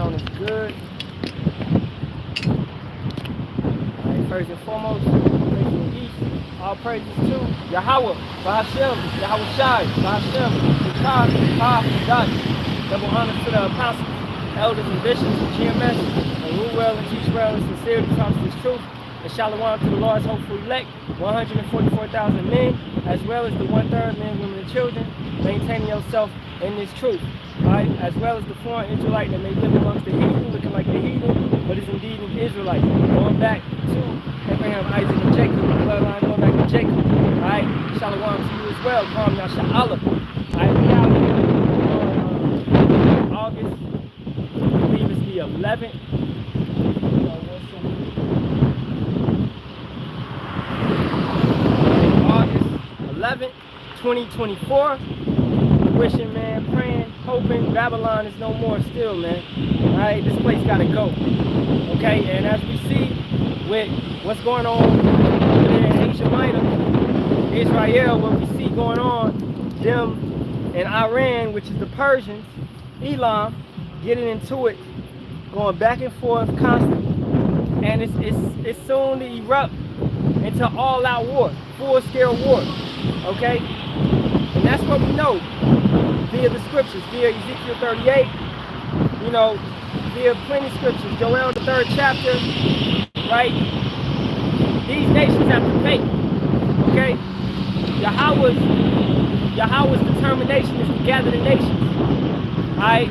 sound is good. Alright, first and foremost, praise in the east. All praises to Yahawah, Bahashem, Yahawashi, Bahashem, Shikar, Ha, double honors to the apostles, elders and bishops, and GMS, and rule well and teach well and sincerely talks this truth. And Shalawam to the Lord's hopeful elect, 144,000 men, as well as the 1/3 men, women, and children, maintaining yourself in this truth. Right? As well as the foreign Israelite that may live amongst the heathen, looking like the heathen, but is indeed an Israelite. Going back to Abraham, Isaac, and Jacob, the bloodline going back to Jacob. Alright, Shalawam to you as well. Call me Yasharahla. Alright, we out here on August, I believe it's the 11th. August 11th, 2024. Wishing, man, praying, hoping Babylon is no more still, man. Alright, this place gotta go. Okay, and as we see with what's going on over there in Asia Minor, Israel, what we see going on, them in Iran, which is the Persians, Elam, getting into it, going back and forth constantly. And it's soon to erupt into all-out war, full-scale war. Okay? And that's what we know via the scriptures, via Ezekiel 38, you know, via plenty of scriptures, Joel the 3rd chapter, right? These nations have to pay, okay? Yahawah's determination is to gather the nations, all right?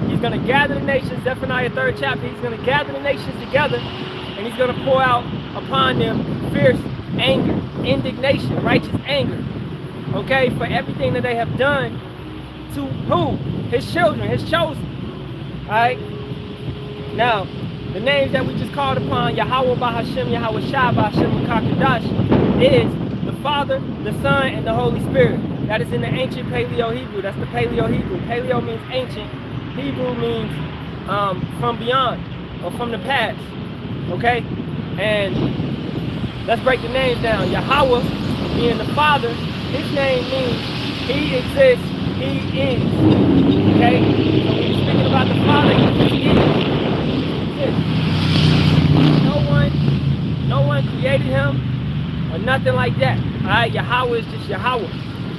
He's going to gather the nations, Zephaniah 3rd chapter, he's going to gather the nations together, and he's going to pour out upon them fierce anger, indignation, righteous anger, okay, for everything that they have done to who? His children, his chosen. Alright? Now, the names that we just called upon, Yahawah, Bahashem, Yahawashi, Bahashem, Kakadash, is the Father, the Son, and the Holy Spirit. That is in the ancient Paleo-Hebrew. That's the Paleo-Hebrew. Paleo means ancient. Hebrew means from beyond, or from the past. Okay? And let's break the names down. Yahawah, being the Father, his name means he exists, he is. Okay? So when you're speaking about the Father, he is. No one created him or nothing like that. Alright, Yahawah is just Yahawah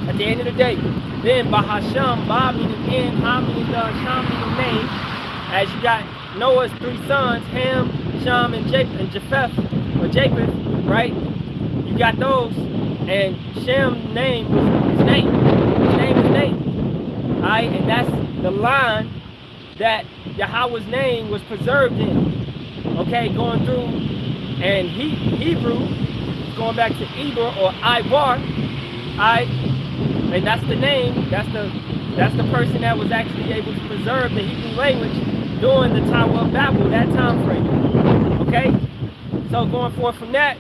at the end of the day. Then Bahasham, Ba meaning in, Ha meaning done, Sham meaning name. As you got Noah's 3 sons, Ham, Sham, and Japheth, or Japheth, right? You got those. And Sham's name was his name. His name is name. Alright, and that's the line that Yahawah's name was preserved in. Okay, going through, and Hebrew, going back to Eber or Ibar. Alright, and that's the name, that's the person that was actually able to preserve the Hebrew language during the Tower of Babel, that time frame. Okay? So going forward from that,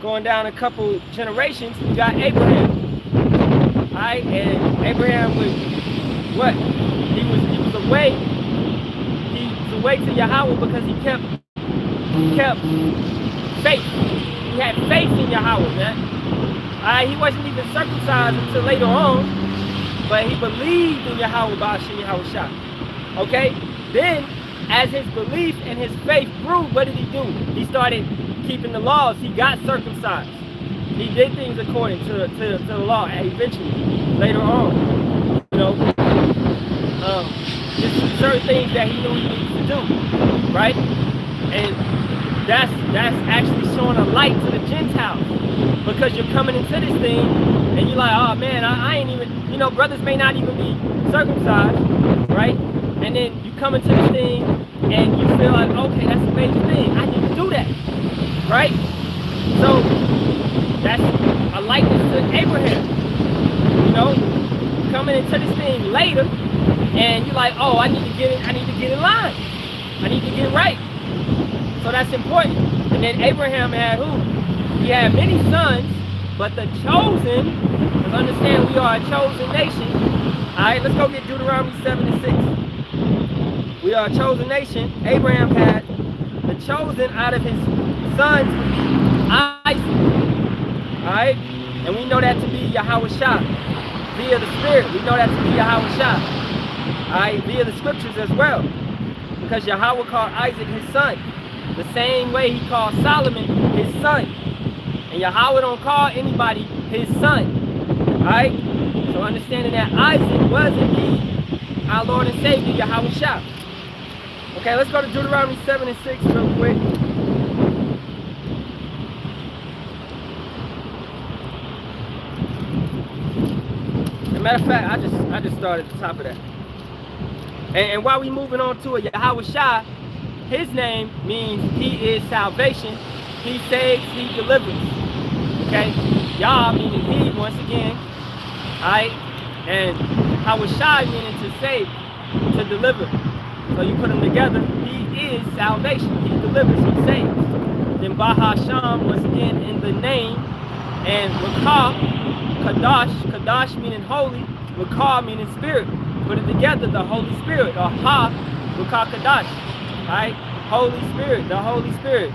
going down a couple generations, you got Abraham. Alright, and Abraham was what? He was away. He was away to Yahawah because he kept faith. He had faith in Yahawah, man. Alright, he wasn't even circumcised until later on, but he believed in Yahawah, Ba'ashem, Yahawashi. Okay? Then, as his belief and his faith grew, what did he do? He started keeping the laws. He got circumcised. He did things according to the law, and eventually, later on, you know, just certain things that he knew he needed to do, right? And that's actually showing a light to the Gentiles, because you're coming into this thing and you're like, oh man, I ain't even, you know, brothers may not even be circumcised, right? And then you come into this thing and you feel like, okay, that's a major thing, I need to do that, right? So that's a likeness to Abraham, you know, coming into this thing later, and you're like, oh, I need to get in line, I need to get right. So that's important. And then Abraham had who? He had many sons, but the chosen, because understand we are a chosen nation. Alright, let's go get Deuteronomy 7:6. We are a chosen nation. Abraham had the chosen out of his sons, Isaac. Alright? And we know that to be Yahawashi. Via the Spirit, we know that to be Yahawashi. Alright, via the scriptures as well. Because Yahawah called Isaac his son. The same way he called Solomon his son. And Yahawah don't call anybody his son. Alright? So understanding that Isaac was indeed our Lord and Savior, Yahawashi. Okay, let's go to Deuteronomy 7 and 6 real quick. As a matter of fact, I just started at the top of that. And while we moving on to it, Yahawashi, his name means he is salvation. He saves, he delivers. Okay? Yah meaning he, once again. Alright? And Yahawashi meaning to save, to deliver. So you put them together, he is salvation. He delivers, he saves. Then Sham, once again, in the name. And Rakah, Kadash meaning holy, Rakah meaning spirit. Put it together, the Holy Spirit, or Ha, Rakah Kadash. Right? Holy Spirit, the Holy Spirit.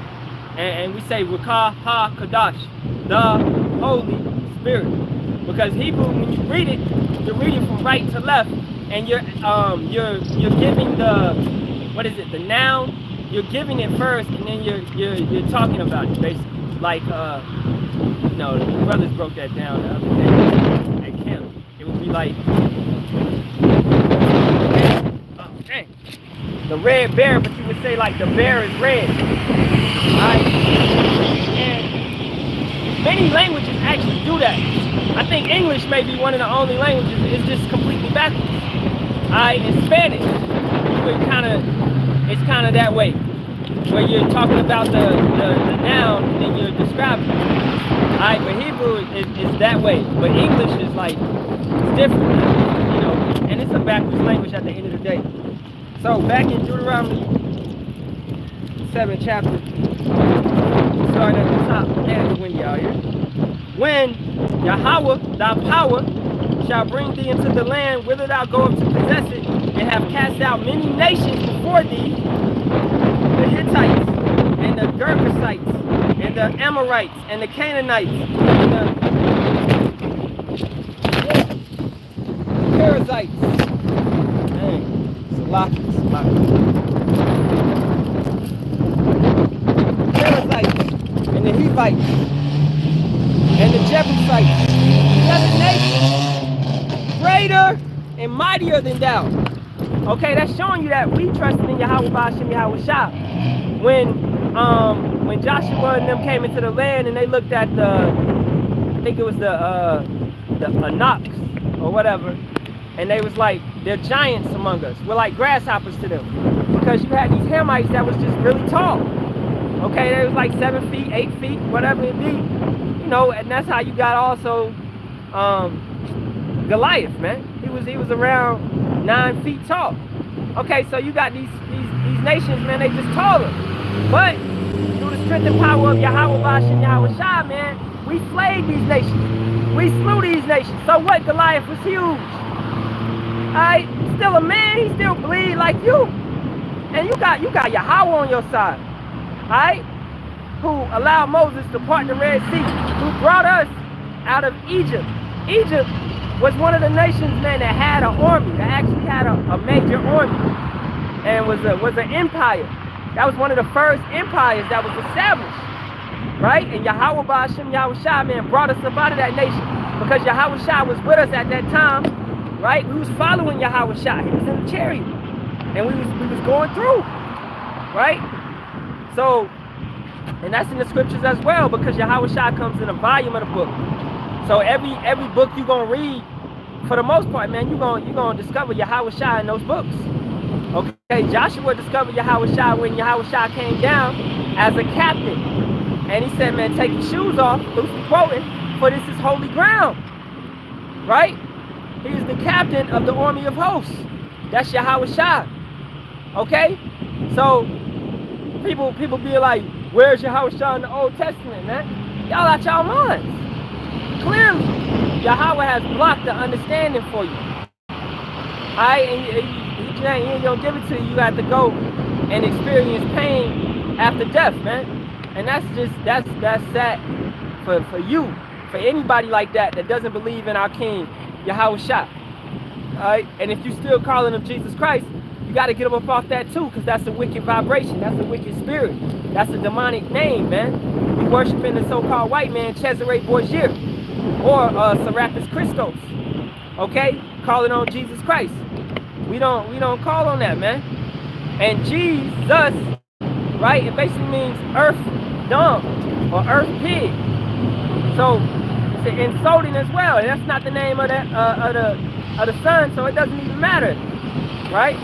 And we say Rakah Ha Kadash, the Holy Spirit. Because Hebrew, when you read it from right to left, and you're giving the, what is it, the noun, you're giving it first, and then you're talking about it, basically. Like no, the brothers broke that down the other day at camp. It would be like, oh dang, the red bear, but you would say like the bear is red. Alright? And many languages actually do that. I think English may be one of the only languages it's just completely backwards. Alright, in Spanish, it's kinda that way. Where you're talking about the noun and then you're describing it. Alright, but Hebrew is that way. But English is like, it's different, you know, and it's a backwards language at the end of the day. So back in Deuteronomy 7 chapter, starting at the top, and it's windy out here. When Yahawah, thy power, shall bring thee into the land whither thou goest to possess it, and have cast out many nations before thee, the Hittites, and the Gergesites, and the Amorites, and the Canaanites, and the Perizzites, Perizzites, and the Hivites, and the Jebusites, the other nations, greater and mightier than thou. Okay, that's showing you that we trusted in Yahawah Ba'ashem Yahawashi. When Joshua and them came into the land and they looked at the, I think it was the Anaks or whatever, and they was like, they're giants among us. We're like grasshoppers to them. Because you had these Hamites that was just really tall. Okay, they was like 7 feet, 8 feet, whatever it be. You know, and that's how you got also Goliath, man. He was around 9 feet tall. Okay, so you got these nations, man, they just taller. But through the strength and power of Yahawah Ba'ashem Yahawashi, man, we slayed these nations. We slew these nations. So what? Goliath was huge. Alright, still a man, he still bleed like you. And you got Yahawah on your side. Alright? Who allowed Moses to part the Red Sea, who brought us out of Egypt. Egypt was one of the nations, man, that had an army, that actually had a major army, and was an empire. That was one of the first empires that was established, right? And Yahawah Ba'ashem Yahawashi, man, brought us up out of that nation, because Yahawashi was with us at that time, right? We was following Yahawashi. He was in the chariot, and we was going through, right? So, and that's in the scriptures as well, because Yahawashi comes in a volume of the book. So every book you're gonna read, for the most part, man, you're gonna discover Yahawashi in those books. Okay, Joshua discovered Yahawashi when Yahawashi came down as a captain. And he said, man, take your shoes off, loosely quoting, for this is holy ground. Right? He is the captain of the army of hosts. That's Yahawashi. Okay? So people be like, where's Yahawashi in the Old Testament, man? Y'all out y'all minds. Clearly, Yahawah has blocked the understanding for you. Alright, and he ain't gonna give it to you. You have to go and experience pain after death, man. And that's sad for you, for anybody like that doesn't believe in our King, Yahawashi. Alright, and if you still calling him Jesus Christ, you got to get up off that too, because that's a wicked vibration. That's a wicked spirit. That's a demonic name, man. We worshiping the so-called white man, Cesare Borgia, or Serapis Christos. Okay, calling on Jesus Christ. We don't call on that, man. And Jesus, right? It basically means earth dumb or earth pig. So it's insulting as well. And that's not the name of that of the son, so it doesn't even matter, right?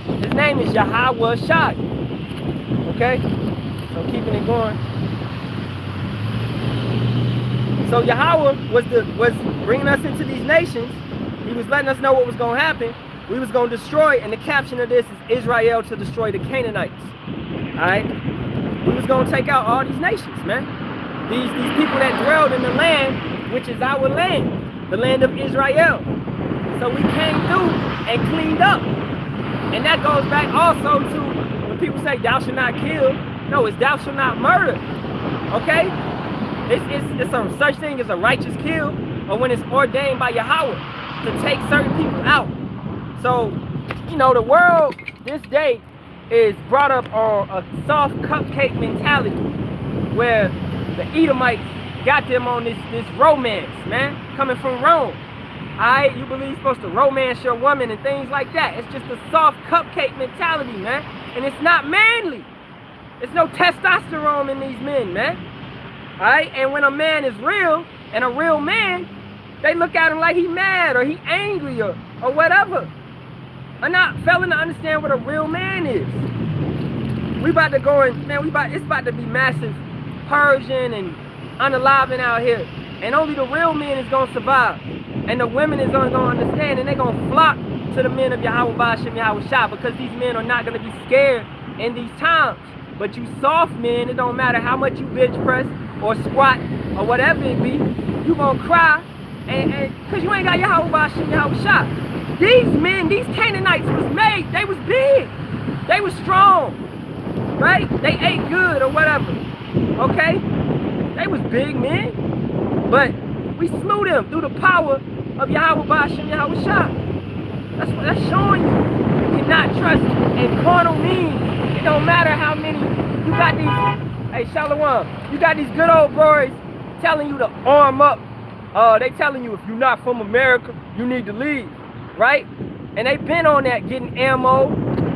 His name is Yahawashi. Okay, so keeping it going. So Yahawah was bringing us into these nations. He was letting us know what was going to happen. We was going to destroy, and the caption of this is Israel to destroy the Canaanites. All right, we was going to take out all these nations, man. These people that dwelled in the land, which is our land, the land of Israel. So we came through and cleaned up. And that goes back also to when people say thou shalt not kill. No, it's thou shalt not murder. Okay? It's a such thing as a righteous kill, or when it's ordained by Yahawah to take certain people out. So, you know, the world this day is brought up on a soft cupcake mentality where the Edomites got them on this romance, man, coming from Rome. Alright, you believe you're supposed to romance your woman and things like that. It's just a soft cupcake mentality, man. And it's not manly. There's no testosterone in these men, man. Alright, and when a man is real and a real man, they look at him like he mad or he angry or whatever. I'm not failing to understand what a real man is. We about to go in, man, it's about to be massive purging and unaliving out here. And only the real men is going to survive. And the women is only going to understand, and they're going to flock to the men of Yahawah, Shem, Yahawashi, because these men are not going to be scared in these times. But you soft men, it don't matter how much you bench press or squat or whatever it be, you going to cry, and because you ain't got Yahawah, Shem, Yahawashi. These men, these Canaanites was made, they was big, they was strong, right? They ate good or whatever, okay? They was big men. But we slew them through the power of Yahawah, Shem, Yahawashi. That's what that's showing you. You cannot trust in carnal means. It don't matter how many you got these. Hey, Shalawam, you got these good old boys telling you to arm up. They telling you if you're not from America, you need to leave, right? And they've been on that, getting ammo,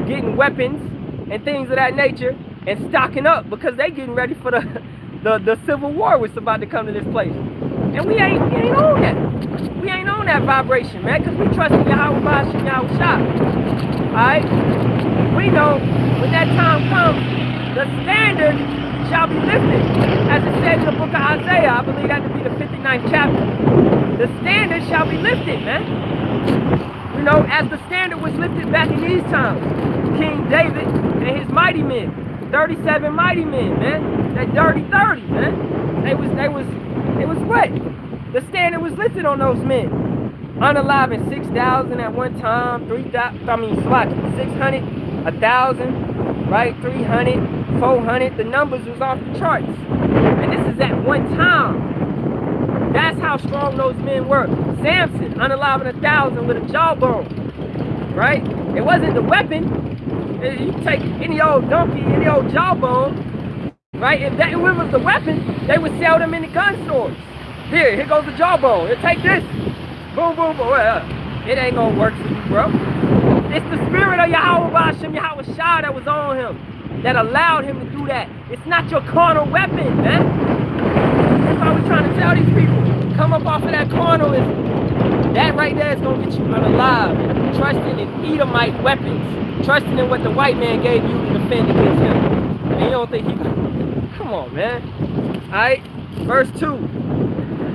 getting weapons, and things of that nature, and stocking up because they getting ready for the civil war which is about to come to this place. And we ain't on that. We ain't on that vibration, man, because we trust in Yahawah, Shem, Yahawashi. Alright? We know when that time comes, the standard shall be lifted. As it said in the book of Isaiah, I believe that to be the 59th chapter. The standard shall be lifted, man. You know, as the standard was lifted back in these times. King David and his mighty men. 37 mighty men, man. That dirty 30, man. They was what? The standard was lifted on those men. Unaliving 6,000 at one time, 3,000, 600, 1,000, right? 300, 400. The numbers was off the charts. And this is at one time. That's how strong those men were. Samson, unaliving 1,000 with a jawbone, right? It wasn't the weapon. You take any old donkey, any old jawbone, right? If it was the weapon, they would sell them in the gun stores. Here goes the jawbone. Here, take this. Boom, boom, boom. It ain't gonna work for you, bro. It's the spirit of Yahawah, Shem, Yahawashi that was on him that allowed him to do that. It's not your carnal weapon, man. That's why we're trying to tell these people. Come up off of that carnalism. That right there is gonna get you unalive. Trusting in Edomite weapons. Trusting in what the white man gave you to defend against him. And you don't think he could. Come on, man. Alright? Verse 2.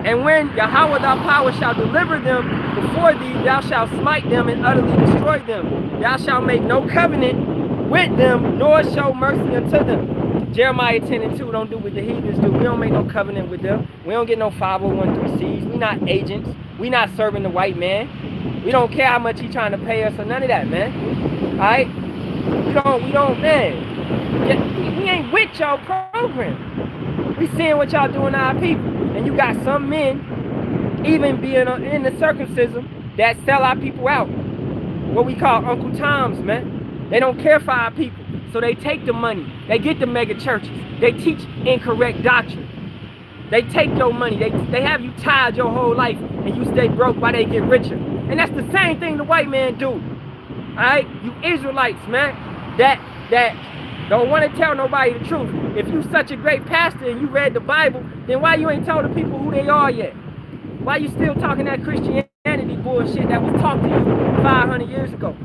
And when Yahawah thy power shall deliver them before thee, thou shalt smite them and utterly destroy them. Thou shalt make no covenant with them, nor show mercy unto them. Jeremiah 10 and 2, don't do what the heathens do. We don't make no covenant with them. We don't get no 501(c)(3)s. We not agents. We not serving the white man. We don't care how much he trying to pay us or none of that, man. Alright? We don't, man. We ain't with y'all program. We seeing what y'all doing to our people. And you got some men, even being in the circumcision, that sell our people out. What we call Uncle Toms, man. They don't care for our people. So they take the money. They get the mega churches. They teach incorrect doctrine. They take your money. They have you tied your whole life and you stay broke while they get richer. And that's the same thing the white man do. Alright? You Israelites, man, that don't want to tell nobody the truth. If you such a great pastor and you read the Bible, then why you ain't told the people who they are yet? Why you still talking that Christianity bullshit that was taught to you 500 years ago?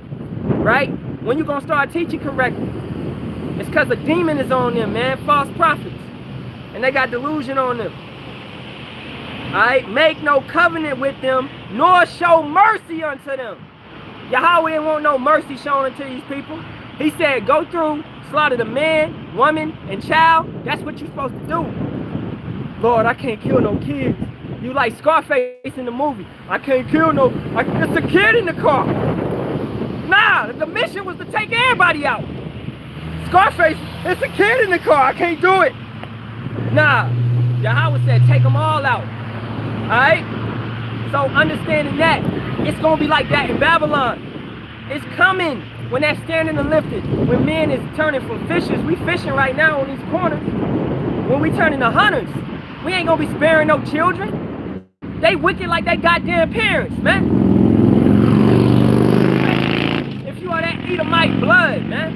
Right? When you gonna start teaching correctly? It's because a demon is on them, man. False prophets. And they got delusion on them. Alright? Make no covenant with them, nor show mercy unto them. Yahawah didn't want no mercy shown unto these people. He said, go through, slaughter the man, woman, and child. That's what you're supposed to do. Lord, I can't kill no kids. You like Scarface in the movie. I can't kill no, it's a kid in the car. Nah, the mission was to take everybody out. Scarface, it's a kid in the car. I can't do it. Nah, Yahawah said, take them all out. Alright? So understanding that, it's going to be like that in Babylon. It's coming when that standing and lifted. When men is turning from fishers, we fishing right now on these corners. When we turn into hunters, we ain't going to be sparing no children. They wicked like they goddamn parents, man. If you are that Edomite blood, man,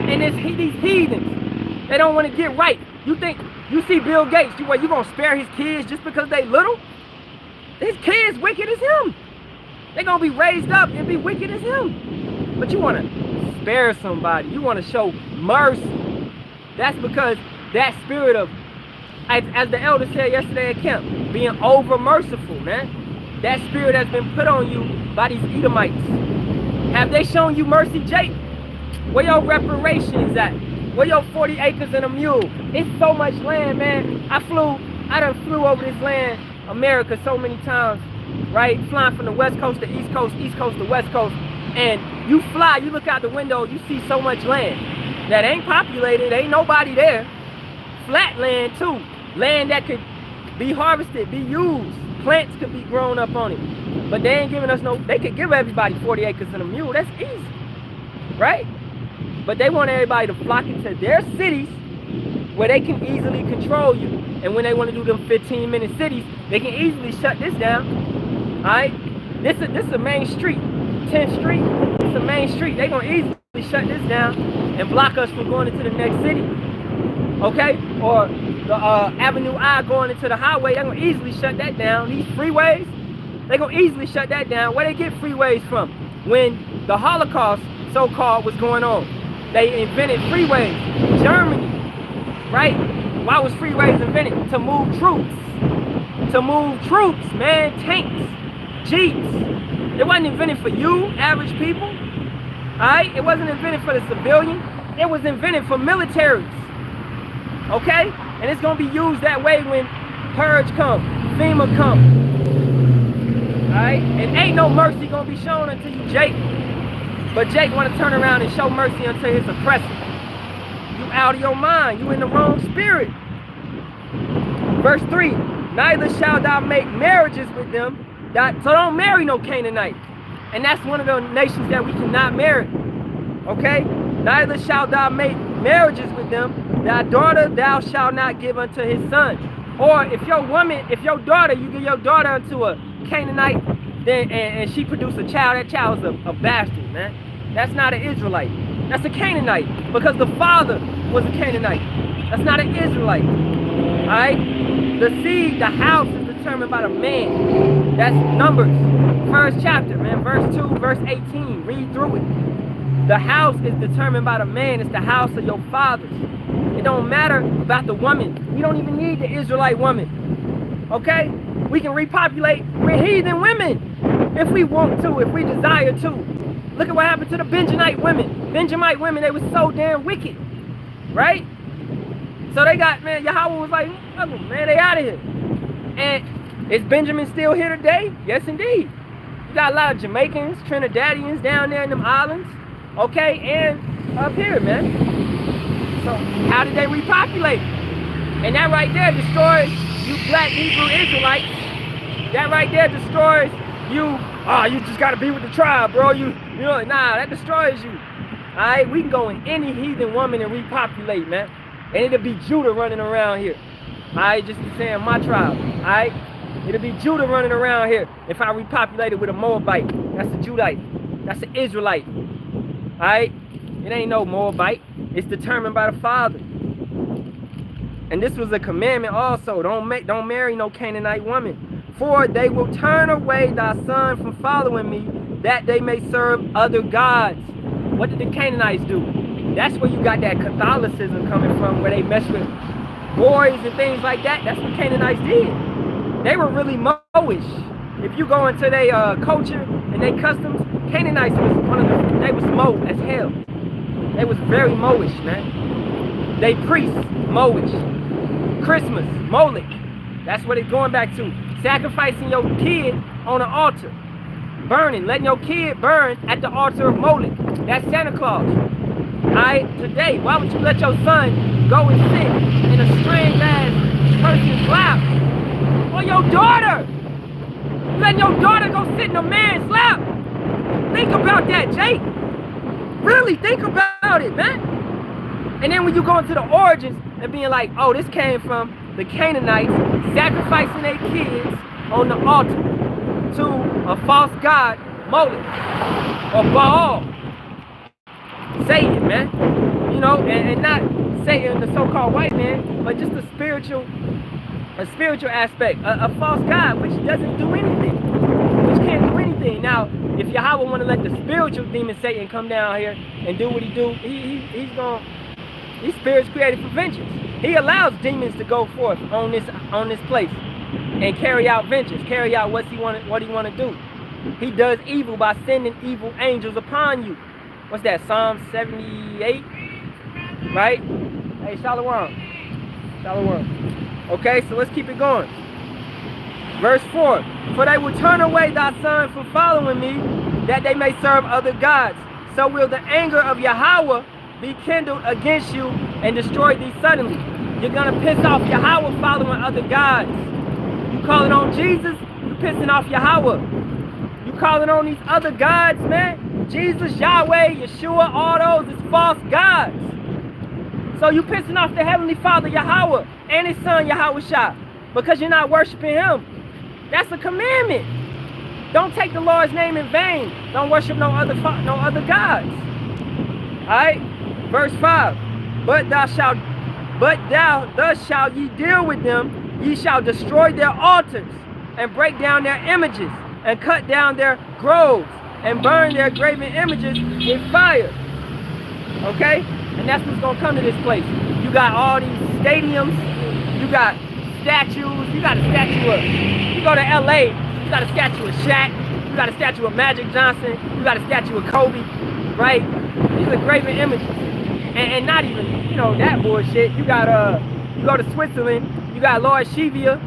and it's these heathens, they don't want to get right. You think, you see Bill Gates, you gonna spare his kids just because they little? His kids wicked as him. They gonna be raised up and be wicked as him. But you wanna spare somebody, you wanna show mercy. That's because that spirit of, as the elder said yesterday at camp, being over merciful, man. That spirit has been put on you by these Edomites. Have they shown you mercy, Jake? Where your reparations at? Where your 40 acres and a mule? It's so much land, man. I done flew over this land, America, so many times, right? Flying from the West Coast to East Coast to West Coast. And you fly, you look out the window, you see so much land that ain't populated, ain't nobody there. Flat land too. Land that could be harvested, be used. Plants could be grown up on it. But they ain't giving us no, they could give everybody 40 acres and a mule. That's easy, right? But they want everybody to flock into their cities where they can easily control you. And when they want to do them 15-minute cities, they can easily shut this down. Alright? This is a main street. 10th Street, it's a main street. They're going to easily shut this down and block us from going into the next city. Okay? Or the Avenue I going into the highway, they're going to easily shut that down. These freeways, they're going to easily shut that down. Where they get freeways from? When the Holocaust, so-called, was going on. They invented freeways. Germany, right? Why was freeways invented? To move troops. To move troops, man. Tanks, jeeps. It wasn't invented for you, average people. Alright? It wasn't invented for the civilian. It was invented for militaries. Okay? And it's going to be used that way when Purge come, FEMA come. Alright? And ain't no mercy going to be shown unto you, Jake. But Jake want to turn around and show mercy unto his oppressor. You out of your mind. You in the wrong spirit. Verse 3. Neither shalt thou make marriages with them. So don't marry no Canaanite. And that's one of the nations that we cannot marry. Okay? Neither shalt thou make marriages with them. Thy daughter thou shalt not give unto his son. Or if your woman, if your daughter, you give your daughter unto a Canaanite, then and she produced a child, that child is a bastard, man. That's not an Israelite. That's a Canaanite. Because the father was a Canaanite. That's not an Israelite. Alright? The seed, the house is determined by the man. That's Numbers. First chapter, man. Verse 2, verse 18. Read through it. The house is determined by the man. It's the house of your fathers. It don't matter about the woman. We don't even need the Israelite woman. Okay? We can repopulate with heathen women if we want to, if we desire to. Look at what happened to the Benjamite women. Benjamite women, they were so damn wicked. Right? So they got, man, Yahawah was like, man, they out of here. And is Benjamin still here today? Yes, indeed. You got a lot of Jamaicans, Trinidadians down there in them islands. Okay, and up here, man. So how did they repopulate? And that right there destroys you black Hebrew Israelites. That right there destroys you. Oh, you just gotta be with the tribe, bro. You know, nah, that destroys you. Alright, we can go in any heathen woman and repopulate, man. And it'll be Judah running around here. Alright, just saying my tribe. Alright? It'll be Judah running around here if I repopulated with a Moabite. That's a Judite. That's an Israelite. Alright? It ain't no Moabite. It's determined by the Father. And this was a commandment also. Don't marry no Canaanite woman. For they will turn away thy son from following me, that they may serve other gods. What did the Canaanites do? That's where you got that Catholicism coming from, where they mess with boys and things like that. That's what Canaanites did. They were really Moish. If you go into their culture and their customs, Canaanites was they was Mo as hell. They was very Moish, man. They priests, Moish. Christmas, Moloch. That's what it's going back to. Sacrificing your kid on an altar. Burning, letting your kid burn at the altar of Moloch. That's Santa Claus. Alright, today, why would you let your son go and sit in a strange ass person's lap? Or your daughter! Letting your daughter go sit in a man's lap! Think about that, Jake! Really think about it, man! And then when you go into the origins and being like, oh, this came from the Canaanites sacrificing their kids on the altar to a false god, Moloch, or Baal. Satan, man. You know, and not Satan, the so-called white man, but just a spiritual aspect. A false god which doesn't do anything. Which can't do anything. Now, if Yahawah want to let the spiritual demon Satan come down here and do what he do, he's spirits created for vengeance. He allows demons to go forth on this place and carry out vengeance, carry out what he want to do. He does evil by sending evil angels upon you. What's that? Psalm 78, right? Hey, Shalawam. Shalawam. Okay, so let's keep it going. Verse 4. For they will turn away thy son from following me, that they may serve other gods. So will the anger of Yahawah be kindled against you and destroy thee suddenly. You're going to piss off Yahawah following other gods. You calling on Jesus, you pissing off Yahawah. You calling on these other gods, man. Jesus, Yahweh, Yeshua, all those is false gods. So you pissing off the Heavenly Father, Yahawah, and His Son, Yahawashi, because you're not worshiping Him. That's a commandment. Don't take the Lord's name in vain. Don't worship no other gods. Alright? Verse 5. But thus shall ye deal with them. Ye shall destroy their altars, and break down their images, and cut down their groves, and burn their graven images with fire. Okay? And that's what's going to come to this place. You got all these stadiums. You got statues. You got a statue of... You go to LA, you got a statue of Shaq. You got a statue of Magic Johnson. You got a statue of Kobe. Right? These are graven images. And not even, you know, that bullshit. You got, you go to Switzerland. You got Lord Shiva.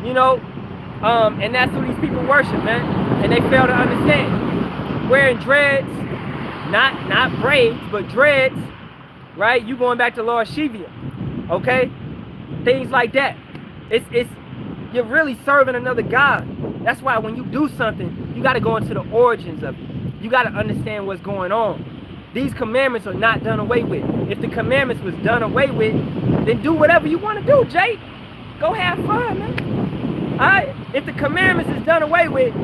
You know, and that's who these people worship, man. And they fail to understand. Wearing dreads, not braids, but dreads, right? You going back to Lord Shiva, okay? Things like that. You're really serving another God. That's why when you do something, you got to go into the origins of it. You got to understand what's going on. These commandments are not done away with. If the commandments was done away with, then do whatever you want to do, Jake. Go have fun, man. All right? If the commandments is done away with,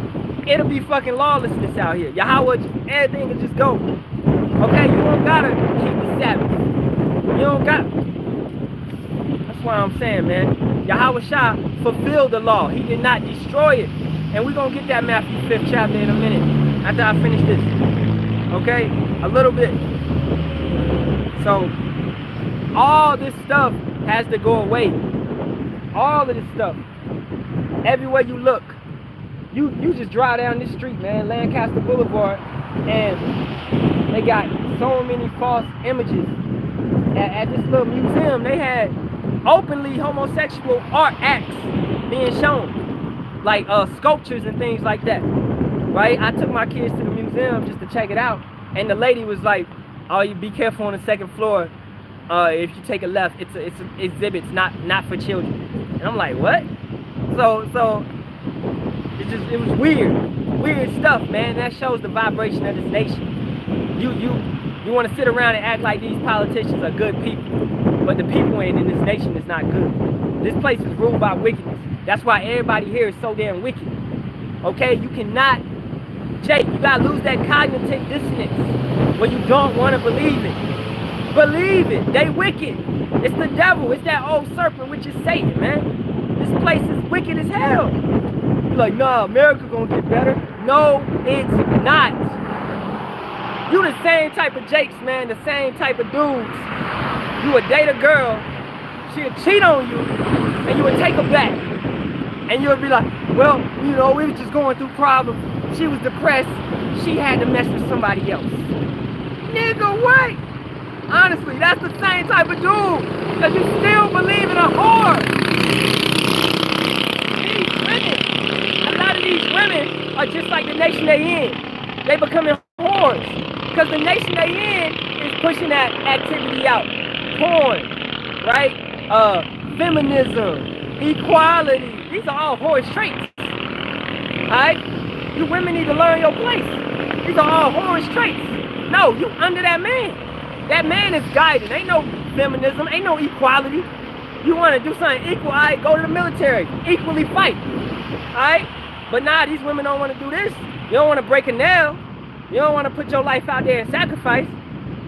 it'll be fucking lawlessness out here. Yahawah, everything will just go. Okay? You don't gotta keep the Sabbath. You don't got. That's why I'm saying, man. Yahawashi fulfilled the law. He did not destroy it. And we're gonna get that Matthew 5th chapter in a minute after I finish this. Okay? A little bit. So, all this stuff has to go away. All of this stuff. Everywhere you look. You just drive down this street, man, Lancaster Boulevard, and they got so many false images. At this little museum, they had openly homosexual art acts being shown. Like sculptures and things like that. Right? I took my kids to the museum just to check it out. And the lady was like, oh, you be careful on the second floor. If you take a left, it's exhibits, not for children. And I'm like, what? So it was weird stuff, man. That shows the vibration of this nation. You want to sit around and act like these politicians are good people, but the people in this nation is not good. This place is ruled by wickedness. That's why everybody here is so damn wicked. Okay, you cannot, Jake, you gotta lose that cognitive dissonance where you don't want to believe it. Believe it. They wicked. It's the devil. It's that old serpent, which is Satan, man. This place is wicked as hell. You're like, nah, America gonna get better. No, it's not. You the same type of Jakes, man, the same type of dudes. You would date a girl, she'll cheat on you, and you would take her back. And you would be like, well, you know, we were just going through problems. She was depressed. She had to mess with somebody else. Nigga, what? Honestly, that's the same type of dude. Because you still believe in a whore. These women, a lot of these women are just like the nation they in. They becoming whores. Because the nation they in is pushing that activity out. Porn, right? Feminism, equality. These are all whore traits. Alright? You women need to learn your place. These are all whore traits. No, you under that man. That man is guided. Ain't no feminism, ain't no equality. You want to do something equal, alright, go to the military. Equally fight. Alright? But nah, these women don't want to do this. You don't want to break a nail. You don't want to put your life out there and sacrifice.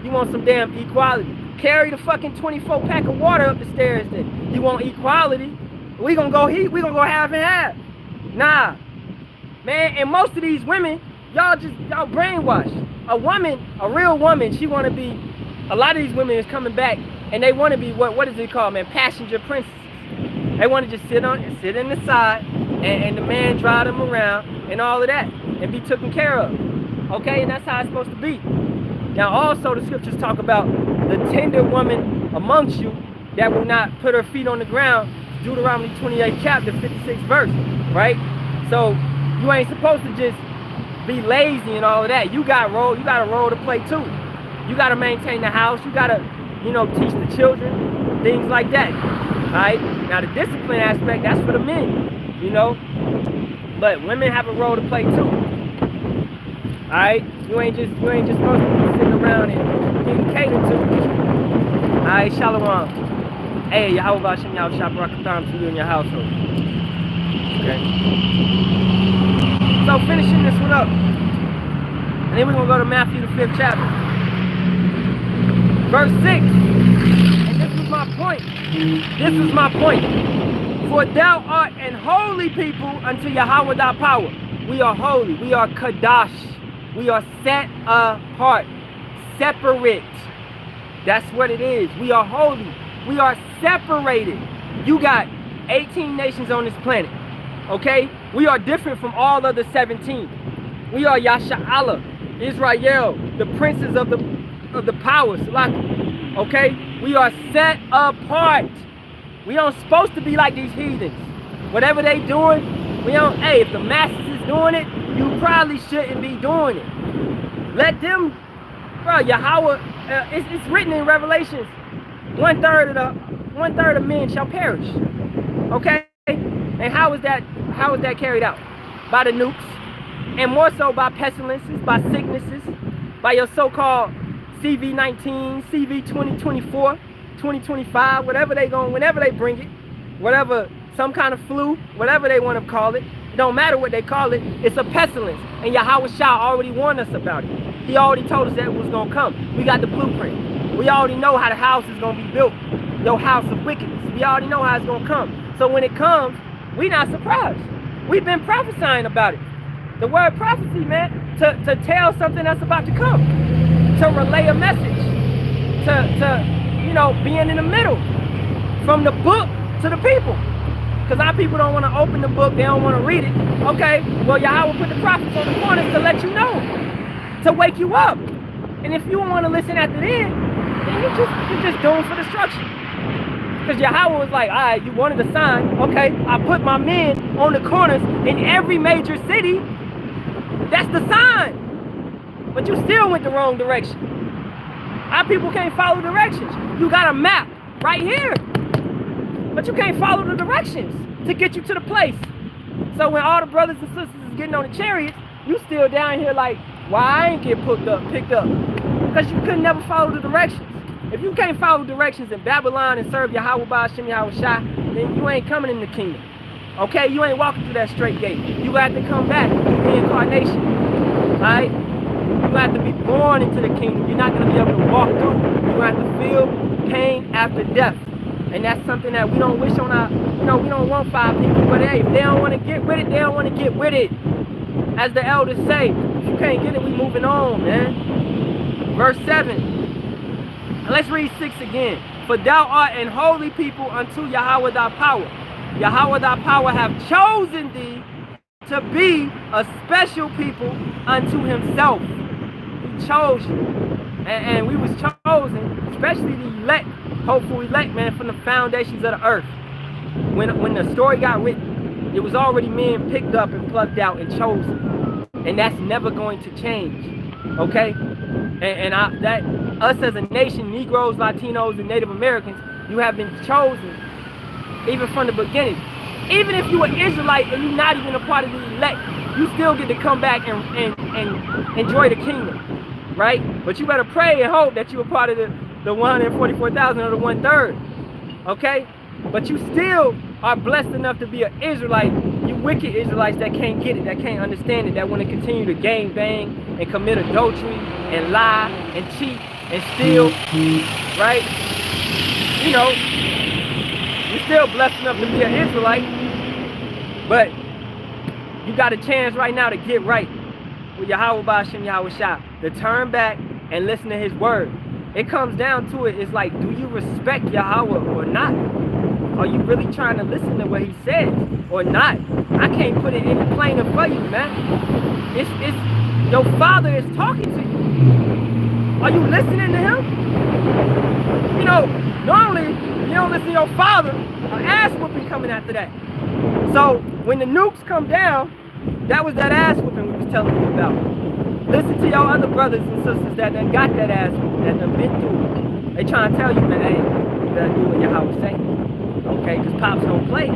You want some damn equality. Carry the fucking 24 pack of water up the stairs then. You want equality. We gonna go half and half. Nah. Man, and most of these women, y'all brainwashed. A woman, a real woman, she wanna be, a lot of these women is coming back and they wanna be, what is it called, man? Passenger princesses. They wanna just sit in the side and the man drive them around and all of that and be taken care of. Okay, and that's how it's supposed to be. Now also the scriptures talk about the tender woman amongst you that will not put her feet on the ground. Deuteronomy 28 chapter 56 verse, right? So you ain't supposed to just be lazy and all of that. You got a role to play too. You gotta maintain the house, you gotta, you know, teach the children, things like that. Alright? Now the discipline aspect, that's for the men, you know. But women have a role to play too. Alright? You ain't just supposed to be sitting around and getting catered to. Alright, Shalawam. Hey, Yahawah, Yahawashi, Barak, Ahtham to you and your household. Okay. So finishing this one up. And then we're going to go to Matthew the 5th chapter. Verse 6. And this is my point. This is my point. For thou art an holy people unto Yahawah thy power. We are holy. We are Kadash. We are set apart. Separate. That's what it is. We are holy. We are separated. You got 18 nations on this planet. Okay? We are different from all other 17. We are Yasharahla, Israel, the princes of the powers. Okay? We are set apart. We don't supposed to be like these heathens. Whatever they doing, we don't, hey, if the masses is doing it, you probably shouldn't be doing it. Let them, bro, Yahawah, it's written in Revelations, one third of men shall perish. Okay? And how is that carried out? By the nukes, and more so by pestilences, by sicknesses, by your so-called CV-19, CV-2024, 2025, whatever whenever they bring it, whatever, some kind of flu, whatever they want to call it, it don't matter what they call it, it's a pestilence. And Yahawashi already warned us about it. He already told us that it was going to come. We got the blueprint. We already know how the house is going to be built. Your house of wickedness. We already know how it's going to come. So when it comes, we not surprised. We've been prophesying about it. The word prophecy, man, to tell something that's about to come. To relay a message. To you know, being in the middle. From the book to the people. Because our people don't want to open the book. They don't want to read it. Okay, well, Yahawah put the prophets on the corners to let you know. To wake you up. And if you don't want to listen after then you're just doomed for destruction. Because Yahawah was like, all right, you wanted a sign. Okay, I put my men on the corners in every major city. That's the sign. But you still went the wrong direction. Our people can't follow directions. You got a map right here. But you can't follow the directions to get you to the place. So when all the brothers and sisters is getting on the chariots, you still down here like, why I ain't get picked up? Because Because you could never follow the directions. If you can't follow directions in Babylon and serve Yahawah Ba'ashem Yahawashi, then you ain't coming in the kingdom. Okay? You ain't walking through that straight gate. You have to come back through the incarnation. Alright? You have to be born into the kingdom. You're not going to be able to walk through. You have to feel pain after death. And that's something that we don't wish on our, we don't want 5 people. But hey, if they don't want to get with it, they don't want to get with it. As the elders say, if you can't get it, we moving on, man. Verse 7. Let's read 6 again. For thou art an holy people unto Yahawah thy power. Yahawah thy power have chosen thee to be a special people unto himself. He chose you. And we was chosen, especially the elect, hopeful elect, man, from the foundations of the earth. When the story got written, it was already men picked up and plucked out and chosen. And that's never going to change. Okay? That us as a nation, Negroes, Latinos, and Native Americans, you have been chosen even from the beginning. Even if you were Israelite and you're not even a part of the elect, you still get to come back and enjoy the kingdom, right? But you better pray and hope that you're a part of the 144,000 or the 1/3, okay? But you still are blessed enough to be an Israelite. You wicked Israelites that can't get it, that can't understand it, that want to continue to gang bang and commit adultery and lie and cheat and steal, right? You know, you're still blessed enough to be an Israelite, but you got a chance right now to get right with Yahawah Ba'ashem Yahawashi, to turn back and listen to his word. It comes down to it, it's like, do you respect Yahawah or not? Are you really trying to listen to what he says or not? I can't put it any plainer for you, man. It's your father is talking to you. Are you listening to him? You know, normally you don't listen to your father, an ass whooping coming after that. So when the nukes come down, that was that ass whooping we was telling you about. Listen to your other brothers and sisters that done got that ass whooping, that done been through it. They trying to tell you, man, hey, you better do what Yahawah say. Okay, because Pops don't play.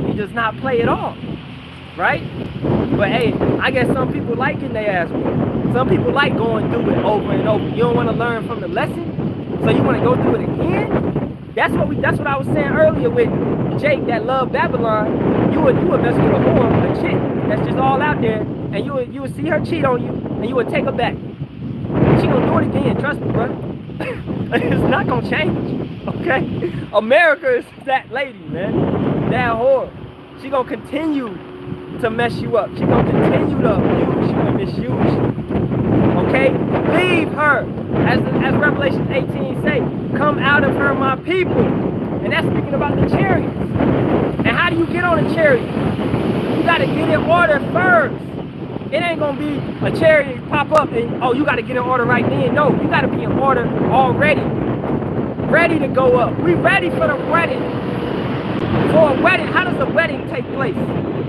He does not play at all. Right? But hey, I guess some people like getting their ass whooped. Some people like going through it over and over. You don't want to learn from the lesson, so you want to go through it again? That's what I was saying earlier with Jake that loved Babylon. You would mess with a whore, a chick that's just all out there, and you would see her cheat on you, and you would take her back. She gonna do it again, trust me, bro. It's not gonna change. Okay? America is that lady, man. That whore. She gonna continue to mess you up. She gonna continue to abuse you and misuse you. Okay? Leave her. As Revelation 18 say, come out of her, my people. And that's speaking about the chariots. And how do you get on a chariot? You gotta get in order first. It ain't gonna be a chariot pop up and, oh, you gotta get in order right then. No, you gotta be in order already. Ready to go up. We ready for the wedding. For a wedding, how does a wedding take place?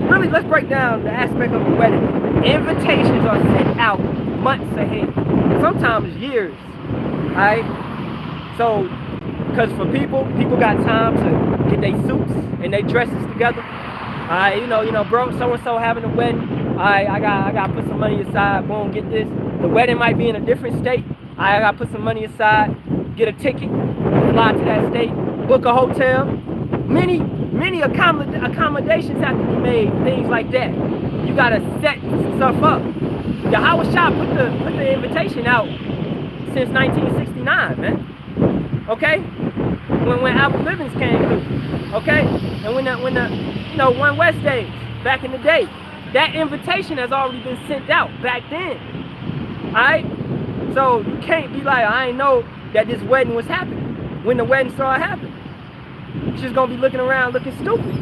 Really, let's break down the aspect of a wedding. Invitations are sent out months ahead. Sometimes years. Alright? So, because for people got time to get their suits and their dresses together. Alright, you know, bro, so-and-so having a wedding. Alright, I got to put some money aside. Boom, get this. The wedding might be in a different state. I got to put some money aside. Get a ticket, fly to that state, book a hotel. Many accommodations have to be made, things like that. You gotta set stuff up. Yahawashi put the invitation out since 1969, man. Okay? When Albert Livings came through. Okay? And when the One West days back in the day, that invitation has already been sent out back then. Alright? So you can't be like, I ain't know that this wedding was happening when the wedding started happening. You're just gonna be looking around looking stupid.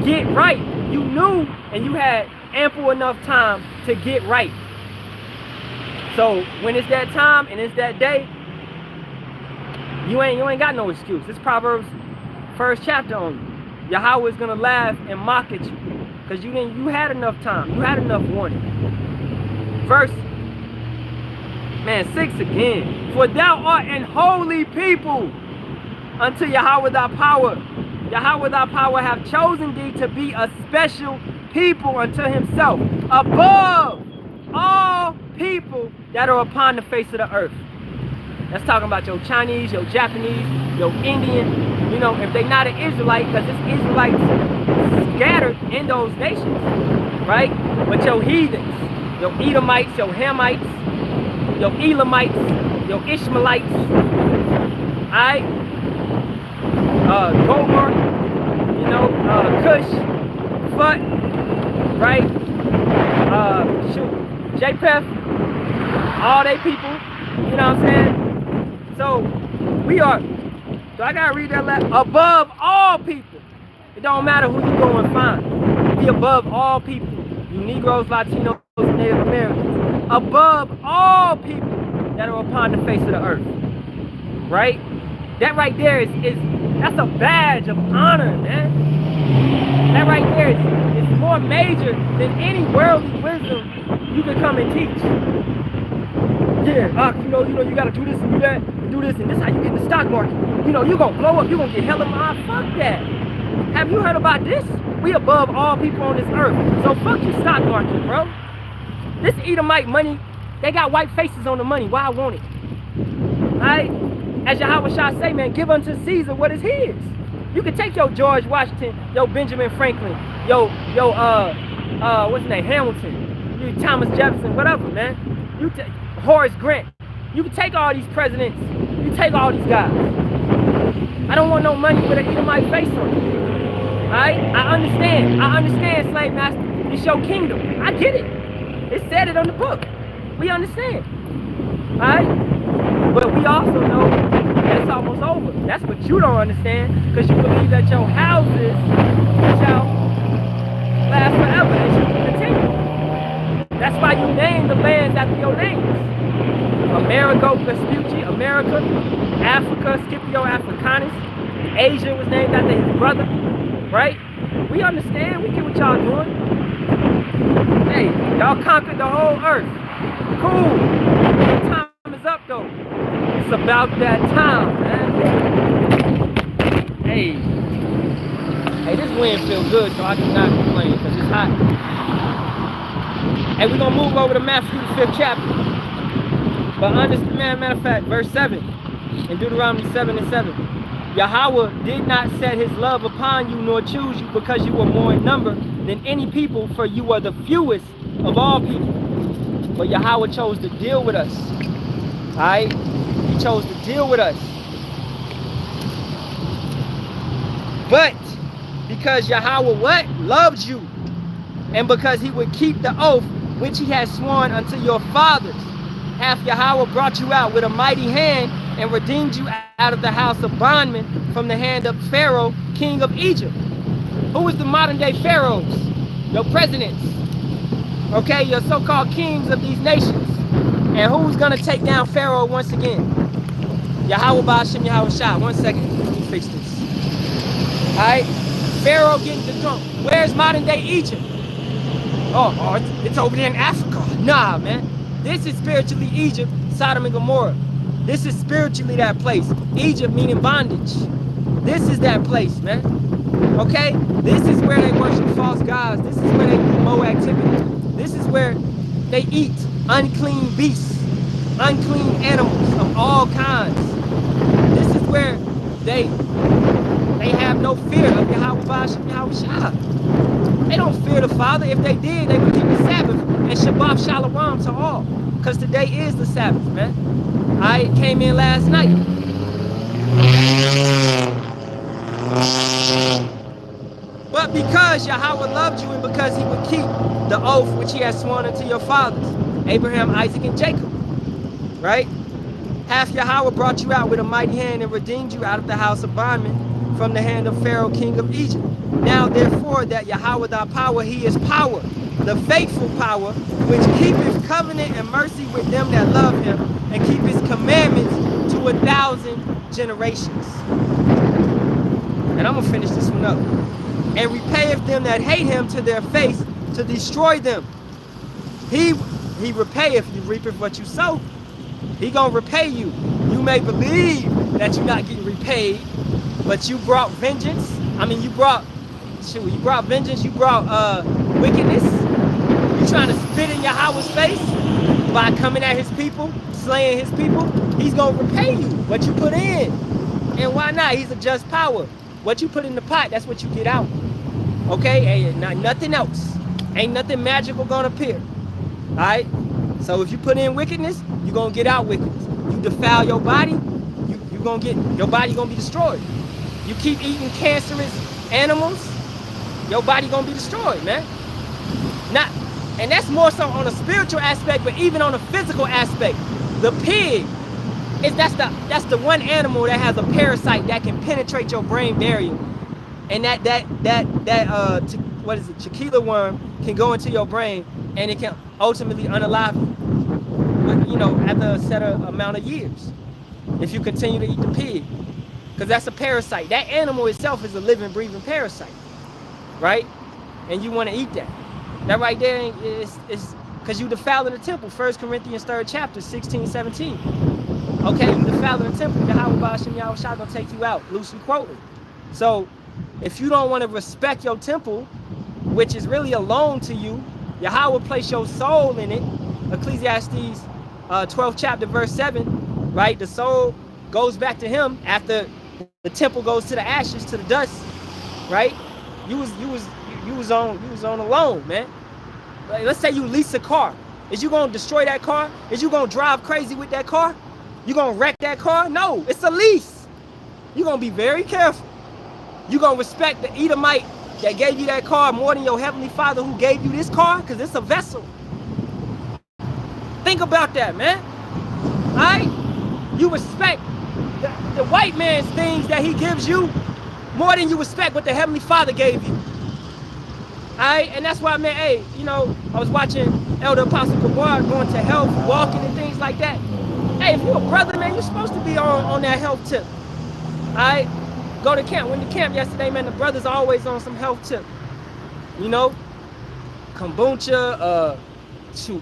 Get right. You knew and you had ample enough time to get right. So when it's that time and it's that day, you ain't got no excuse. This Proverbs 1st chapter on you. Yahawah is gonna laugh and mock at you because you had enough time. You had enough warning. Verse 6 again. For thou art an holy people unto Yahawah thy power. Yahawah thy power have chosen thee to be a special people unto himself, above all people that are upon the face of the earth. That's talking about your Chinese, your Japanese, your Indian. You know, if they not an Israelite, because it's Israelites scattered in those nations, right? But your heathens, your Edomites, your Hamites, your Elamites, your Ishmaelites, alright? Gomer, you know, Cush, Phut, right? Japheth, all they people, you know what I'm saying? So I gotta read that last, above all people. It don't matter who you go and find. Be above all people. You Negroes, Latinos, Native Americans. Above all people that are upon the face of the earth. Right? That right there that's a badge of honor, man. That right there is more major than any worldly wisdom you can come and teach. Yeah, you know, you gotta do this and do that, and do this, and this is how you get in the stock market. You know, you're gonna blow up, you're gonna get hella money. Fuck that. Have you heard about this? We above all people on this earth. So fuck your stock market, bro. This Edomite money, they got white faces on the money. Why I want it? Alright? As Yahawashi say, man, give unto Caesar what is his. You can take your George Washington, your Benjamin Franklin, your what's his name, Hamilton, you Thomas Jefferson, whatever, man. You take Horace Grant. You can take all these presidents. You take all these guys. I don't want no money with an Edomite face on it. Alright? I understand, slave master. It's your kingdom. I get it. It said it on the book. We understand. Alright? But we also know that it's almost over. That's what you don't understand, because you believe that your houses shall last forever and shall continue. That's why you name the lands after your names. Amerigo Vespucci, America, Africa, Scipio Africanus, Asia was named after his brother, right? We understand, we get what y'all doing. Hey, y'all conquered the whole earth. Cool. The time is up though. It's about that time, man. Hey, this wind feels good, so I cannot complain because it's hot. Hey, we're gonna move over to Matthew, the 5th chapter. But understand, matter of fact, verse 7 in Deuteronomy 7:7. Yahawah did not set his love upon you nor choose you because you were more in number than any people, for you are the fewest of all people. But Yahawah chose to deal with us. Alright? He chose to deal with us. But because Yahawah what? Loved you. And because he would keep the oath which he had sworn unto your fathers, hath Yahawah brought you out with a mighty hand and redeemed you out of the house of bondmen from the hand of Pharaoh, king of Egypt. Who is the modern day pharaohs? Your presidents. Okay, your so-called kings of these nations. And who's gonna take down Pharaoh once again? Yahawah Ba'ashem Yahawashi. 1 second, let me fix this. Alright, Pharaoh getting the throne. Where's modern day Egypt? Oh, it's over there in Africa. Nah, man. This is spiritually Egypt, Sodom and Gomorrah. This is spiritually that place. Egypt meaning bondage. This is that place, man. Okay? This is where they worship false gods. This is where they do Mo activity. This is where they eat unclean beasts, unclean animals of all kinds. This is where they have no fear of Yahawah Ba'ashem Yahawashi. They don't fear the Father. If they did, they would keep the Sabbath and Shabbat Shalawam to all. Because today is the Sabbath, man. I came in last night. But because Yahawah loved you and because he would keep the oath which he has sworn unto your fathers, Abraham, Isaac, and Jacob, right? Hath Yahawah brought you out with a mighty hand and redeemed you out of the house of bondmen from the hand of Pharaoh, king of Egypt. Now therefore that Yahawah thy power, he is power, the faithful power, which keepeth covenant and mercy with them that love him, and keep his commandments to 1,000 generations. And I'm gonna finish this one up. And repayeth them that hate him to their face, to destroy them. He repayeth, you reapeth what you sow. He gonna repay you. You may believe that you're not getting repaid, but you brought vengeance. I mean, you brought vengeance, you brought wickedness. You trying to spit in Yahawah's face by coming at his people, slaying his people. He's going to repay you what you put in. And why not? He's a just power. What you put in the pot, that's what you get out. Okay? And not nothing else. Ain't nothing magical going to appear. All right? So if you put in wickedness, you're going to get out wickedness. You defile your body, you're going to get, your body going to be destroyed. You keep eating cancerous animals, your body going to be destroyed, man. And that's more so on a spiritual aspect, but even on a physical aspect. The pig, that's the one animal that has a parasite that can penetrate your brain barrier. And what is it, Chiquila worm can go into your brain and it can ultimately unalive you, you know, after a set amount of years. If you continue to eat the pig. Because that's a parasite. That animal itself is a living, breathing parasite. Right? And you want to eat that. That right there is because you defiling the temple. 1 Corinthians 3rd chapter, 16, 17. Okay, you defiling the temple. Yahawah Shem Yahawashi gonna take you out. Loosely quoted. So, if you don't want to respect your temple, which is really a loan to you, Yahawah place your soul in it. Ecclesiastes 12th chapter, verse 7. Right? The soul goes back to him after the temple goes to the ashes, to the dust. Right? You was on a loan, man. Like, let's say you lease a car. Is you gonna destroy that car? Is you gonna drive crazy with that car? You gonna wreck that car? No, it's a lease. You gonna be very careful. You gonna respect the Edomite that gave you that car more than your heavenly Father who gave you this car? Because it's a vessel. Think about that, man. All right? You respect the white man's things that he gives you more than you respect what the heavenly Father gave you. Alright, and that's why, man, hey, you know, I was watching Elder Apostle Barak going to health, walking and things like that. Hey, if you're a brother, man, you're supposed to be on that health tip. Alright? Go to camp. Went to camp yesterday, man, the brothers are always on some health tip. You know? Kombucha,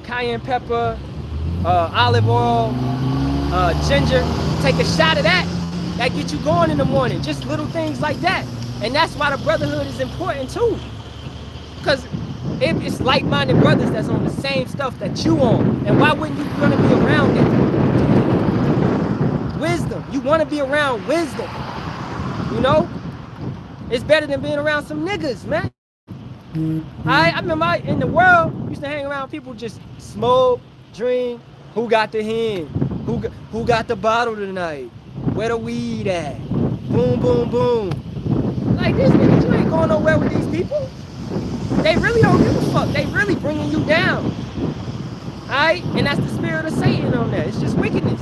cayenne pepper, olive oil, ginger. Take a shot of that. That gets you going in the morning. Just little things like that. And that's why the brotherhood is important too. Because it's like-minded brothers that's on the same stuff that you on. And why wouldn't you want to be around it? Wisdom. You want to be around wisdom. You know? It's better than being around some niggas, man. I remember in the world, used to hang around people just smoke, drink. Who got the hen? Who got the bottle tonight? Where the weed at? Boom, boom, boom. Like, this nigga, you ain't going nowhere with these people. They really don't give a fuck. They really bringing you down. Alright? And that's the spirit of Satan on that. It's just wickedness.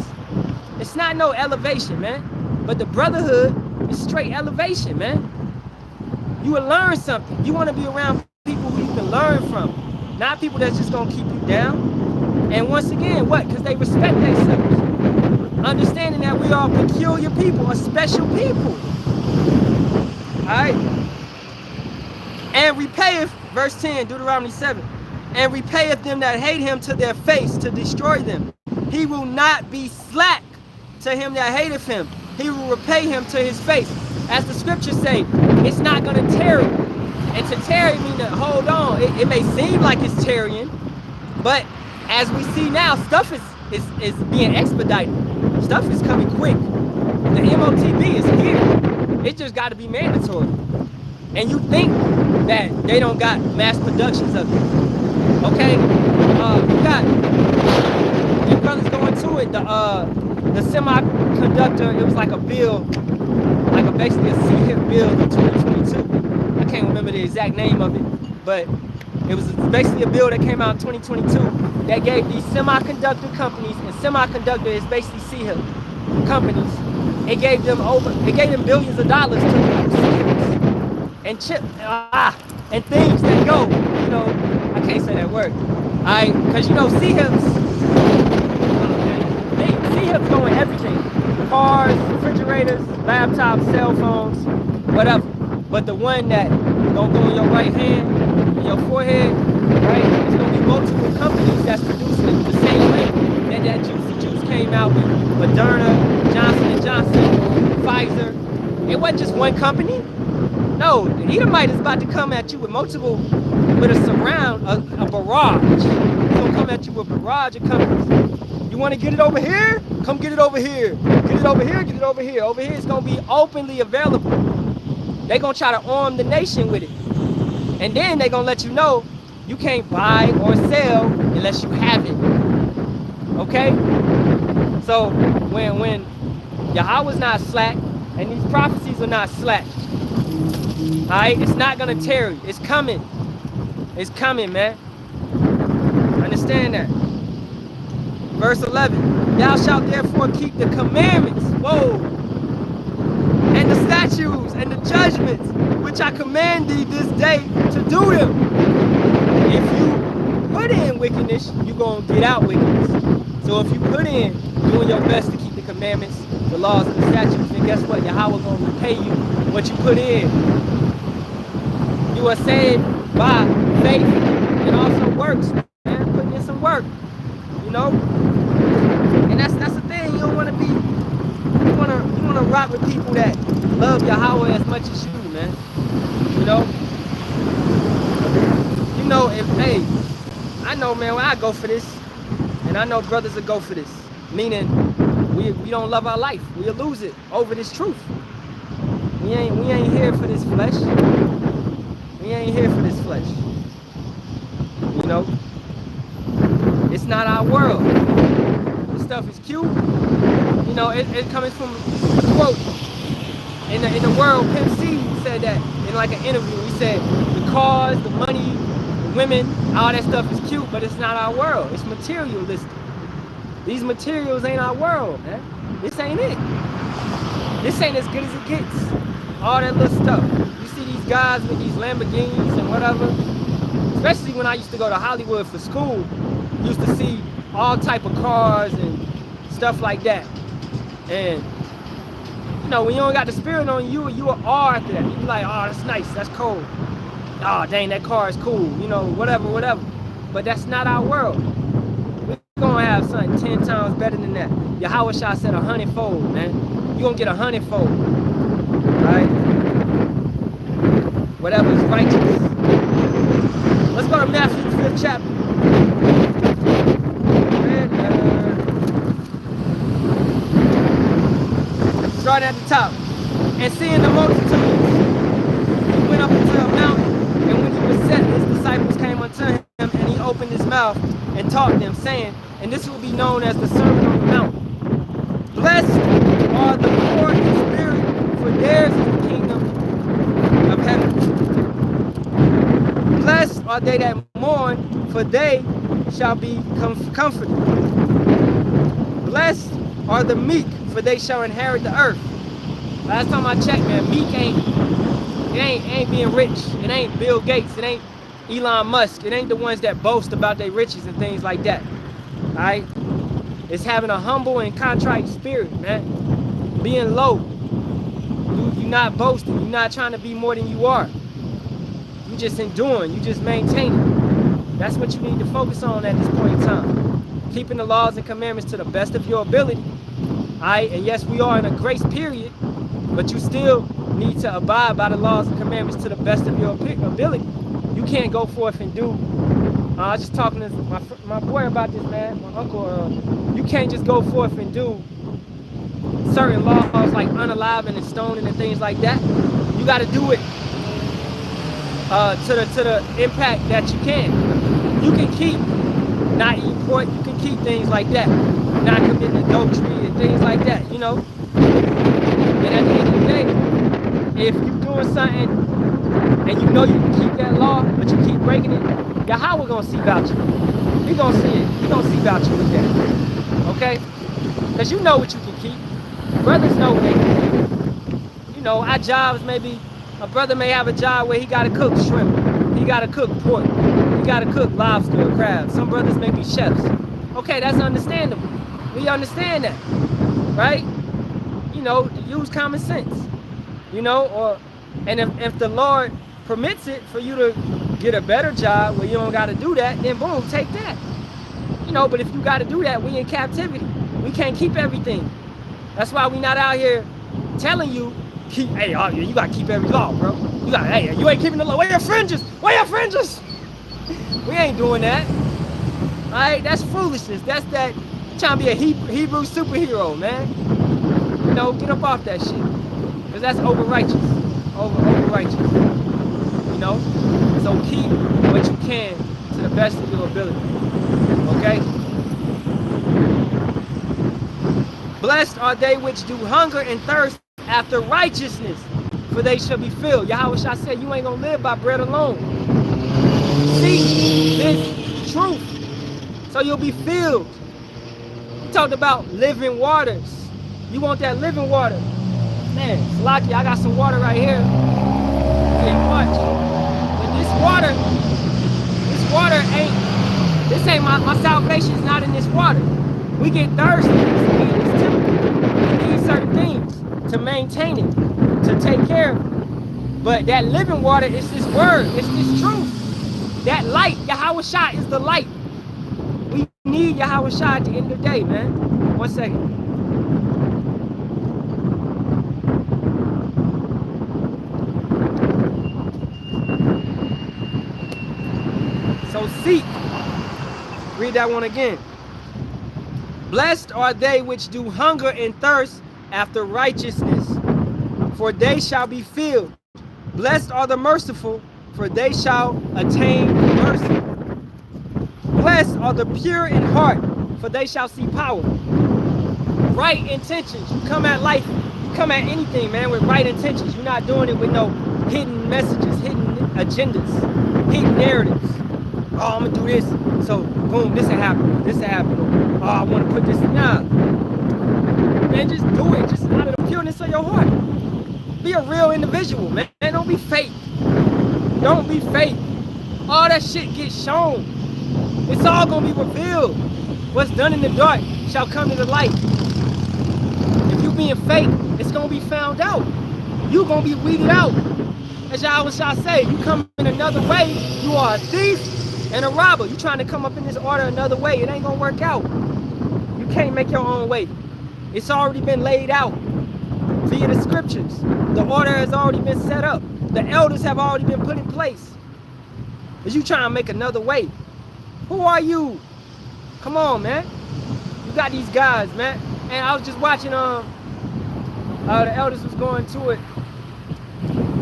It's not no elevation, man. But the brotherhood is straight elevation, man. You will learn something. You want to be around people who you can learn from. Not people that's just going to keep you down. And once again, what? Because they respect themselves. Understanding that we are peculiar people, a special people. Alright? And repayeth, verse 10, Deuteronomy 7, and repayeth them that hate him to their face to destroy them. He will not be slack to him that hateth him. He will repay him to his face. As the scriptures say, it's not going to tarry. And to tarry means to hold on. It may seem like it's tarrying, but as we see now, stuff is being expedited. Stuff is coming quick. The MOTB is here. It just got to be mandatory. And you think that they don't got mass productions of it. Okay? You got your brothers going to it. The semiconductor, it was like a bill, basically a CHIP bill in 2022. I can't remember the exact name of it, but it was basically a bill that came out in 2022 that gave these semiconductor companies, and semiconductor is basically CHIP companies. It gave them billions of dollars to produce and chip and things that go, you know, I can't say that word. Because you know, CHIPs go in everything. Cars, refrigerators, laptops, cell phones, whatever. But the one that gonna go in your right hand, in your forehead, right? It's gonna be multiple companies that's producing it the same way that Juicy Juice came out with Moderna, Johnson & Johnson, Pfizer. It wasn't just one company. No, the Edomite is about to come at you with multiple, with a barrage. It's gonna come at you with a barrage of companies. You want to get it over here? Come get it over here. Get it over here, get it over here. Over here it's going to be openly available. They're going to try to arm the nation with it. And then they're going to let you know you can't buy or sell unless you have it. Okay? So when Yahawah's not slack, and these prophecies are not slack, alright? It's not going to tarry. It's coming. It's coming, man. Understand that. Verse 11. Thou shalt therefore keep the commandments, whoa, and the statutes and the judgments, which I command thee this day to do them. If you put in wickedness, you're going to get out wickedness. So if you put in doing your best to keep the commandments, the laws, and the statutes, then guess what? Yahawah going to repay you what you put in. You are saved by faith and also works, man. Putting in some work, you know. And that's the thing. You don't want to be. You want to rock with people that love Yahawah as much as you, man. You know. You know, hey, I know, man. When I go for this, and I know brothers will go for this, meaning we don't love our life. We'll lose it over this truth. We ain't here for this flesh. We ain't here for this flesh. You know? It's not our world. This stuff is cute. You know, it coming from a quote. In the world, Pimp C said that in like an interview. He said, the cars, the money, the women, all that stuff is cute, but it's not our world. It's materialistic. These materials ain't our world, man. This ain't it. This ain't as good as it gets. All that little stuff. You see these guys with these Lamborghinis and whatever. Especially when I used to go to Hollywood for school, you used to see all type of cars and stuff like that. And you know, when you don't got the spirit on you, you are awe after that. You be like, oh, that's nice, that's cool. Oh, dang, that car is cool. You know, whatever. But that's not our world. We're gonna have something 10 times better than that. Yahawashi said 100-fold, man. You're gonna get 100-fold. Right? Whatever is righteous. Let's go to Matthew, the 5th chapter. Starting at the top. And seeing the multitudes, he went up into a mountain, and when he was set, his disciples came unto him, and he opened his mouth and taught them, saying, and this will be known as the Sermon on the Mount. Blessed are the poor in spirit, for theirs is the kingdom of heaven. Blessed are they that mourn, for they shall be comforted. Blessed are the meek, for they shall inherit the earth. Last time I checked, man, meek ain't being rich. It ain't Bill Gates. It ain't Elon Musk. It ain't the ones that boast about their riches and things like that. Alright? It's having a humble and contrite spirit, man. Being low. You're not boasting. You're not trying to be more than you are. You just enduring. You just maintaining. That's what you need to focus on at this point in time. Keeping the laws and commandments to the best of your ability. Alright? And yes, we are in a grace period, but you still need to abide by the laws and commandments to the best of your ability. You can't go forth and do. I was just talking to my boy about this, man, my uncle. You can't just go forth and do certain laws like unaliving and stoning and things like that. You got to do it to the impact that you can. You can keep not eating pork. You can keep things like that, not committing adultery and things like that. You know. And at the end of the day, if you're doing something and you know you can keep that law, but you keep breaking it, Yahawah gonna see about you. He gonna see it. He gonna see about you with that. Okay? Because you know what you can keep. Brothers know what they can keep. You know, our jobs maybe, a brother may have a job where he gotta cook shrimp. He gotta cook pork. He gotta cook lobster or crab. Some brothers may be chefs. Okay, that's understandable. We understand that. Right? You know, use common sense. You know, and if the Lord permits it for you to get a better job where you don't got to do that, then boom, take that. You know, but if you got to do that, we in captivity. We can't keep everything. That's why we not out here telling you, hey, you got to keep every law, bro. Hey, you ain't keeping the law. Where your fringes? Where your fringes? We ain't doing that. All right, that's foolishness. That's that Trying to be a Hebrew superhero, man. You know, get up off that shit. Because that's over righteous. Over righteous. You know? So keep what you can to the best of your ability. Okay? Blessed are they which do hunger and thirst after righteousness, for they shall be filled. Yahawashi said, you ain't gonna live by bread alone. Seek this truth, so you'll be filled. We talked about living waters. You want that living water? Man, Salaki, I got some water right here. Getting much. But this ain't my salvation's not in this water. We get thirsty. It's typical. We need certain things to maintain it, to take care of it. But that living water is this word. It's this truth. That light, Yahawashi is the light. We need Yahawashi at the end of the day, man. 1 second. So seek. Read that one again. Blessed are they which do hunger and thirst after righteousness, for they shall be filled. Blessed are the merciful, for they shall attain mercy. Blessed are the pure in heart, for they shall see power. Right intentions. You come at life, you come at anything, man, with right intentions. You're not doing it with no hidden messages, hidden agendas, hidden narratives. Oh, I'm gonna do this, so boom, this will happen, this will happen. Oh, I want to put this, nah. Man, just do it, just out of the pureness of your heart. Be a real individual, man. Don't be fake. Don't be fake. All that shit gets shown. It's all gonna be revealed. What's done in the dark shall come to the light. If you being fake, it's gonna be found out. You gonna be weeded out. As Yahawashi say, you come in another way, you are a thief and a robber. You trying to come up in this order another way, it ain't gonna work out. You can't make your own way. It's already been laid out via the scriptures. The order has already been set up. The elders have already been put in place. Is you trying to make another way? Who are you? Come on, man. You got these guys, man. And I was just watching, the elders was going to it.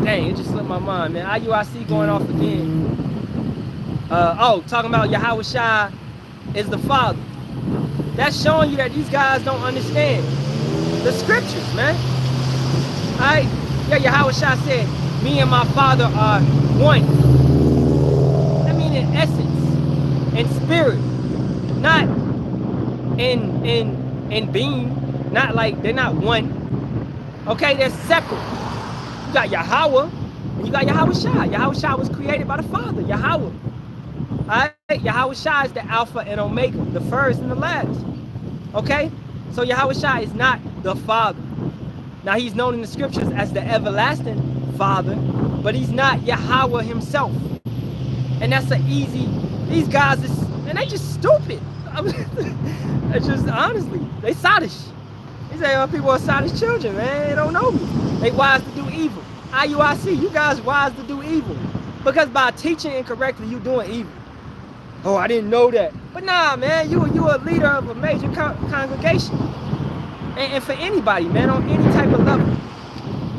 Dang, it just slipped my mind, man. IUIC going off again. Talking about Yahawashi is the Father. That's showing you that these guys don't understand the scriptures, man. Alright? Yeah, Yahawashi said, me and my Father are one. I mean in essence, in spirit, not in being, not like they're not one. Okay, they're separate. You got Yahawah and you got Yahawashi. Yahawashi was created by the Father, Yahawah. Alright, Yahawashi is the Alpha and Omega, the first and the last. Okay? So Yahawashi is not the Father. Now he's known in the scriptures as the everlasting Father, but he's not Yahawah himself. And that's an easy, these guys is, and they just stupid. It's just, honestly, they sottish. They say, people are sottish children, man. They don't know me. They wise to do evil. IUIC, you guys wise to do evil. Because by teaching incorrectly, you doing evil. Oh, I didn't know that. But nah, man, you a leader of a major congregation. And for anybody, man, on any type of level.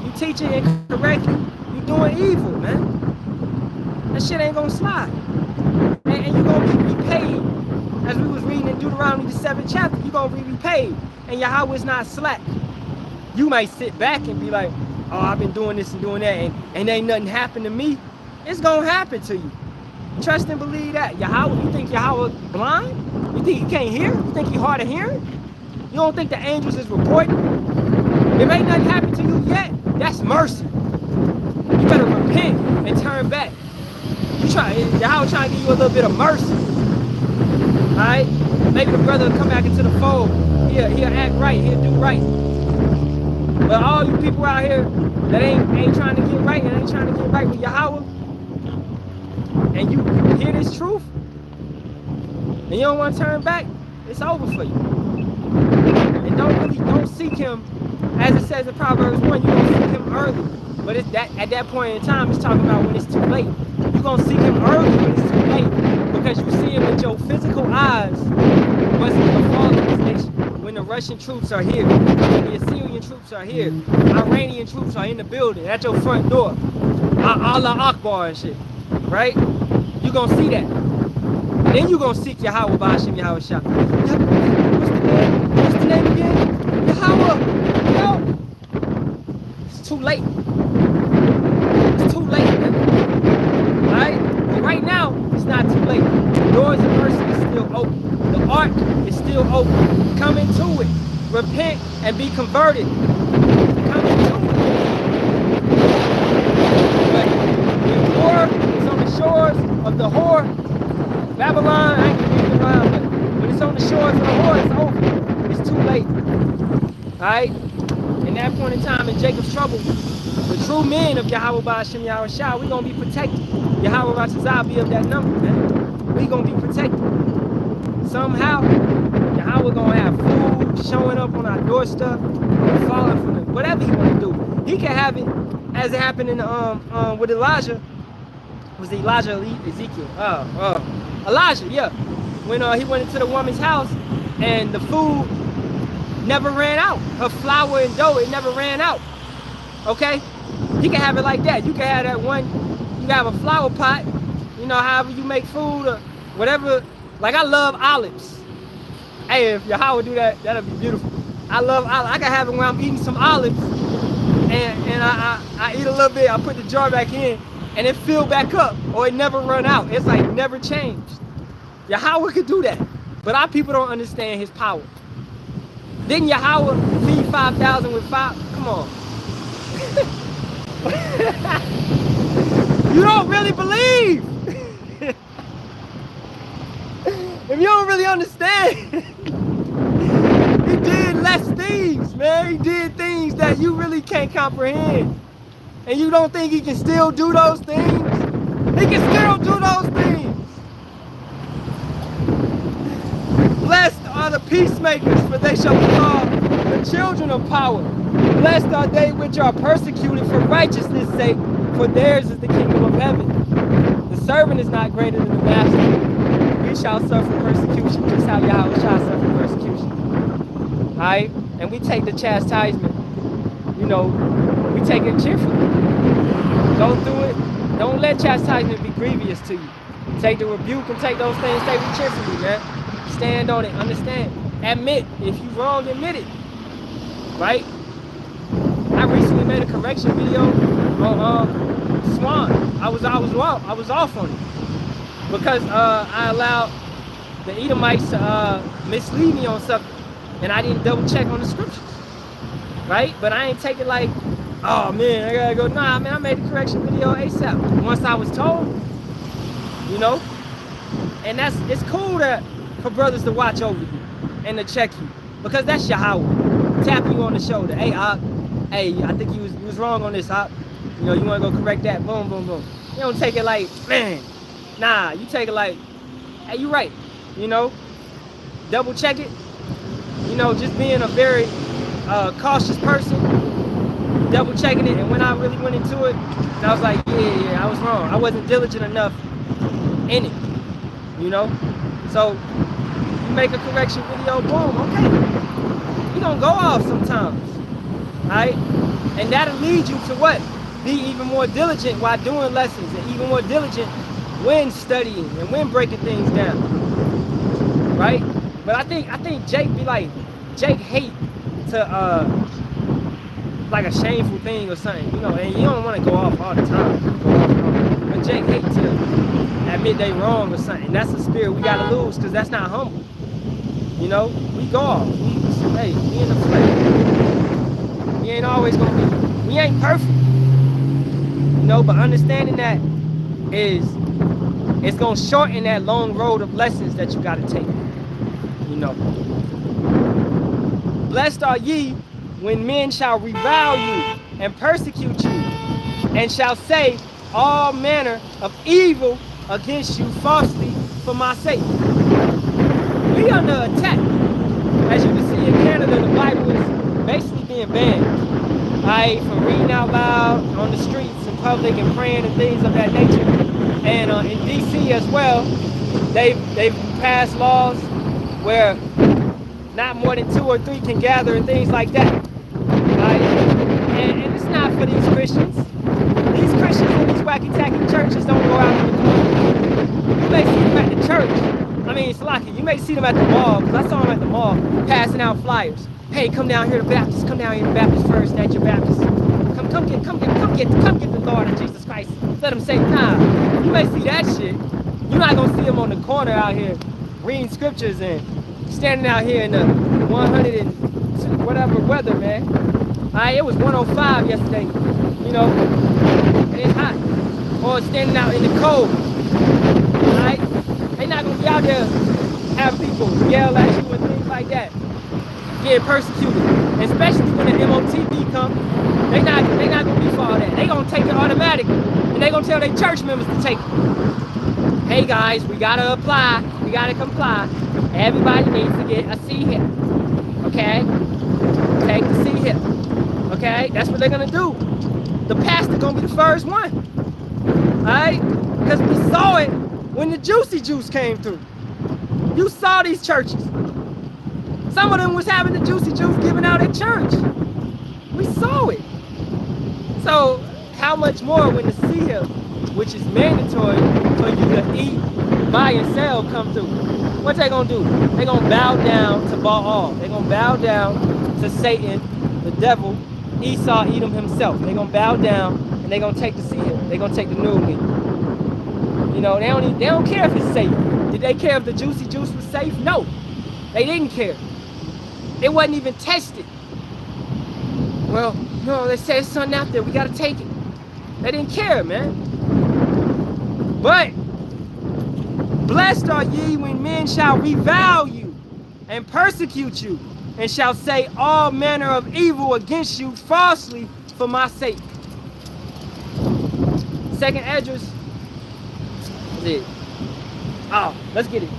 You teaching incorrectly, you doing evil, man. That shit ain't gonna slide. And you're gonna be repaid. As we was reading in Deuteronomy the 7th chapter, you're gonna be repaid. And Yahawah is not slack. You might sit back and be like, oh, I've been doing this and doing that, and ain't nothing happened to me. It's gonna happen to you. Trust and believe that. Yahawah, you think Yahawah blind? You think he can't hear? You think he hard of hearing? You don't think the angels is reporting? If ain't nothing happened to you yet, that's mercy. You better repent and turn back. Yahawah trying to give you a little bit of mercy. Alright? Maybe the brother will come back into the fold. He'll act right, he'll do right. But all you people out here that ain't trying to get right and ain't trying to get right with Yahawah, and you hear this truth, and you don't want to turn back, it's over for you. And don't seek him, as it says in Proverbs 1, you don't seek him early. But it's that at that point in time, it's talking about when it's too late. You're gonna seek him early when it's too late. Because you see it with your physical eyes what's the fall of this nation. When the Russian troops are here, when the Assyrian troops are here, Iranian troops are in the building, at your front door. Allah Akbar and shit. Right? You gonna see that. Then you gonna seek Yahawah Ba'ashem Yahawashi. What's the name again? Yahawah. No. It's too late. It's too late, man. Alright? But right now, it's not too late. The doors of mercy is still open. The ark is still open. Come into it. Repent and be converted. Come into it. But the war is on the shores of the whore. Babylon, I ain't gonna read the line, but when it's on the shores of the whore, it's over. It's too late. Alright? In that point in time, in Jacob's trouble, the true men of Yahawah Ba'ashem Yahawashi, we gonna be protected. Yahawah Ba'ashem be of that number, man. We gonna be protected. Somehow, Yahawah gonna have food showing up on our doorstep, falling from it. Whatever he wanna do. He can have it, as it happened in with Elijah. Was it Elijah or Ezekiel? Elijah, yeah. When he went into the woman's house and the food never ran out. Her flour and dough, it never ran out. Okay? He can have it like that. You can have that one, you can have a flour pot, you know, however you make food or whatever. Like, I love olives. Hey, if Yahawah do that, that'll be beautiful. I love olives. I can have it when I'm eating some olives and I eat a little bit, I put the jar back in, and it filled back up, or it never run out. It's like never changed. Yahawah could do that, but our people don't understand his power. Didn't Yahawah feed 5,000 with 5? Come on. You don't really believe. If you don't really understand, he did less things, man. He did things that you really can't comprehend. And you don't think he can still do those things? He can still do those things. Blessed are the peacemakers, for they shall be called the children of power. Blessed are they which are persecuted for righteousness' sake, for theirs is the kingdom of heaven. The servant is not greater than the master. We shall suffer persecution, just how Yahweh shall suffer persecution. Alright? And we take the chastisement, you know, we take it cheerfully. Go through it. Don't let chastisement be grievous to you. Take the rebuke and take those things, take it cheerfully, man. Stand on it, understand. Admit. If you're wrong, admit it. Right? I recently made a correction video on Swan. I was off on it. Because I allowed the Edomites to mislead me on something. And I didn't double check on the scriptures. Right? But I ain't take it like, oh man, I gotta go. Nah, man, I made a correction video ASAP. Once I was told, you know, and it's cool for brothers to watch over you and to check you, because that's Yahawah. Tap you on the shoulder. Hey, hey, I think you was wrong on this, You know, you wanna go correct that? Boom, boom, boom. You don't take it like, man, nah. You take it like, hey, you right. You know, double check it. You know, just being a very cautious person, double checking it. And when I really went into it, I was like, yeah, I was wrong. I wasn't diligent enough in it, you know. So you make a correction video, boom, okay. You're gonna go off sometimes, right? And that'll lead you to what? Be even more diligent while doing lessons, and even more diligent when studying and when breaking things down, right? But I think Jake hate to like a shameful thing or something, you know, and you don't want to go off all the time. But Jake hate to admit they wrong or something. That's a spirit we gotta lose, because that's not humble. You know, we go off. We in the flesh. We ain't always gonna be. We ain't perfect. You know, but understanding that it's gonna shorten that long road of lessons that you gotta take. You know. Blessed are ye when men shall revile you and persecute you, and shall say all manner of evil against you falsely for my sake. We under attack. As you can see in Canada, the Bible is basically being banned. Right? From reading out loud on the streets in public and praying and things of that nature. And in DC as well, They've passed laws where not more than 2 or 3 can gather and things like that. Right? And it's not for these Christians. These Christians in these wacky-tacky churches don't go out in the corner. You may see them at the church. I mean, Salaki, you may see them at the mall, because I saw them at the mall passing out flyers. Hey, come down here to Baptist. Come down here to Baptist first, at your Baptist. Come get the Lord of Jesus Christ. Let them say, nah. You may see that shit. You're not gonna see them on the corner out here reading scriptures and standing out here in the 100 and whatever weather, man. Alright, it was 105 yesterday, you know, and it's hot. Or standing out in the cold. Alright? They're not gonna be out there having people yell at you and things like that. Getting persecuted. Especially when the MOTB come. They not gonna be for all that. They gonna take it automatically. And they gonna tell their church members to take it. Hey guys, we gotta apply, we gotta comply. Everybody needs to get a C hip. Okay? Take the C hip. Okay? That's what they're gonna do. The pastor gonna be the first one. Alright? Because we saw it when the juicy juice came through. You saw these churches. Some of them was having the juicy juice given out at church. We saw it. So how much more when the C hip, which is mandatory for you to eat, buy and sell, come through? What they gonna do? They gonna bow down to Baal. They gonna bow down to Satan, the devil, Esau, Edom himself. They gonna bow down and they gonna take the C hip. They gonna take the new meat. You know, they don't care if it's safe. Did they care if the juicy juice was safe? No, they didn't care. It wasn't even tested. Well, no, they said there's something out there, we gotta take it. They didn't care, man. But blessed are ye when men shall revile you and persecute you, and shall say all manner of evil against you falsely for my sake. Second address. That's it. Oh, let's get it.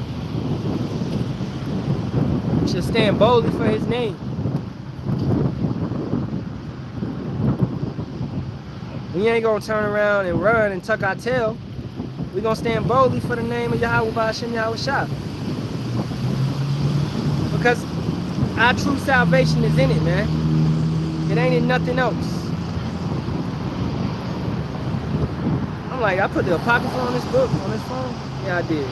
We should stand boldly for his name. We ain't gonna turn around and run and tuck our tail. We gonna stand boldly for the name of Yahawah Ba'ashem Yahawashi. Because our true salvation is in it, man. It ain't in nothing else. I'm like, I put the apocrypha on this book, on this phone? Yeah, I did.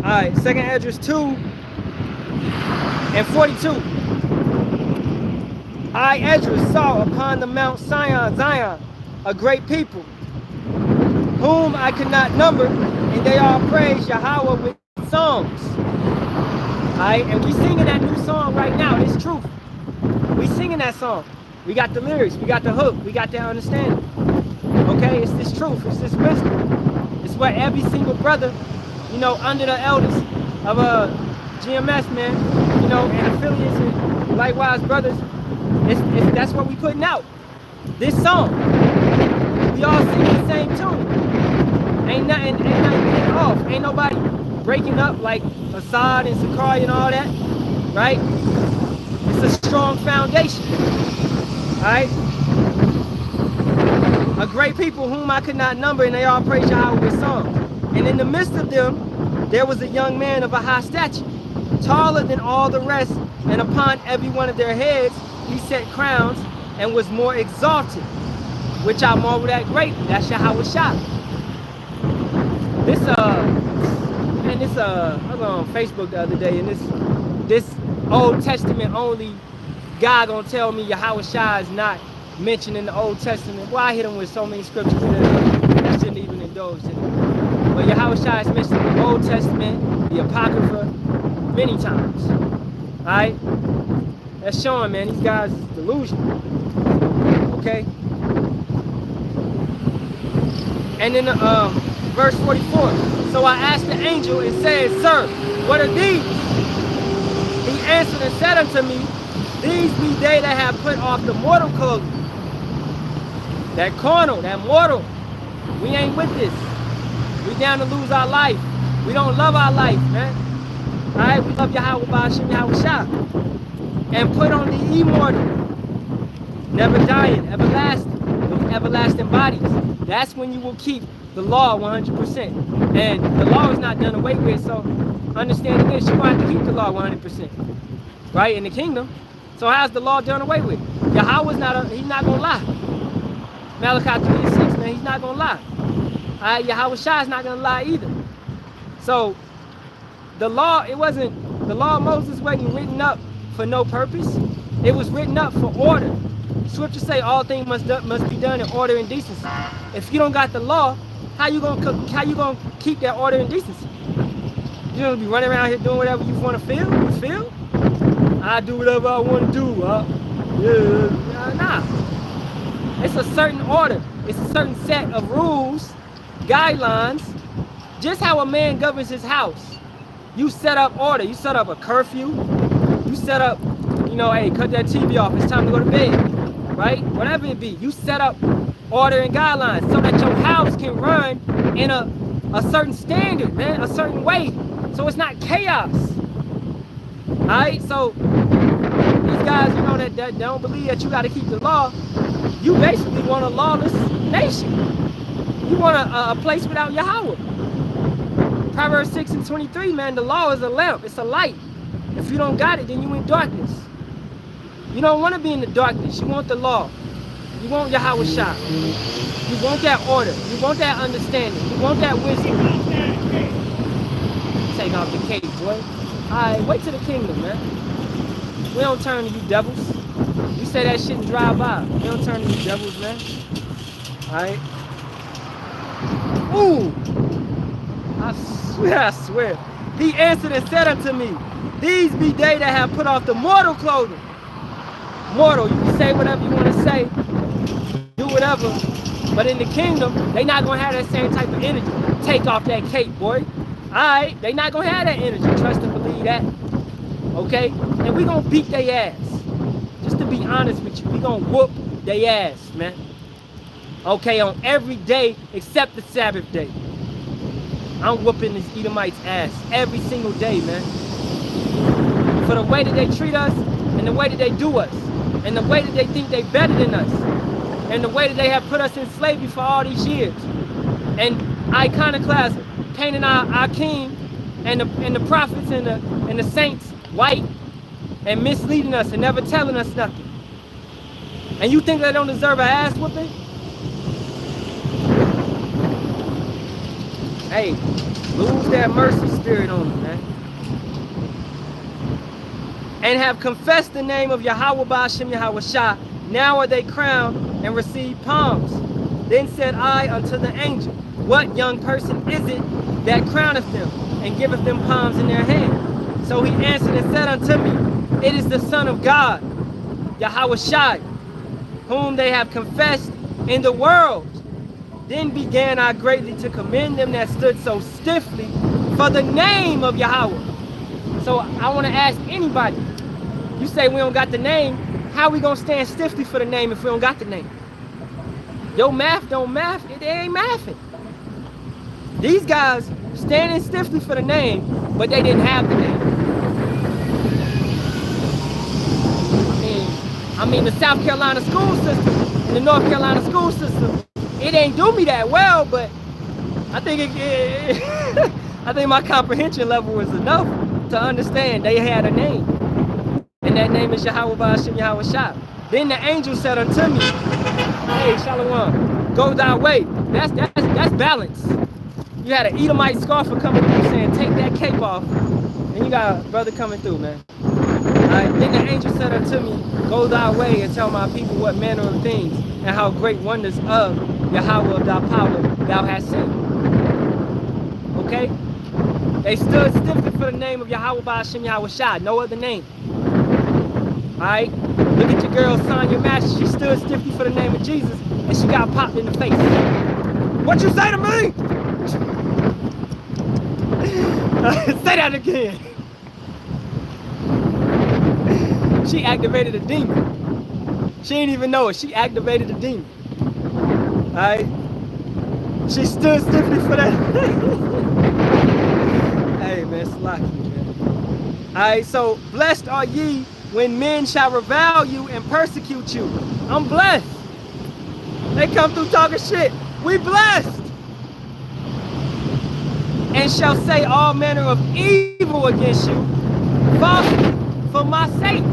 Alright, second address 2 and 42. I, Esdras, saw upon the Mount Zion, a great people, whom I could not number, and they all praise Yahawah with songs. Alright, and we singing that new song right now. It's truth. We singing that song. We got the lyrics, we got the hook, we got the understanding. Okay, it's this truth, it's this wisdom. It's what every single brother, you know, under the elders of GMS, man, you know, and affiliates and likewise brothers, that's what we putting out. This song. We all sing the same tune. Ain't nothing getting off. Ain't nobody breaking up like Assad and Sakai and all that, right? It's a strong foundation, all right? A great people whom I could not number, and they all praise Yahawah with songs. And in the midst of them, there was a young man of a high stature, taller than all the rest, and upon every one of their heads he set crowns, and was more exalted, which I marveled at greatly. That's Yahawashi. I was on Facebook the other day, and this Old Testament only guy gonna tell me Yahawashi is not mentioned in the Old Testament. Well, I hit him with so many scriptures that I shouldn't even indulge in it. But Yahawashi is mentioned in the Old Testament, the Apocrypha, many times. Alright? That's showing, man, these guys is delusional. Okay? And then verse 44. So I asked the angel and said, Sir, what are these? He answered and said unto me, These be they that have put off the mortal clothing. That carnal, that mortal. We ain't with this. We down to lose our life. We don't love our life, man. Alright, we love Yahawah Shem Yahawashi. And put on the immortal, never dying, everlasting, with everlasting bodies. That's when you will keep the law 100%. And the law is not done away with, so understanding this, you're going to have to keep the law 100%. Right, in the kingdom. So how's the law done away with? Yahawah's he's not going to lie. Malachi 3:6, man, he's not going to lie. Yahawashi is not going to lie either. So the law, the law of Moses wasn't written up for no purpose. It was written up for order. Scriptures say all things must be done in order and decency. If you don't got the law, how you gonna keep that order and decency? You're gonna be running around here doing whatever you want to feel? You feel? I do whatever I want to do. Nah. It's a certain order. It's a certain set of rules, guidelines. Just how a man governs his house. You set up order. You set up a curfew. You set up, hey, cut that TV off. It's time to go to bed. Right? Whatever it be. You set up order and guidelines so that your house can run in a certain standard, man, a certain way. So it's not chaos. Alright? So these guys, that don't believe that you got to keep the law, you basically want a lawless nation. You want a place without Yahawah. Proverbs 6:23, man, the law is a lamp. It's a light. If you don't got it, then you in darkness. You don't want to be in the darkness. You want the law. You want Yahawashi. You want that order. You want that understanding. You want that wisdom. Take off the cake, boy. Alright, wait till the kingdom, man. We don't turn to you devils. You say that shit and drive by. We don't turn to you devils, man. Alright. Ooh! I swear. He answered and said unto me, these be they that have put off the mortal clothing. Mortal, you can say whatever you want to say, do whatever, but in the kingdom, they not going to have that same type of energy. Take off that cape, boy. Alright, they not going to have that energy. Trust and believe that. Okay? And we going to beat their ass. Just to be honest with you, we going to whoop their ass, man. Okay, on every day except the Sabbath day. I'm whooping this Edomites' ass every single day, man. For the way that they treat us, and the way that they do us, and the way that they think they better than us, and the way that they have put us in slavery for all these years, and iconoclasm, painting our king and the prophets and the saints white, and misleading us and never telling us nothing. And you think they don't deserve an ass whooping? Hey, lose that mercy spirit on them, man. And have confessed the name of Yahawah Shem Yahawashi. Now are they crowned and receive palms. Then said I unto the angel, what young person is it that crowneth them and giveth them palms in their hand? So he answered and said unto me, it is the Son of God, Yahawashi, whom they have confessed in the world. Then began I greatly to commend them that stood so stiffly for the name of Yahawah. So I want to ask anybody, you say we don't got the name, how we going to stand stiffly for the name if we don't got the name? Your math don't math, it ain't mathing. These guys standing stiffly for the name, but they didn't have the name. I mean the South Carolina school system and the North Carolina school system, it ain't do me that well, but I think I think my comprehension level was enough to understand they had a name. And that name is Yahawah Shem Yahawashi. Then the angel said unto me, hey, Shalawam, go thy way. That's balance. You had an Edomite scoffer coming through saying, take that cape off. And you got a brother coming through, man. Alright, then the angel said unto me, go thy way and tell my people what manner of things and how great wonders of Yahawah of thy power thou hast seen. Okay? They stood stiffly for the name of Yahawah Shem Yahawashi, no other name. Alright? Look at your girl, Sonya Master. She stood stiffly for the name of Jesus, and she got popped in the face. What you say to me? Say that again. She activated a demon. She didn't even know it. She activated a demon. Alright? She stood stiffly for that. Hey, man, slack me, man. Alright, so blessed are ye when men shall revile you and persecute you. I'm blessed. They come through talking shit. We blessed. And shall say all manner of evil against you, falsely, for my sake.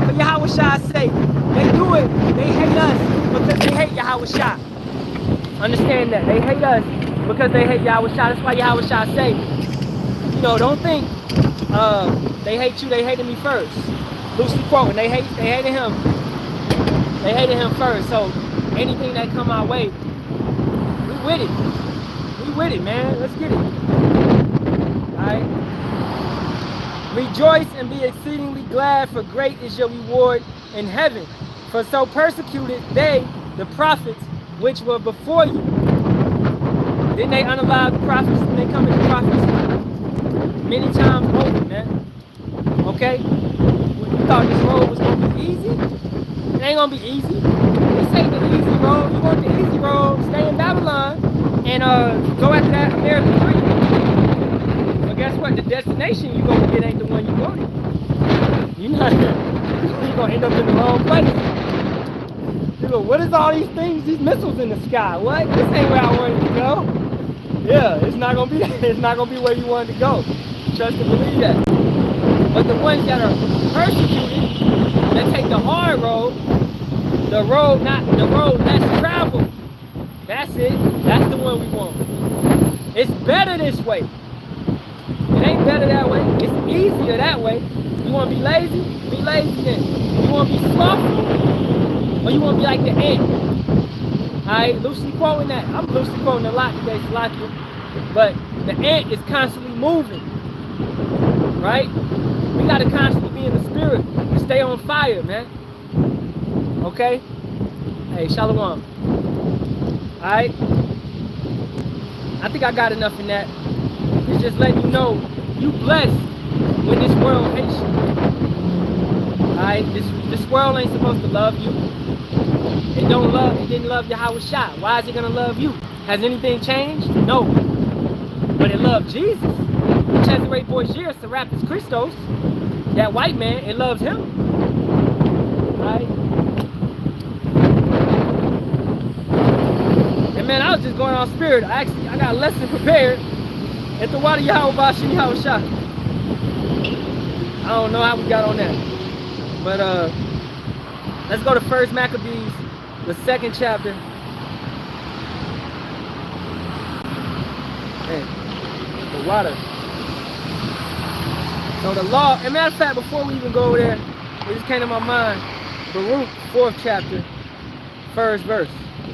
For Yahawah's sake. They do it. They hate us because they hate Yahawah. Understand that. They hate us because they hate Yahawah. That's why Yahawah say, you know, don't think they hate you, they hated me first. Loosely quoting, they hated him. They hated him first. So anything that come our way, we with it. We with it, man. Let's get it. Alright. Rejoice and be exceedingly glad, for great is your reward in heaven. For so persecuted they, the prophets, which were before you. Didn't they unalive the prophets when they come to the prophets? Many times over, man. Okay? You thought this road was going to be easy? It ain't going to be easy. This ain't the easy road. You want the easy road, stay in Babylon, and go after that American dream. But guess what? The destination you're going to get ain't the one you wanted. You're going to end up in the wrong place. You go, what is all these things, these missiles in the sky? What? This ain't where I wanted to go. Yeah, it's not going to be it's not going to be where you wanted to go. Trust and believe that. But the ones that are persecuted, that take the hard road, the road less traveled, that's it. That's the one we want. It's better this way. It ain't better that way. It's easier that way. You want to be lazy? Be lazy then. You want to be slothful? Or you want to be like the ant? Alright, loosely quoting that. I'm loosely quoting a lot today, Salakia. But the ant is constantly moving. Right? We got to constantly be in the spirit and stay on fire, man. Okay? Hey, Shalawam. Alright? I think I got enough in that. It's just letting you know you blessed when this world hates you. Alright? This world ain't supposed to love you. It didn't love Yahawah. Why is it gonna love you? Has anything changed? No. But it loved Jesus. Cesare Borgia, Serapis Christos, that white man, it loves him. Right? And man, I was just going on spirit. I got a lesson prepared at the water Yahawashi Yahawah. I don't know how we got on that. But let's go to 1 Maccabees, the 2nd chapter. Man, the water. So the law, and matter of fact, before we even go over there, it just came to my mind, Barak, 4th chapter, 1st verse.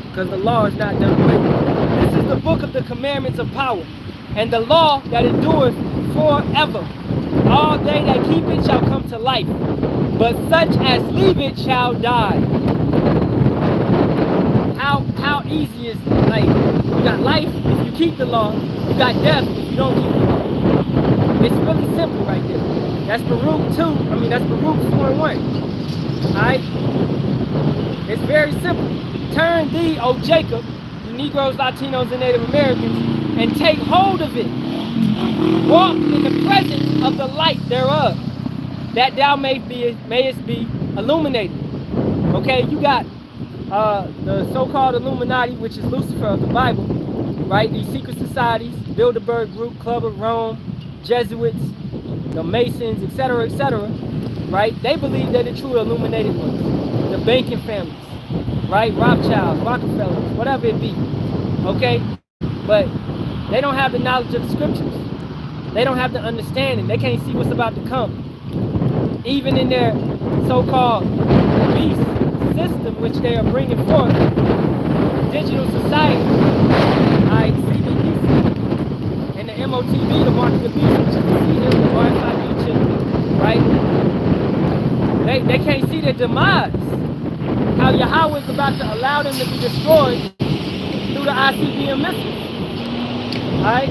Because the law is not done away. This is the book of the commandments of power, and the law that endureth forever. All they that keep it shall come to life, but such as leave it shall die. How easy is it? Like, you got life if you keep the law, you got death if you don't keep the law. It's really simple right there. That's Baruch 2, that's Baruch 4:1. Alright? It's very simple. Turn thee, O Jacob, you Negroes, Latinos, and Native Americans, and take hold of it. Walk in the presence of the light thereof, that thou mayest be illuminated. Okay, you got the so-called Illuminati, which is Lucifer of the Bible, right? These secret societies, Bilderberg Group, Club of Rome, Jesuits, the Masons, etc., right? They believe they're the true illuminated ones. The banking families, right? Rothschilds, Rockefellers, whatever it be, okay? But they don't have the knowledge of the scriptures. They don't have the understanding. They can't see what's about to come. Even in their so-called beast system, which they are bringing forth, digital society, CBDC, and the MOTV, the mark of the beast, which is the CM, the RFID chip, right? They can't see their demise. How Yahawah is about to allow them to be destroyed through the ICBM missiles. Alright?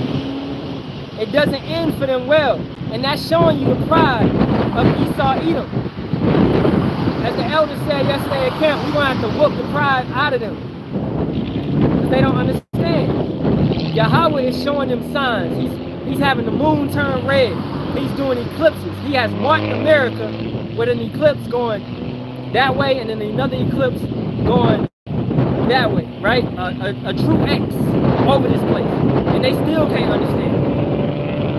It doesn't end for them well. And that's showing you the pride of Esau Edom. As the elder said yesterday at camp, we're going to have to whoop the pride out of them. Because they don't understand. Yahawah is showing them signs. He's having the moon turn red. he's doing eclipses. He has marked America with an eclipse going that way, and then another eclipse going that way, right? A true X over this place. And they still can't understand it.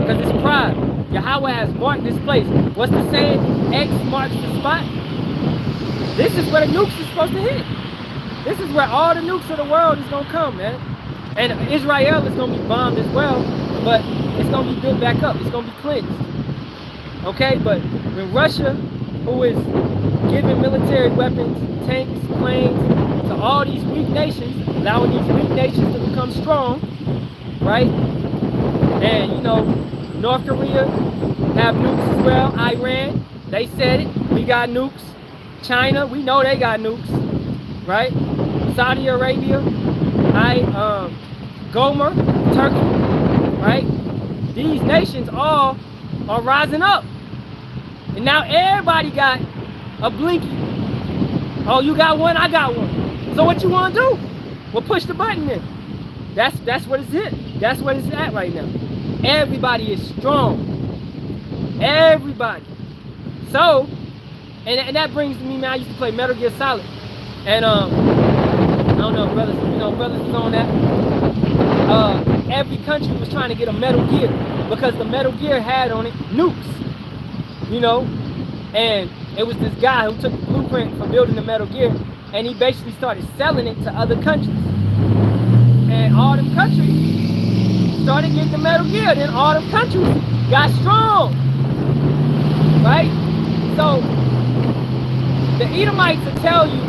Because it's pride. Yahawah has marked this place. What's the saying? X marks the spot. This is where the nukes is supposed to hit. This is where all the nukes of the world is going to come, man. And Israel is going to be bombed as well, but it's going to be built back up. It's going to be cleansed. Okay? But when Russia, who is giving military weapons, tanks, planes, to all these weak nations, allowing these weak nations to become strong, right? And, you know, North Korea have nukes as well. Iran, they said it. We got nukes. China, we know they got nukes, right? Saudi Arabia, Gomer, Turkey, right? These nations all are rising up. And now everybody got a blinky. Oh, you got one, I got one. So what you want to do? Well, push the button then. That's what it's at. That's what it's at right now. Everybody is strong. Everybody. So, and that brings to me, man, I used to play Metal Gear Solid. And I don't know, brothers, you know, brothers was on that. Every country was trying to get a Metal Gear because the Metal Gear had on it nukes. You know? And it was this guy who took the blueprint for building the Metal Gear, and he basically started selling it to other countries. And all them countries started getting the Metal Gear. Then all them countries got strong. Right? So, the Edomites will tell you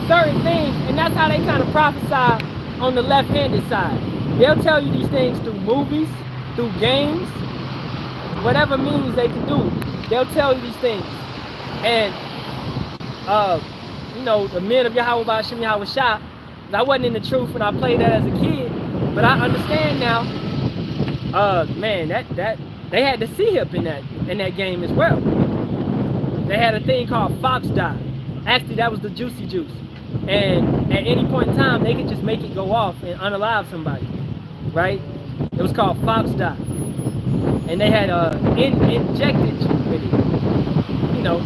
certain things, and that's how they kind of prophesy on the left-handed side. They'll tell you these things through movies, through games, whatever means they can do. They'll tell you these things. And, you know, the men of Yahawah, Sham, Yahawashi, I wasn't in the truth when I played that as a kid, but I understand now, man, that they had the C-hip in that game as well. They had a thing called Fox Die. Actually, that was the Juicy Juice. And at any point in time, they could just make it go off and unalive somebody, right? It was called Fox Die. And they had injected you with it, you know.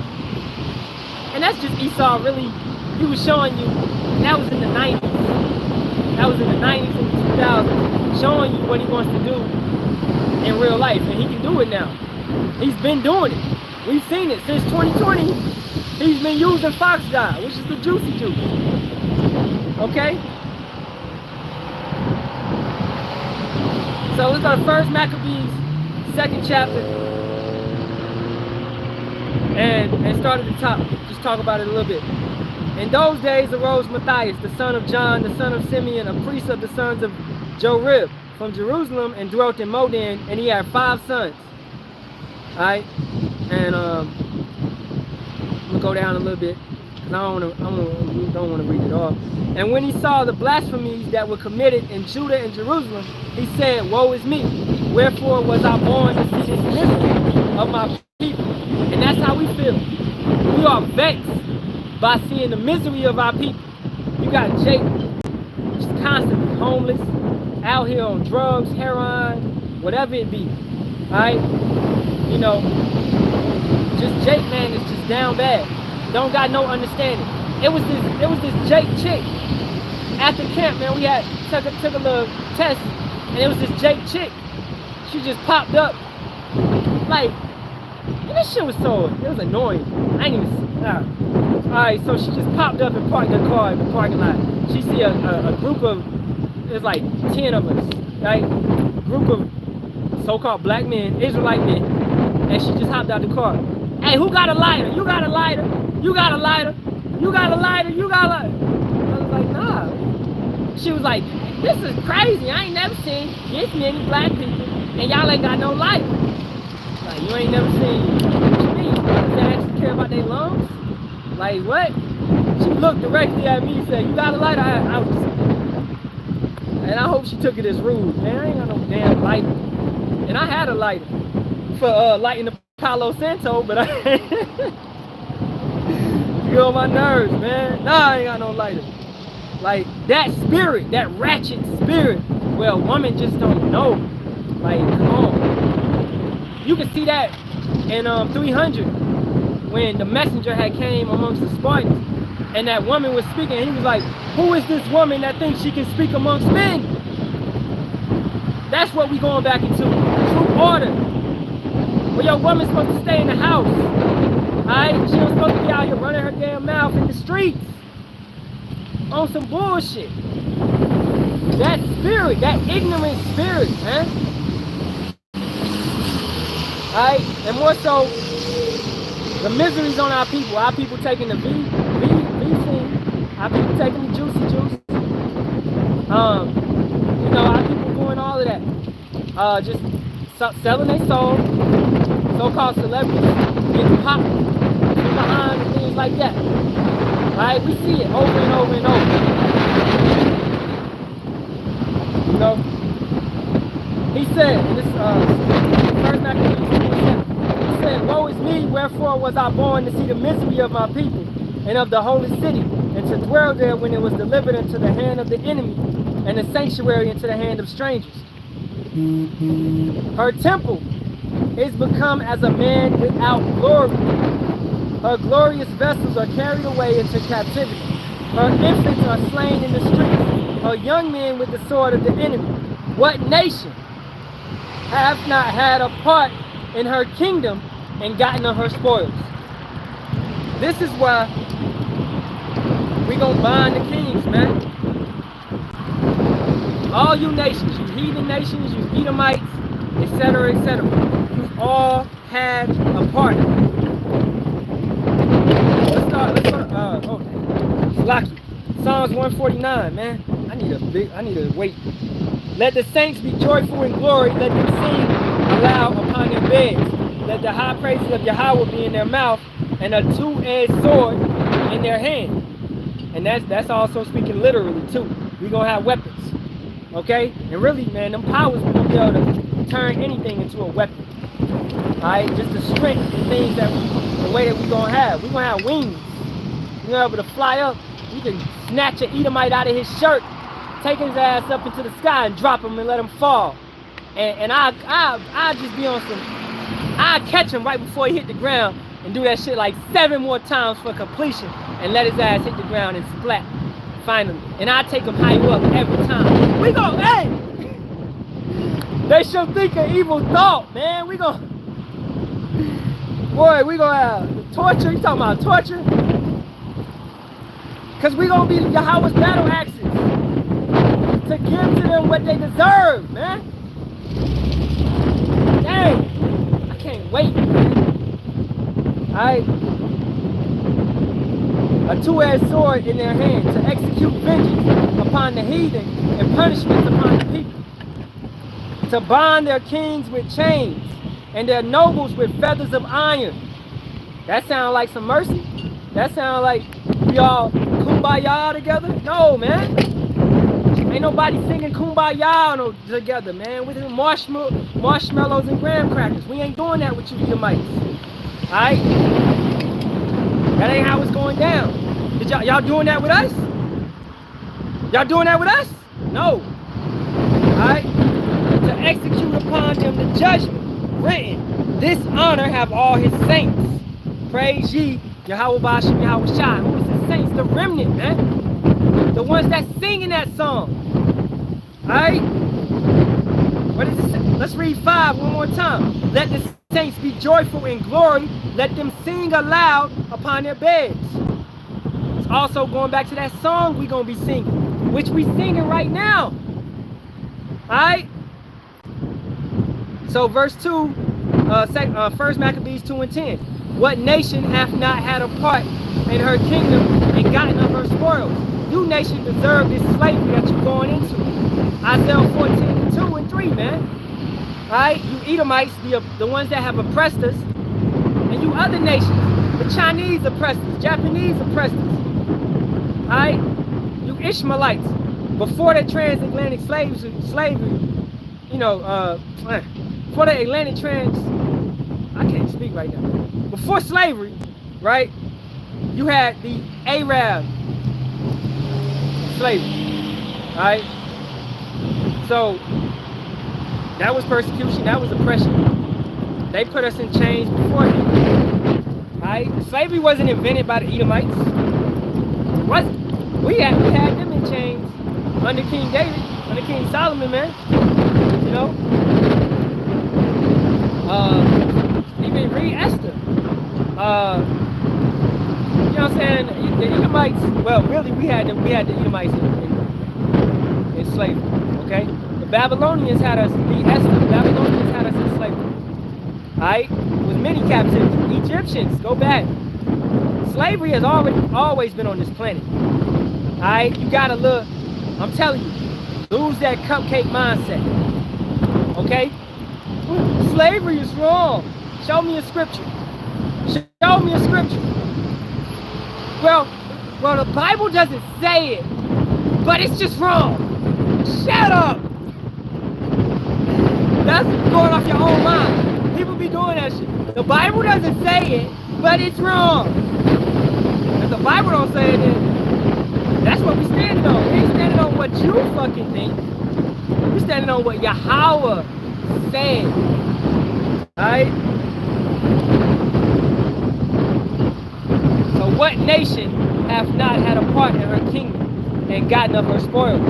And that's just Esau really, he was showing you, and that was in the 90s. That was in the 90s and the 2000s, showing you what he wants to do in real life. And he can do it now. He's been doing it. We've seen it since 2020. He's been using Fox Die, which is the Juicy Juice. Okay? So let's go to 1 Maccabees, 2nd chapter. And start at the top. Just talk about it a little bit. In those days arose Matthias, the son of John, the son of Simeon, a priest of the sons of Jorib, from Jerusalem, and dwelt in Modin, and he had 5 sons. Alright? And I'm gonna go down a little bit, because I don't want to read it all. And when he saw the blasphemies that were committed in Judah and Jerusalem, he said, "Woe is me! Wherefore was I born to see this misery of my people?" And that's how we feel. We are vexed by seeing the misery of our people. You got Jake, just constantly homeless, out here on drugs, heroin, whatever it be. Alright? You know, just Jake, man, is just down bad. Don't got no understanding. It was this Jake chick after camp, man. We had took a little test, and it was this Jake chick. She just popped up, like, and this shit was it was annoying. I ain't even. Alright, so she just popped up and parked her car in the parking lot. She see a group of, there's like 10 of us, right? Group of so-called black men, Israelite men, and she just hopped out the car. Hey, who got a lighter? You got a lighter? You got a lighter? You got a lighter? You got a lighter? I was like, nah. She was like, this is crazy. I ain't never seen this many black people, and y'all ain't got no lighter. Like, you ain't never seen. What you mean? Does they actually care about their lungs? Like, what? She looked directly at me and said, you got a lighter? I was just, and I hope she took it as rude. Man, I ain't got no damn lighter. And I had a lighter for lighting the Palo Santo, but I you on my nerves, man. Nah, I ain't got no lighter. Like, that spirit, that ratchet spirit, well, woman just don't know. Like, come on. You can see that in 300 when the messenger had came amongst the Spartans, and that woman was speaking, and he was like, who is this woman that thinks she can speak amongst men? That's what we going back into. True order. Well, your woman's supposed to stay in the house. Alright? She was supposed to be out here running her damn mouth in the streets. On some bullshit. That spirit, that ignorant spirit, man. Alright? And more so, the miseries on our people taking the V our people taking the juicy juice. You know, our people doing all of that. Just selling their soul, so-called celebrities, getting popped from behind and things like that. Alright, we see it over and over and over. You know, he said, in this first Maccabees 27, he said, woe is me, wherefore was I born to see the misery of my people and of the holy city, and to dwell there when it was delivered into the hand of the enemy, and the sanctuary into the hand of strangers. Her temple is become as a man without glory. Her glorious vessels are carried away into captivity. Her infants are slain in the streets. Her young men with the sword of the enemy. What nation hath not had a part in her kingdom and gotten of her spoils? This is why we gonna bind the kings, man. All you nations, you heathen nations, you Edomites, etc., etc. You've all had a part. Let's start, okay. Lucky. Psalms 149, man. I need a wait. Let the saints be joyful in glory, let them sing aloud upon their beds. Let the high praises of Yahawah be in their mouth, and a two-edged sword in their hand. And that's also speaking literally too. We're gonna have weapons. Okay? And really, man, them powers we're gonna be able to turn anything into a weapon. Alright? Just the strength and things that the way that we're gonna have. We're gonna have wings. We're gonna be able to fly up. You can snatch an Edomite out of his shirt, take his ass up into the sky and drop him and let him fall. And I just be on some, I catch him right before he hit the ground and do that shit like 7 more times for completion and let his ass hit the ground and splat finally. And I take him higher up every time. We go, hey! They should think an evil thought, man. We go, boy, we gonna have torture. You talking about torture? Because we gonna be Yahawah's battle axes to give to them what they deserve, man. Dang, I can't wait, man. Alright. A two-edged sword in their hand to execute vengeance upon the heathen and punishments upon the people. To bind their kings with chains and their nobles with feathers of iron. That sounds like some mercy. That sounds like we all kumbaya together. No, man. Ain't nobody singing kumbaya together, man. With marshmallows and graham crackers. We ain't doing that with you Edomites. Alright? That ain't how it's going down. Y'all doing that with us? Y'all doing that with us? No. Alright? To execute upon them the judgment written. This honor have all his saints. Praise ye Yahawah Yahawashi. Who is the saints? The remnant, man. The ones that sing in that song. Alright? What does it say? Let's read 5 one more time. Let the saints be joyful in glory. Let them sing aloud upon their beds. It's also going back to that song we're going to be singing, which we singing right now. Alright? So verse 2, 1 Maccabees 2 and 10. What nation hath not had a part in her kingdom and gotten of her spoils? You nation deserve this slavery that you're going into. Isaiah 14 and 2 and 3, man. Alright? You Edomites, the ones that have oppressed us. And you other nations, the Chinese oppressed us, Japanese oppressed us. Alright? You Ishmaelites, before the transatlantic slavery, you know, before the Atlantic I can't speak right now. Before slavery, right, you had the Arab slavery, right? So that was persecution, that was oppression. They put us in chains before him. Right? Slavery wasn't invented by the Edomites. It wasn't. We had them in chains under King David, under King Solomon, man. You know? Even read Esther. You know what I'm saying? The Edomites, well, really we had the Edomites in slavery, okay? The Babylonians had us be Esther. The Babylonians had us in slavery. Alright? With many captivity. Egyptians, go back. Slavery has always been on this planet. Alright? You gotta look, I'm telling you, lose that cupcake mindset. Okay? Slavery is wrong. Show me a scripture. Show me a scripture. Well, the Bible doesn't say it, but it's just wrong. Shut up. That's going off your own mind. People be doing that shit. The Bible doesn't say it, but it's wrong. If the Bible don't say it, then that's what we standing on. We ain't standing on what you fucking think. We standing on what Yahawah said. Alright? So what nation hath not had a part in her kingdom and gotten of her spoils?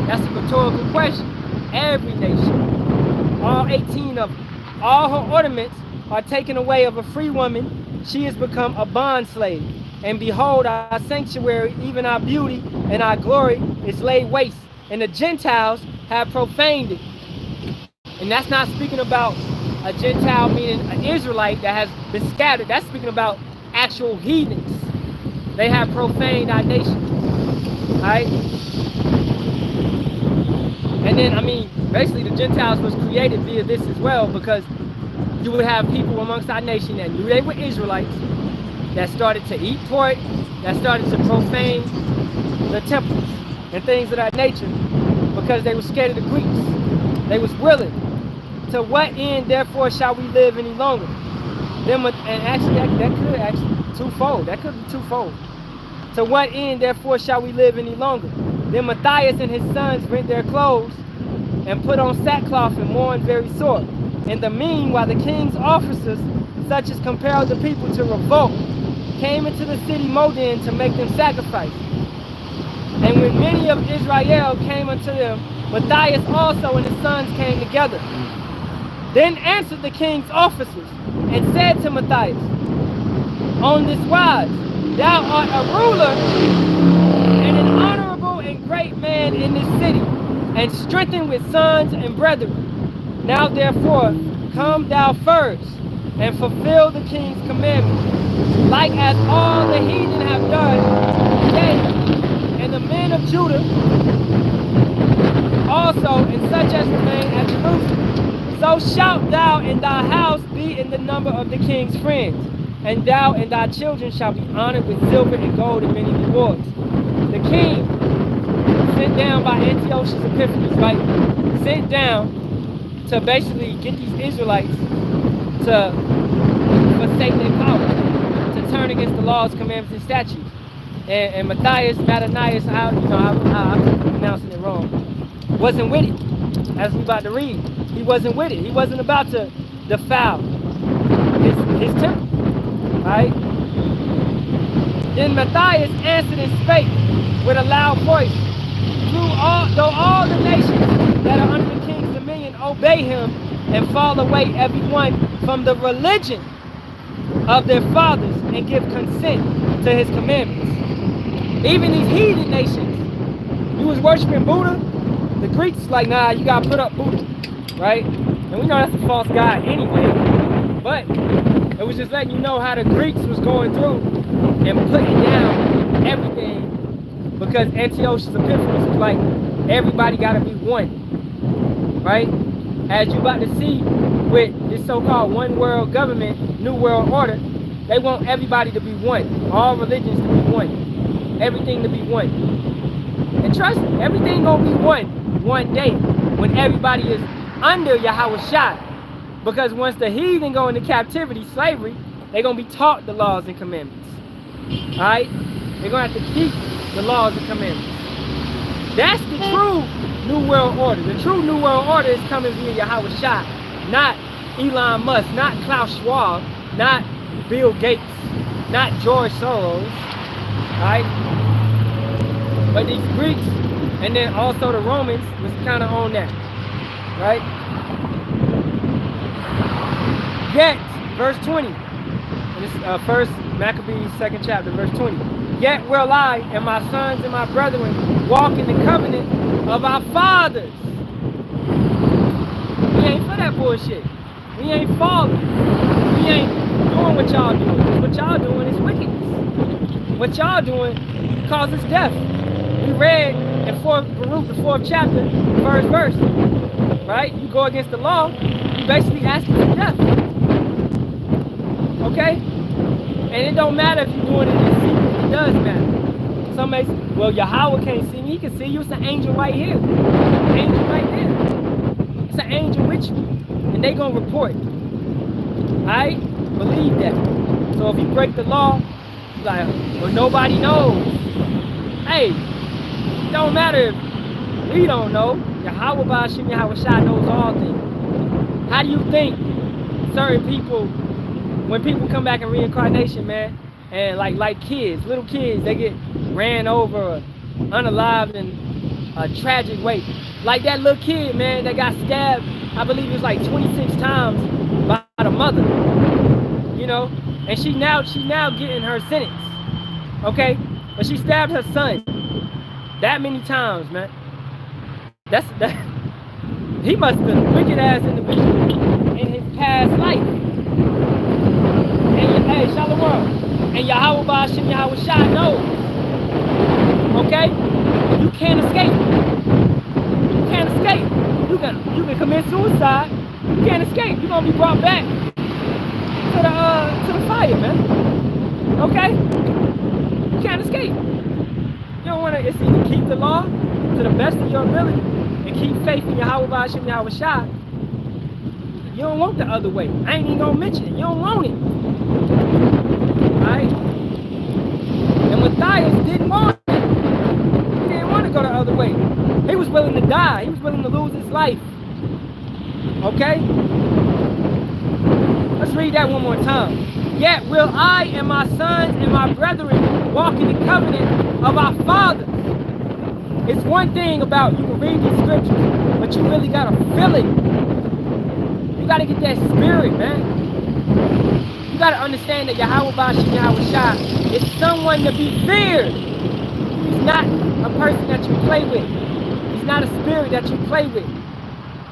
That's a rhetorical question. Every nation, all 18 of them, all her ornaments are taken away of a free woman. She has become a bond slave. And behold, our sanctuary, even our beauty and our glory, is laid waste. And the Gentiles have profaned it. And that's not speaking about a Gentile, meaning an Israelite that has been scattered. That's speaking about actual heathens. They have profaned our nation. Alright? And then, I mean, basically the Gentiles was created via this as well, because you would have people amongst our nation that knew they were Israelites, that started to eat pork, that started to profane the temples and things of that nature, because they were scared of the Greeks. They was willing. To what end, therefore, shall we live any longer? Then, and actually, that could actually twofold. That could be twofold. To what end, therefore, shall we live any longer? Then Matthias and his sons rent their clothes and put on sackcloth and mourn very sore. In the meanwhile, the king's officers, such as compelled the people to revolt, came into the city Modin to make them sacrifice. And when many of Israel came unto them, Matthias also and his sons came together. Then answered the king's officers and said to Matthias, on this wise, thou art a ruler and an honorable and great man in this city, and strengthened with sons and brethren. Now therefore, come thou first, and fulfill the king's commandments, like as all the heathen have done, yea, and the men of Judah also, and such as remain at Jerusalem. So shalt thou and thy house be in the number of the king's friends, and thou and thy children shall be honored with silver and gold and many rewards. The king, sent down by Antiochus Epiphanes, right, sent down to basically get these Israelites to forsake their power, to turn against the laws, commandments, and statutes. And Matthias, Mattanias, I'm pronouncing it wrong, wasn't with it, as we're about to read. He wasn't with it. He wasn't about to defile his temple. Right? Then Matthias answered and spake with a loud voice, though all the nations that are under the king's dominion obey him and fall away every one from the religion of their fathers and give consent to his commandments. Even these heathen nations, you was worshiping Buddha, the Greeks like, nah, you gotta put up Buddha. Right? And we know that's a false god anyway, but it was just letting you know how the Greeks was going through and putting down everything, because Antiochus Epiphanes was like, everybody gotta be one, right? As you about to see with this so-called one world government, new world order, they want everybody to be one, all religions to be one, everything to be one. And trust me, everything gonna be one day when everybody is under Yahawashi, because once the heathen go into captivity, slavery, they're going to be taught the laws and commandments. Alright? They're going to have to keep the laws and commandments. That's the true New World Order. The true New World Order is coming via Yahawashi, not Elon Musk, not Klaus Schwab, not Bill Gates, not George Soros, right? But these Greeks, and then also the Romans was kind of on that, right? Yet, verse 20, and this first Maccabees 2nd chapter, verse 20. Yet will I and my sons and my brethren walk in the covenant of our fathers. We ain't for that bullshit. We ain't falling. We ain't doing what y'all doing. What y'all doing is wickedness. What y'all doing causes death. We read in Baruch, the 4th chapter, the first verse, right? You go against the law, you basically asking for death. Okay? And it don't matter if you're doing it in secret, it does matter. Somebody say, well, Yahawah can't see me, he can see you. It's an angel right here. An angel right there. It's an angel with you. And they gonna report. Alright? Believe that. So if you break the law, you're like, well, nobody knows. Hey, it don't matter if we don't know. Yahawah Ba'ashim Yahawashi knows all things. How do you think certain people, when people come back in reincarnation, man, and like kids, little kids, they get ran over or unalived in a tragic way. Like that little kid, man, that got stabbed, I believe it was like 26 times by the mother, you know, and she now getting her sentence, okay? But she stabbed her son that many times, man. That he must have been a wicked ass individual in his past life. And hey, Shalawam, and Yahawah Ba'ashim Yahawashi knows, okay? You can't escape. You can't escape. You can commit suicide. You can't escape. You're gonna be brought back to the fire, man. Okay? You can't escape. You don't wanna, it's either keep the law to the best of your ability and keep faith in Yahawah Ba'ashim Yahawashi. You don't want the other way. I ain't even gonna mention it. You don't want it. Alright? And Matthias didn't want it. He didn't want to go the other way. He was willing to die. He was willing to lose his life. Okay? Let's read that one more time. Yet will I and my sons and my brethren walk in the covenant of our fathers. It's one thing about you can read these scriptures, but you really gotta feel it. You gotta get that spirit, man. You gotta understand that Yahawah Ba'ashim Yahawashi is someone to be feared. He's not a person that you play with. He's not a spirit that you play with.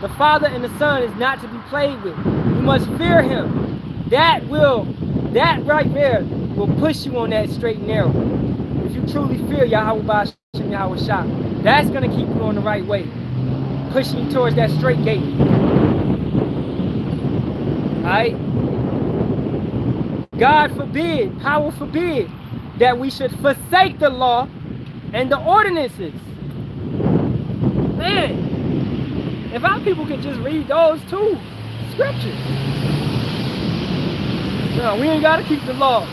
The Father and the Son is not to be played with. You must fear him. That right there will push you on that straight and narrow. If you truly fear Yahawah Ba'ashim Yahawashi, that's gonna keep you on the right way, pushing you towards that straight gate. Alright? God forbid, power forbid, that we should forsake the law and the ordinances. Man, if our people could just read those two scriptures. No, we ain't got to keep the law.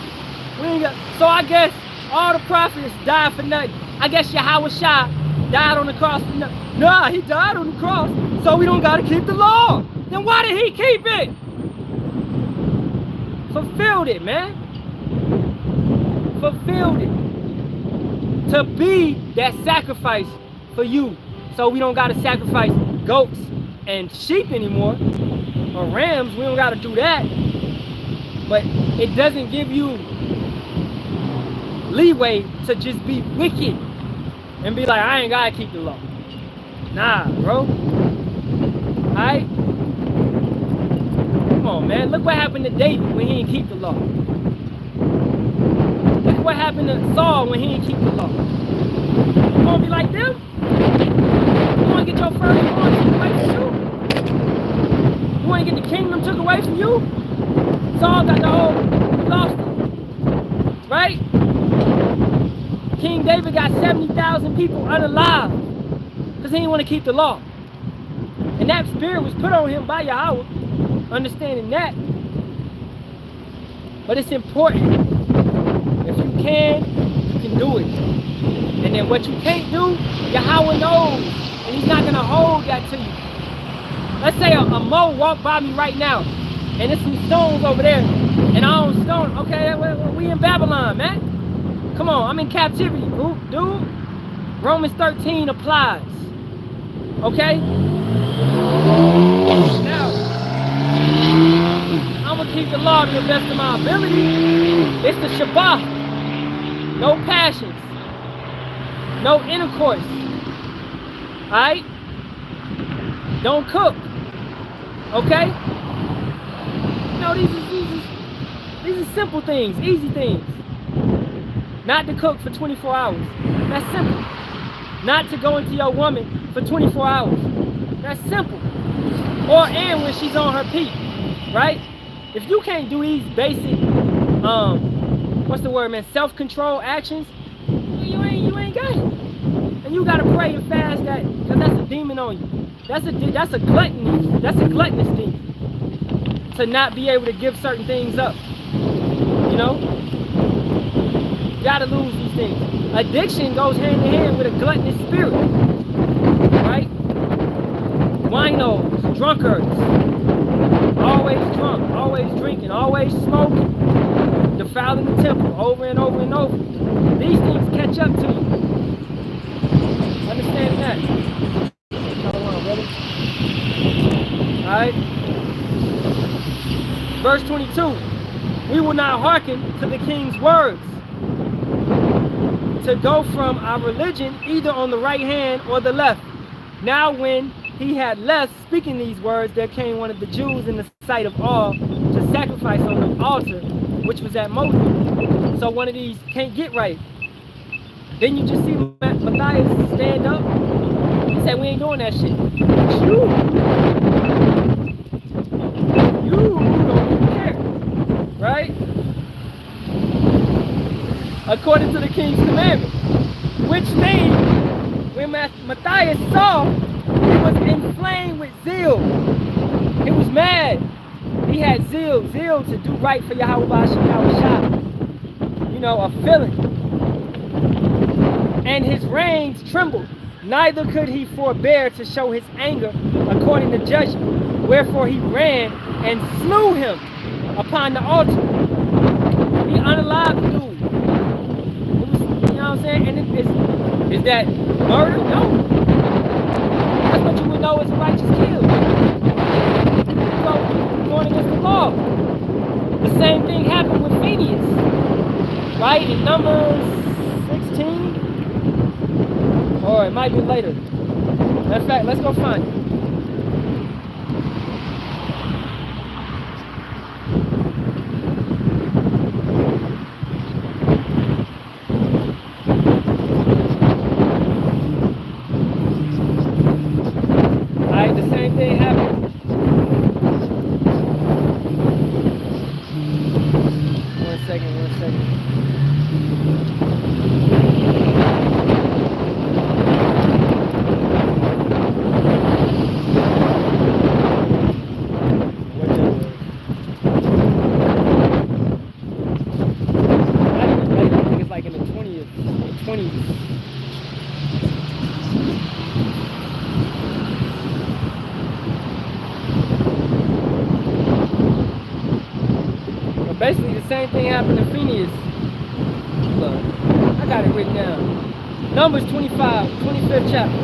So I guess all the prophets died for nothing. I guess Yahawashi died on the cross for nothing. Nah, he died on the cross, so we don't got to keep the law. Then why did he keep it? Fulfilled it, man. Fulfilled it. To be that sacrifice for you. So we don't got to sacrifice goats and sheep anymore. Or rams, we don't got to do that. But it doesn't give you leeway to just be wicked and be like, I ain't got to keep the law. Nah, bro. Alright? Come on, man. Look what happened to David when he didn't keep the law. Look what happened to Saul when he didn't keep the law. You want to be like them? You want to get your firstborn taken away from you? You want to get the kingdom took away from you? Saul got the whole, he lost it. Right? King David got 70,000 people unalive because he didn't want to keep the law. And that spirit was put on him by Yahawah. Understanding that. But it's important. If you can do it. And then what you can't do, Yahawah knows. And he's not going to hold that to you. Let's say a mole walked by me right now. and there's some stones over there, and I don't stone. Okay, we in Babylon, man. Come on, I'm in captivity, dude. Romans 13 applies. Okay? Now, I'm gonna keep the law to the best of my ability. It's the Shabbat. No passions. No intercourse. Alright? Don't cook. Okay? No, these are simple things, easy things. Not to cook for 24 hours. That's simple. Not to go into your woman for 24 hours. That's simple. And when she's on her peak, right? If you can't do these basic, what's the word, man? Self-control actions, you ain't got it. And you gotta pray and fast that, because that's a demon on you. That's a gluttony. That's a gluttonous demon. To not be able to give certain things up. You know? You gotta lose these things. Addiction goes hand in hand with a gluttonous spirit. Right? Winos, drunkards. Always drunk, always drinking, always smoking. Defiling the temple over and over and over. These things catch up to you. Understand that. Shalawam, brother. Alright? Verse 22. We will not hearken to the king's words, to go from our religion either on the right hand or the left. Now when he had left speaking these words, there came one of the Jews in the sight of all to sacrifice on the altar, which was at Moses. So one of these can't get right. Then you just see Matthias stand up. He said, we ain't doing that shit. You don't care. Right? According to the king's commandment. Which means, when Matthias saw, he was inflamed with zeal. He was mad. He had zeal to do right for Yahawashi, Yahawashi. You know, a feeling. And his reins trembled. Neither could he forbear to show his anger according to judgment. Wherefore he ran and slew him upon the altar. He unalived the dude. It was, you know what I'm saying? And is that murder? No. That's what you would know is a righteous kill. So, going against the law. The same thing happened with Phineas. Right? In Numbers 16? Or it might be later. In fact, let's go find it. Alright, the same thing happened. One second. Basically, the same thing happened to Phineas. Look, I got it written down. Numbers 25, 25th chapter.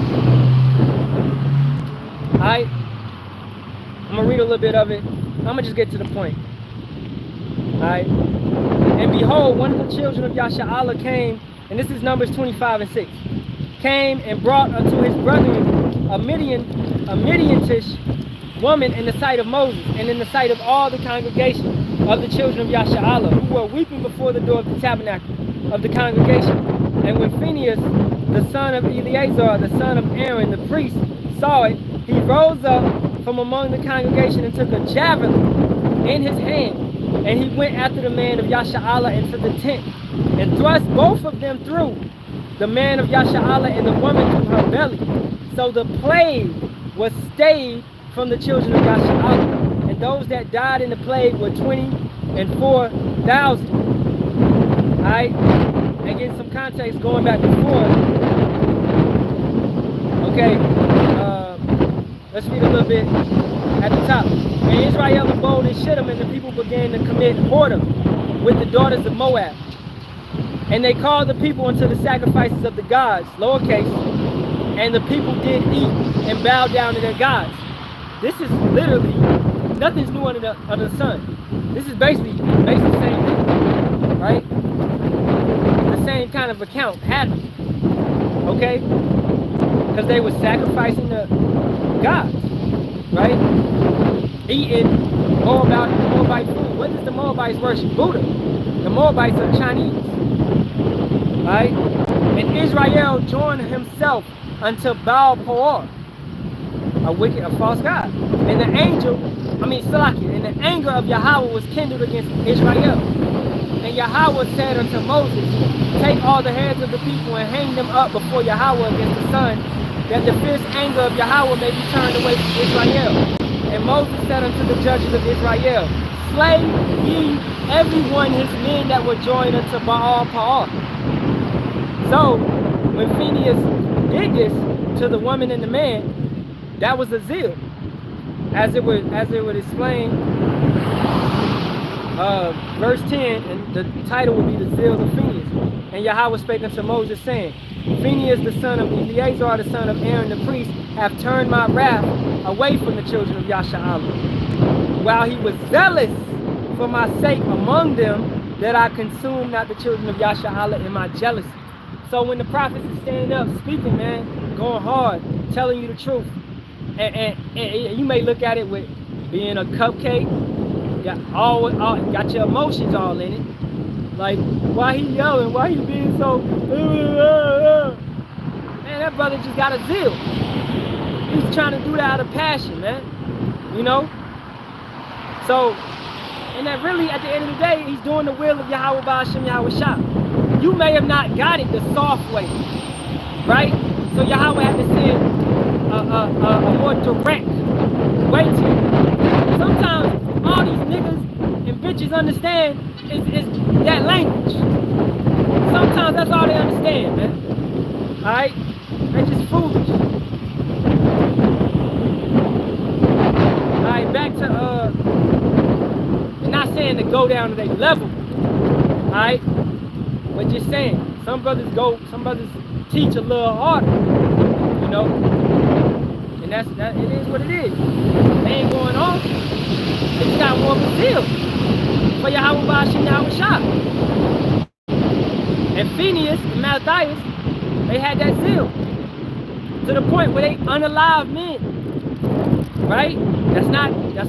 Alright? I'm going to read a little bit of it. I'm going to just get to the point. Alright? And behold, one of the children of Yasharahla came, and this is Numbers 25 and 6. Came and brought unto his brethren a Midianitish woman in the sight of Moses, and in the sight of all the congregation of the children of Yasharahla, who were weeping before the door of the tabernacle of the congregation. And when Phinehas, the son of Eleazar, the son of Aaron, the priest, saw it, he rose up from among the congregation and took a javelin in his hand, and he went after the man of Yasharahla into the tent, and thrust both of them through, the man of Yasharahla and the woman through her belly. So the plague was stayed from the children of Yasharahla. And those that died in the plague were 24,000. Alright? And getting some context going back before. Okay. Let's read a little bit at the top. And Israel abode in Shittim, and the people began to commit whoredom with the daughters of Moab. And they called the people unto the sacrifices of the gods, lowercase, and the people did eat and bow down to their gods. This is literally, nothing's new under the sun. This is basically the same thing, right? The same kind of account happened, okay? Because they were sacrificing the gods, right? Eating Moabite food. What does the Moabites worship? Buddha. The Moabites are Chinese, right? And Israel joined himself unto Baal Peor, a false god. And the and the anger of Yahawah was kindled against Israel. And Yahawah said unto Moses, take all the heads of the people and hang them up before Yahawah against the sun, that the fierce anger of Yahawah may be turned away from Israel. And Moses said unto the judges of Israel, slay ye every one his men that were joined unto Baal Peor. So when Phinehas did this to the woman and the man, that was a zeal, as it would explain, verse 10, and the title would be the zeal of Phinehas. And Yahawah spake unto Moses, saying, Phinehas the son of Eleazar the son of Aaron the priest hath turned my wrath away from the children of Yasharahla, while he was zealous for my sake among them, that I consume not the children of Yasharahla in my jealousy. So when the prophets is standing up, speaking, man, going hard, telling you the truth, and you may look at it with being a cupcake, got your emotions all in it. Like, why he yelling? Why he being so? Man, that brother just got a zeal. He's trying to do that out of passion, man. You know? So, and that really, at the end of the day, he's doing the will of Yahawah Ba'ashem Yahawashi. You may have not got it the soft way, right? So Yahawah had to send a more direct way to you. Sometimes all these niggas and bitches understand is that language. Sometimes that's all they understand, man. Alright? They're just foolish. Alright, back to they're not saying to go down to their level. Alright? But just saying, some brothers teach a little harder, you know, and it is what it is. They ain't going off. They just got more of a zeal for Yahawah Ba'ashem Yahawashi. And Phinehas and Matthias, they had that zeal to the point where they unalive men, right? That's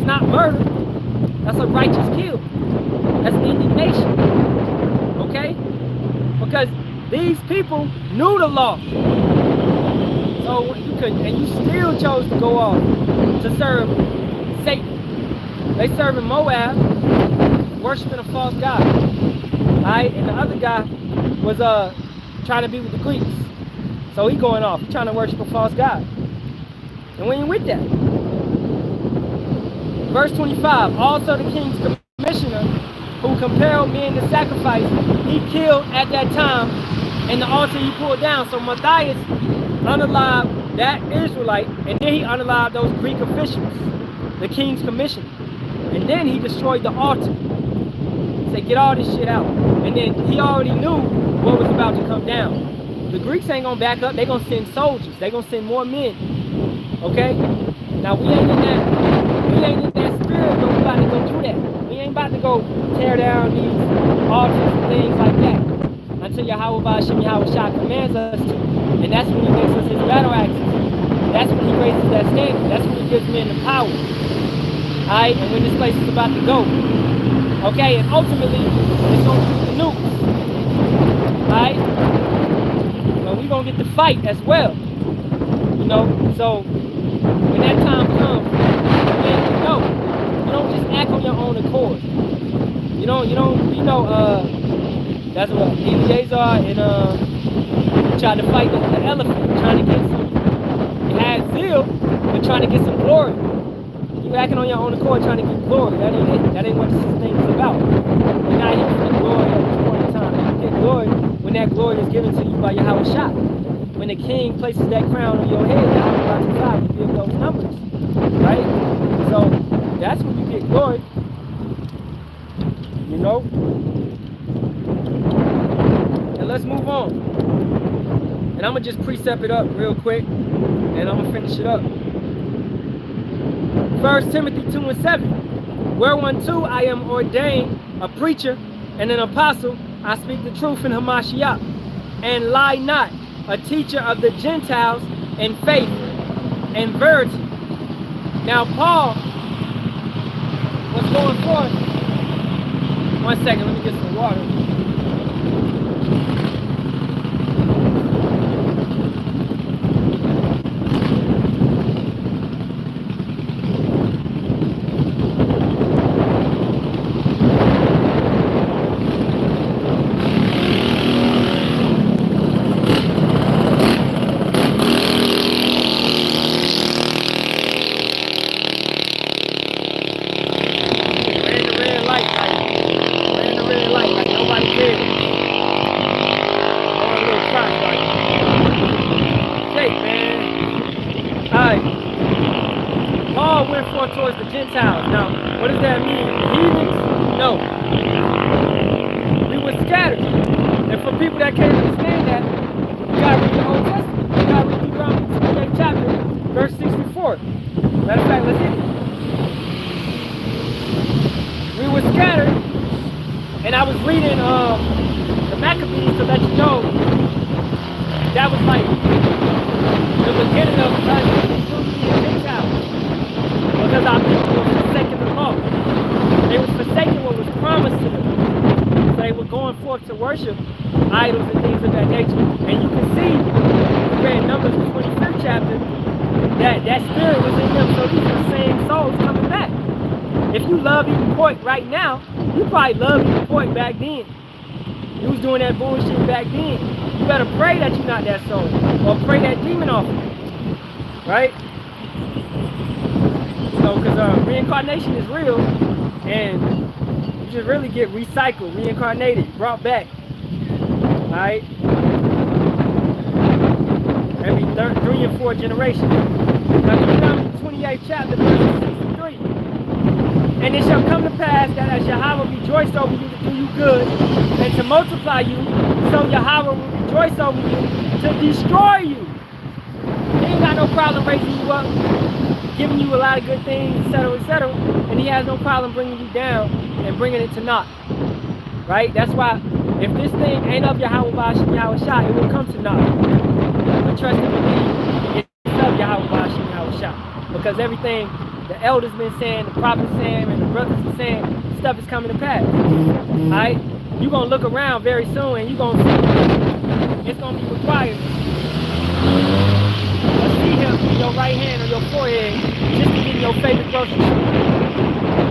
not murder. That's a righteous kill. That's indignation. Okay? Because these people knew the law. So you couldn't, and you still chose to go off to serve Satan. They serving Moab, worshiping a false god. Alright? And the other guy was trying to be with the Greeks. So he going off. He's trying to worship a false god. And we ain't with that. Verse 25. Also the king's commissioner, who compelled men to sacrifice, he killed at that time, and the altar he pulled down. So Matthias unalived that Israelite, and then he unalived those Greek officials, the king's commissioner. And then he destroyed the altar. He said, get all this shit out. And then he already knew what was about to come down. The Greeks ain't gonna back up, they gonna send soldiers, they gonna send more men. Okay? Now we ain't in that spirit, but we about to go do that. We ain't about to go tear down these altars and things like that until Yahawah Ba'ashem Yahawashi commands us to. And that's when he gives us his battle axes. That's when he raises that standard. That's when he gives men the power. Alright, and when this place is about to go. Okay, and ultimately, it's going to be the nukes. Alright? But we're going to get the fight as well. You know, so when that time comes, man, you know, you don't just act on your own accord. That's what Eleazar and tried to fight the elephant, trying to get some, you had zeal, but trying to get some glory. You acting on your own accord, trying to get glory. That ain't it. That ain't what this thing is about. We're not here for the glory at this point in time. You get glory when that glory is given to you by Yahawashi. When the king places that crown on your head, Yahawah you give those numbers. Right? So glory. You know? And let's move on. And I'm going to just precept it up real quick. And I'm going to finish it up. 1 Timothy 2:7. Whereunto I am ordained a preacher and an apostle. I speak the truth in Hamashiach, and lie not, a teacher of the Gentiles in faith and verity. Now Paul was going forth. 1 second, let me get some water. Towards the Gentiles. Now, what does that mean? Heathens? No. We were scattered. And for people that can't understand that, you gotta read the Old Testament. You gotta read Deuteronomy 28 chapter, verse 64. Matter of fact, let's hit it. We were scattered, and I was reading the Maccabees to let you know that was like the beginning of the Gentiles. Because our people were forsaking the law. They were forsaking what was promised to them. So they were going forth to worship idols and things of that nature. And you can see, we read Numbers 25th chapter, that spirit was in them. So these are the same souls coming back. If you love eating pork right now, you probably love eating pork back then. You was doing that bullshit back then. You better pray that you're not that soul. Or pray that demon off you. Right? Because reincarnation is real, and you just really get recycled, reincarnated, brought back. Alright? Every 3 and 4 generations. Now, Deuteronomy 28th chapter, verse 63. And it shall come to pass that as Yahawah rejoice over you to do you good, and to multiply you, so Yahawah will rejoice over you to destroy you. He ain't got no problem raising you up, giving you a lot of good things, etc., and he has no problem bringing you down and bringing it to naught. Right? That's why if this thing ain't of Yahawah, Yahawashi, it will come to naught. But trust and believe it's of Yahawah, Yahawashi. Because everything the elders been saying, the prophets saying, and the brothers are saying, stuff is coming to pass. Alright? You're going to look around very soon and you're going to see it's going to be required. See him in your right hand or your forehead just to get your favorite grocery store.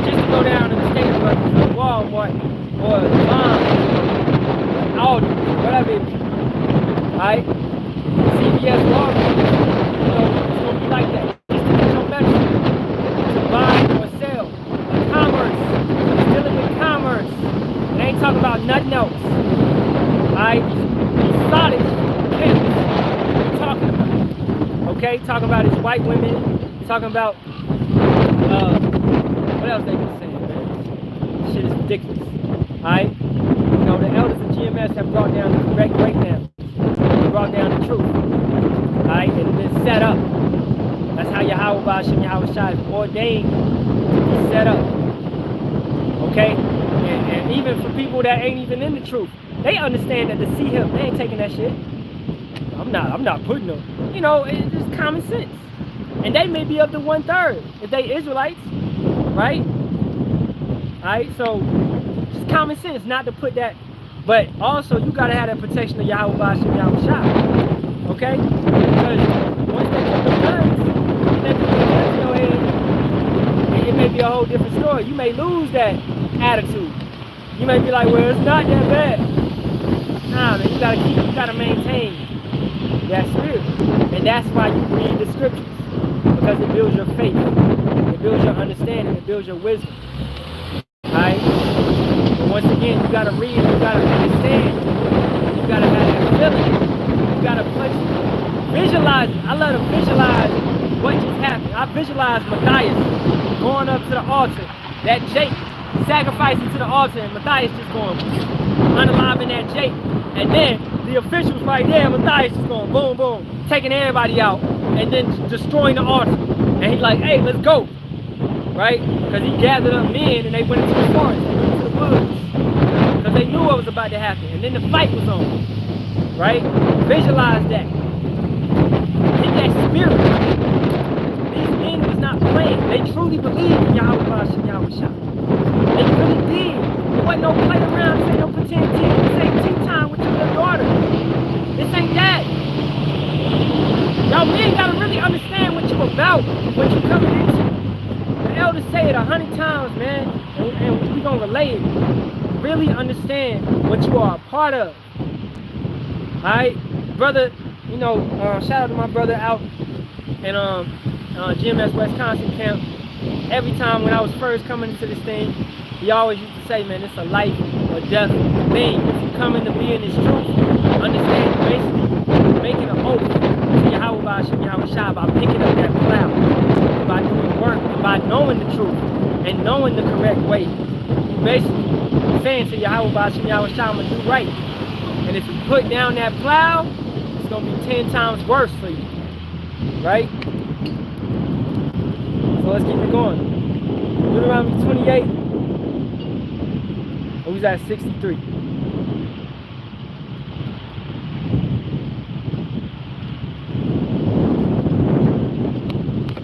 Just to go down to the state of Walmart or Sham, Aldi, whatever it be. Alright? CVS, Walmart, you know, it's going to be like that. Just to get your medicine, to buy or sell. Commerce. It's dealing with commerce. It ain't talking about nothing else. Alright? These solid camps we're talking about. Okay, talking about his white women, talking about what else they been saying, man? Shit is ridiculous. Alright? You know, the elders of GMS have brought down the correct breakdown. They brought down the truth. Alright, and it's been set up. That's how Yahawah Yahawashi is ordained to be set up. Okay? And even for people that ain't even in the truth, they understand that to see him, they ain't taking that shit. I'm not putting them. You know, it's just common sense. And they may be up to 1/3 if they Israelites, right? Alright, so just common sense not to put that. But also you gotta have that protection of Yahawah Yahawashi. Okay? Because once they put the guns in your head, it may be a whole different story. You may lose that attitude. You may be like, well, it's not that bad. Nah, man, you gotta maintain that spirit. And that's why you read the scriptures. Because it builds your faith. It builds your understanding. It builds your wisdom. Alright? But once again, you gotta read, you gotta understand. You gotta have that feeling. You gotta visualize it. I let them visualize what just happened. I visualized Matthias going up to the altar that Jake sacrificing to the altar, and Matthias just going unaliving that Jake. And then the officials right there, Matthias just going boom, boom, taking everybody out, and then destroying the altar. And he's like, hey, let's go. Right? Because he gathered up men and they went into the forest, they went into the woods. Because they knew what was about to happen. And then the fight was on. Right? Visualize that. In that spirit. These men was not playing. They truly believed in Yahawashi and Yahawashi. They really did. There wasn't no play around, this ain't no pretend tea. This ain't tea time with your little daughter. This ain't that. Y'all men gotta really understand what you about, what you coming into. The elders say it 100 times, man, and we gonna relay it. Really understand what you are a part of. Alright? Brother, you know, shout out to my brother out in GMS Wisconsin camp. Every time when I was first coming into this thing, he always used to say, man, it's a life or death thing. If you come in to be in this truth, understand you're basically making an oath to Yahawah and Yahawashi by picking up that plow, by doing work, and by knowing the truth and knowing the correct way. You basically saying to Yahawah and Yahawashi, I'm going to do right. And if you put down that plow, it's going to be 10 times worse for you. Right? So let's keep it going. Deuteronomy 28. Oh, he's at 63.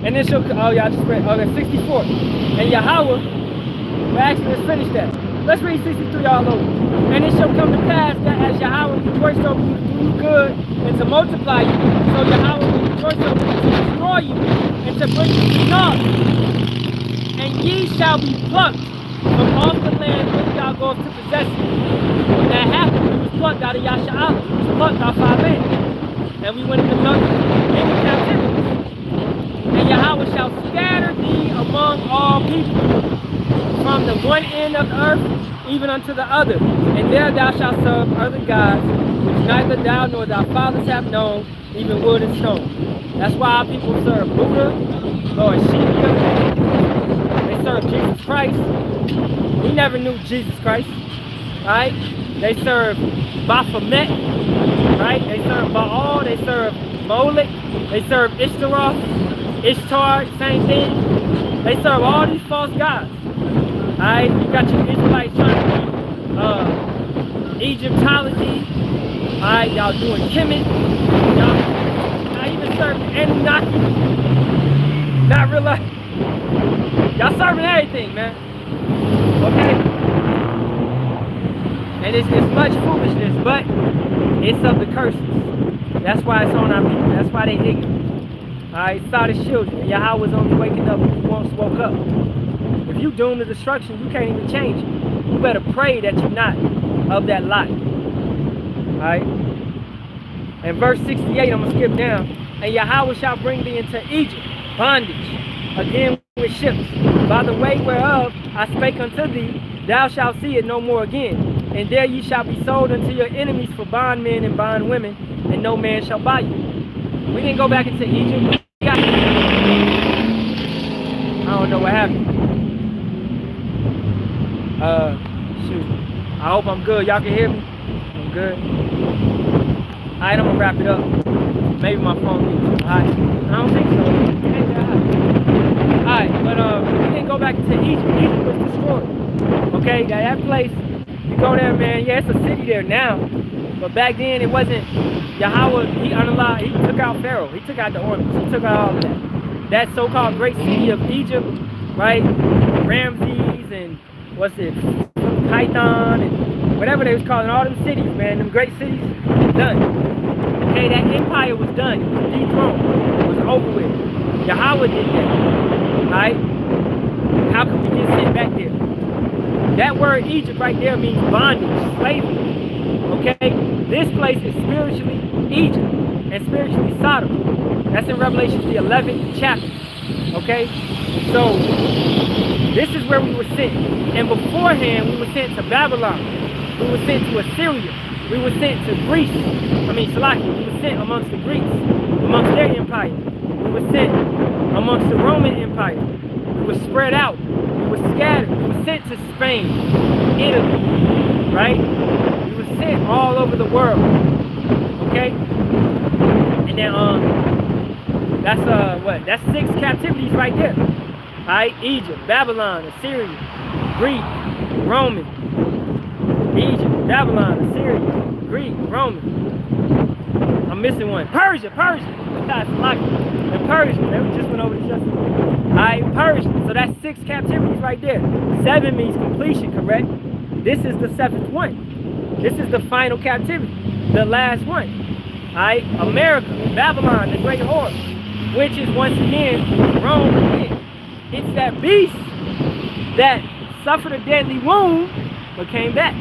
And then she'll, oh yeah, I just read, okay, 64. And Yahawah, well actually let's finish that. Let's read 63 all over. And it shall come to pass that as Yahawah rejoiced over you to do you good and to multiply you, so Yahawah will rejoice over you to destroy you and to bring you to naught. And ye shall be plucked from off the land which thou goest to possess it. When that happened, we was plucked out of Yasharahla. We was plucked off our land. And we went into captivity. And Yahawah shall scatter thee among all people, from the one end of the earth even unto the other. And there thou shalt serve other gods, which neither thou nor thy fathers have known, even wood and stone. That's why our people serve Buddha, Lord Shiva. They serve Jesus Christ. We never knew Jesus Christ. Right? They serve Baphomet. Right? They serve Baal. They serve Molech. They serve Ishtar, same thing. They serve all these false gods. Alright, you got your Israelites trying to do Egyptology. Alright, y'all doing Kemet. Y'all even serving Anunnaki. Not realize. Y'all serving everything, man. Okay? And it's much foolishness, but it's of the curses. That's why it's on our people. That's why they ignorant. Alright, saw the children. And Yahawah's only waking up when you once woke up. If you doomed to destruction, you can't even change it. You better pray that you're not of that lot. Alright? And verse 68, I'm going to skip down. And Yahawah shall bring thee into Egypt, bondage, again with ships. By the way whereof I spake unto thee, thou shalt see it no more again. And there ye shall be sold unto your enemies for bondmen and bondwomen, and no man shall buy you. We didn't go back into Egypt. I don't know what happened. Shoot. I hope I'm good. Y'all can hear me? I'm good. Alright, I'm gonna wrap it up. Maybe my phone needs too high. I don't think so. It ain't that high. Alright, but we didn't go back into Egypt. Egypt was destroyed. Okay, that place, you go there, man. Yeah, it's a city there now. But back then it wasn't. Yahawah, he took out Pharaoh. He took out the ornaments. He took out all of that. That so-called great city of Egypt, right? Ramses and what's it? Python and whatever they was calling all them cities, man. Them great cities, done. Okay, that empire was done. It was dethroned. It was over with. Yahawah did that. Right? How could we just sit back there? That word Egypt right there means bondage, slavery. Okay? This place is spiritually Egypt and spiritually Sodom. That's in Revelation the 11th chapter. Okay? So, this is where we were sent. And beforehand, we were sent to Babylon. We were sent to Assyria. We were sent to Greece. Shalawam. We were sent amongst the Greeks, amongst their empire. We were sent amongst the Roman Empire. We were spread out. We was scattered. We were sent to Spain, Italy, right? We were sent all over the world, okay? And then, that's, what? That's 6 captivities right there, all right? Egypt, Babylon, Assyria, Greek, Roman. Egypt, Babylon, Assyria, Greek, Roman. I'm missing one. Persia. That's like and Persia. They just went over this yesterday. Alright, Persia. So that's 6 captivities right there. 7 means completion, correct? This is the 7th one. This is the final captivity. The last one. Alright, America, Babylon, the great whore, which is once again Rome again. It's that beast that suffered a deadly wound but came back.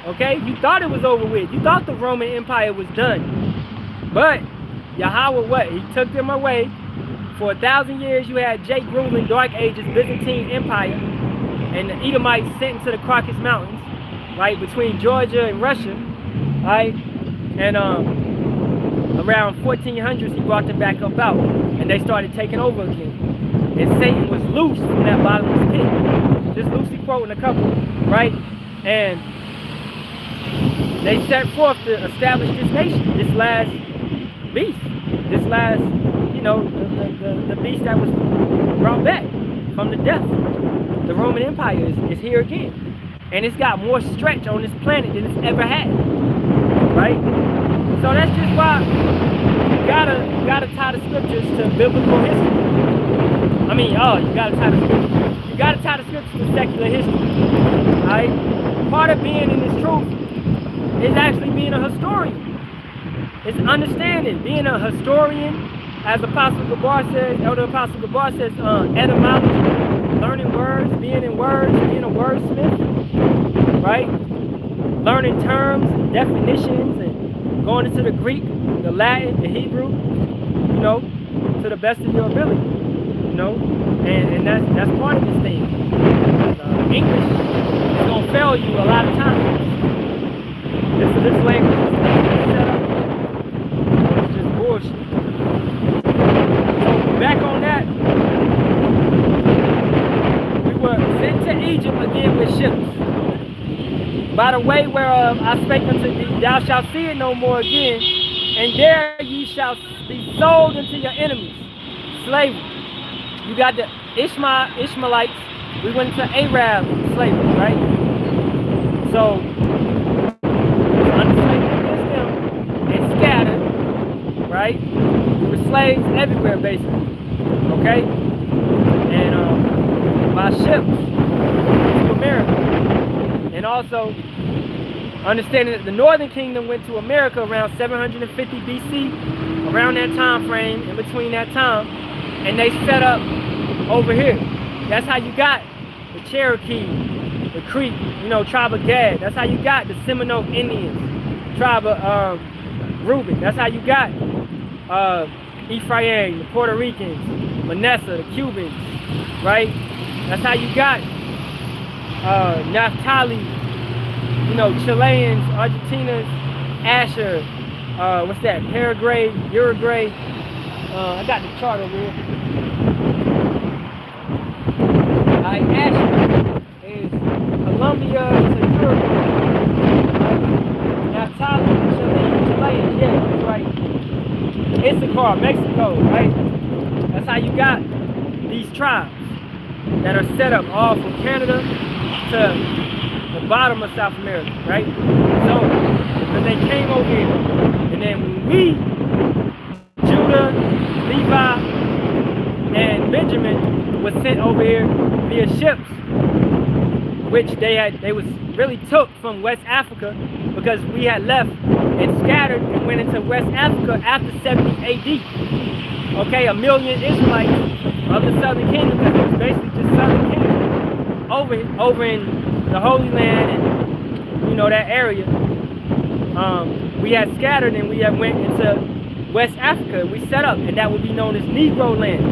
Okay, you thought it was over with. You thought the Roman Empire was done. But Yahawah, what? He took them away. For 1,000 years, you had Jake ruling Dark Ages, Byzantine Empire, and the Edomites sent into the Caucasus Mountains, right, between Georgia and Russia, right? And around 1400s, he brought them back up out, and they started taking over again. And Satan was loose from that bottomless pit. Just loosely quoting a couple, right? And they set forth to establish this nation, this last beast, this last, you know, the beast that was brought back from the death. The Roman Empire is here again. And it's got more stretch on this planet than it's ever had, right? So that's just why you gotta tie the scriptures to biblical history. I mean, you gotta tie the scriptures to secular history, right? Part of being in this truth is actually being a historian. It's understanding, being a historian, as Apostle Gabar says, Elder Apostle Gabar says, etymology, learning words, being in words, being a wordsmith, right? Learning terms, and definitions, and going into the Greek, the Latin, the Hebrew, you know, to the best of your ability, you know, and that's part of this thing. English is gonna fail you a lot of times. This language is set up. It's just bullshit. So back on that, we were sent to Egypt again with ships. By the way whereof I spake unto thee, thou shalt see it no more again, and there ye shall be sold unto your enemies. Slavery. You got the Ishmaelites. We went to Arab slavery, right? So and scattered, right? We were slaves everywhere, basically, okay? And by ships to America. And also understanding that the Northern Kingdom went to America around 750 BC, around that time frame, in between that time, and they set up over here. That's how you got the Cherokee, the Creek, you know, tribe of Gad. That's how you got the Seminole Indians, tribe of Reuben. That's how you got Ephraim, the Puerto Ricans, Manasseh, the Cubans, right? That's how you got Naphtali, you know, Chileans, Argentinas, Asher, what's that? Paraguay, Uruguay. I got the chart over here. Asher is Colombia to Uruguay. Naphtali, Chilean, yeah, that's right. Issachar, Mexico, right? That's how you got these tribes that are set up all from Canada to the bottom of South America, right? So, because they came over here, and then when we, Judah, Levi, and Benjamin, was sent over here via ships, which they was really took from West Africa, because we had left and scattered and went into West Africa after 70 AD. Okay, 1 million Israelites of the Southern Kingdom, because it was basically just Southern Kingdom, over in the Holy Land and, you know, that area. We had scattered and we had went into West Africa. We set up, and that would be known as Negro land.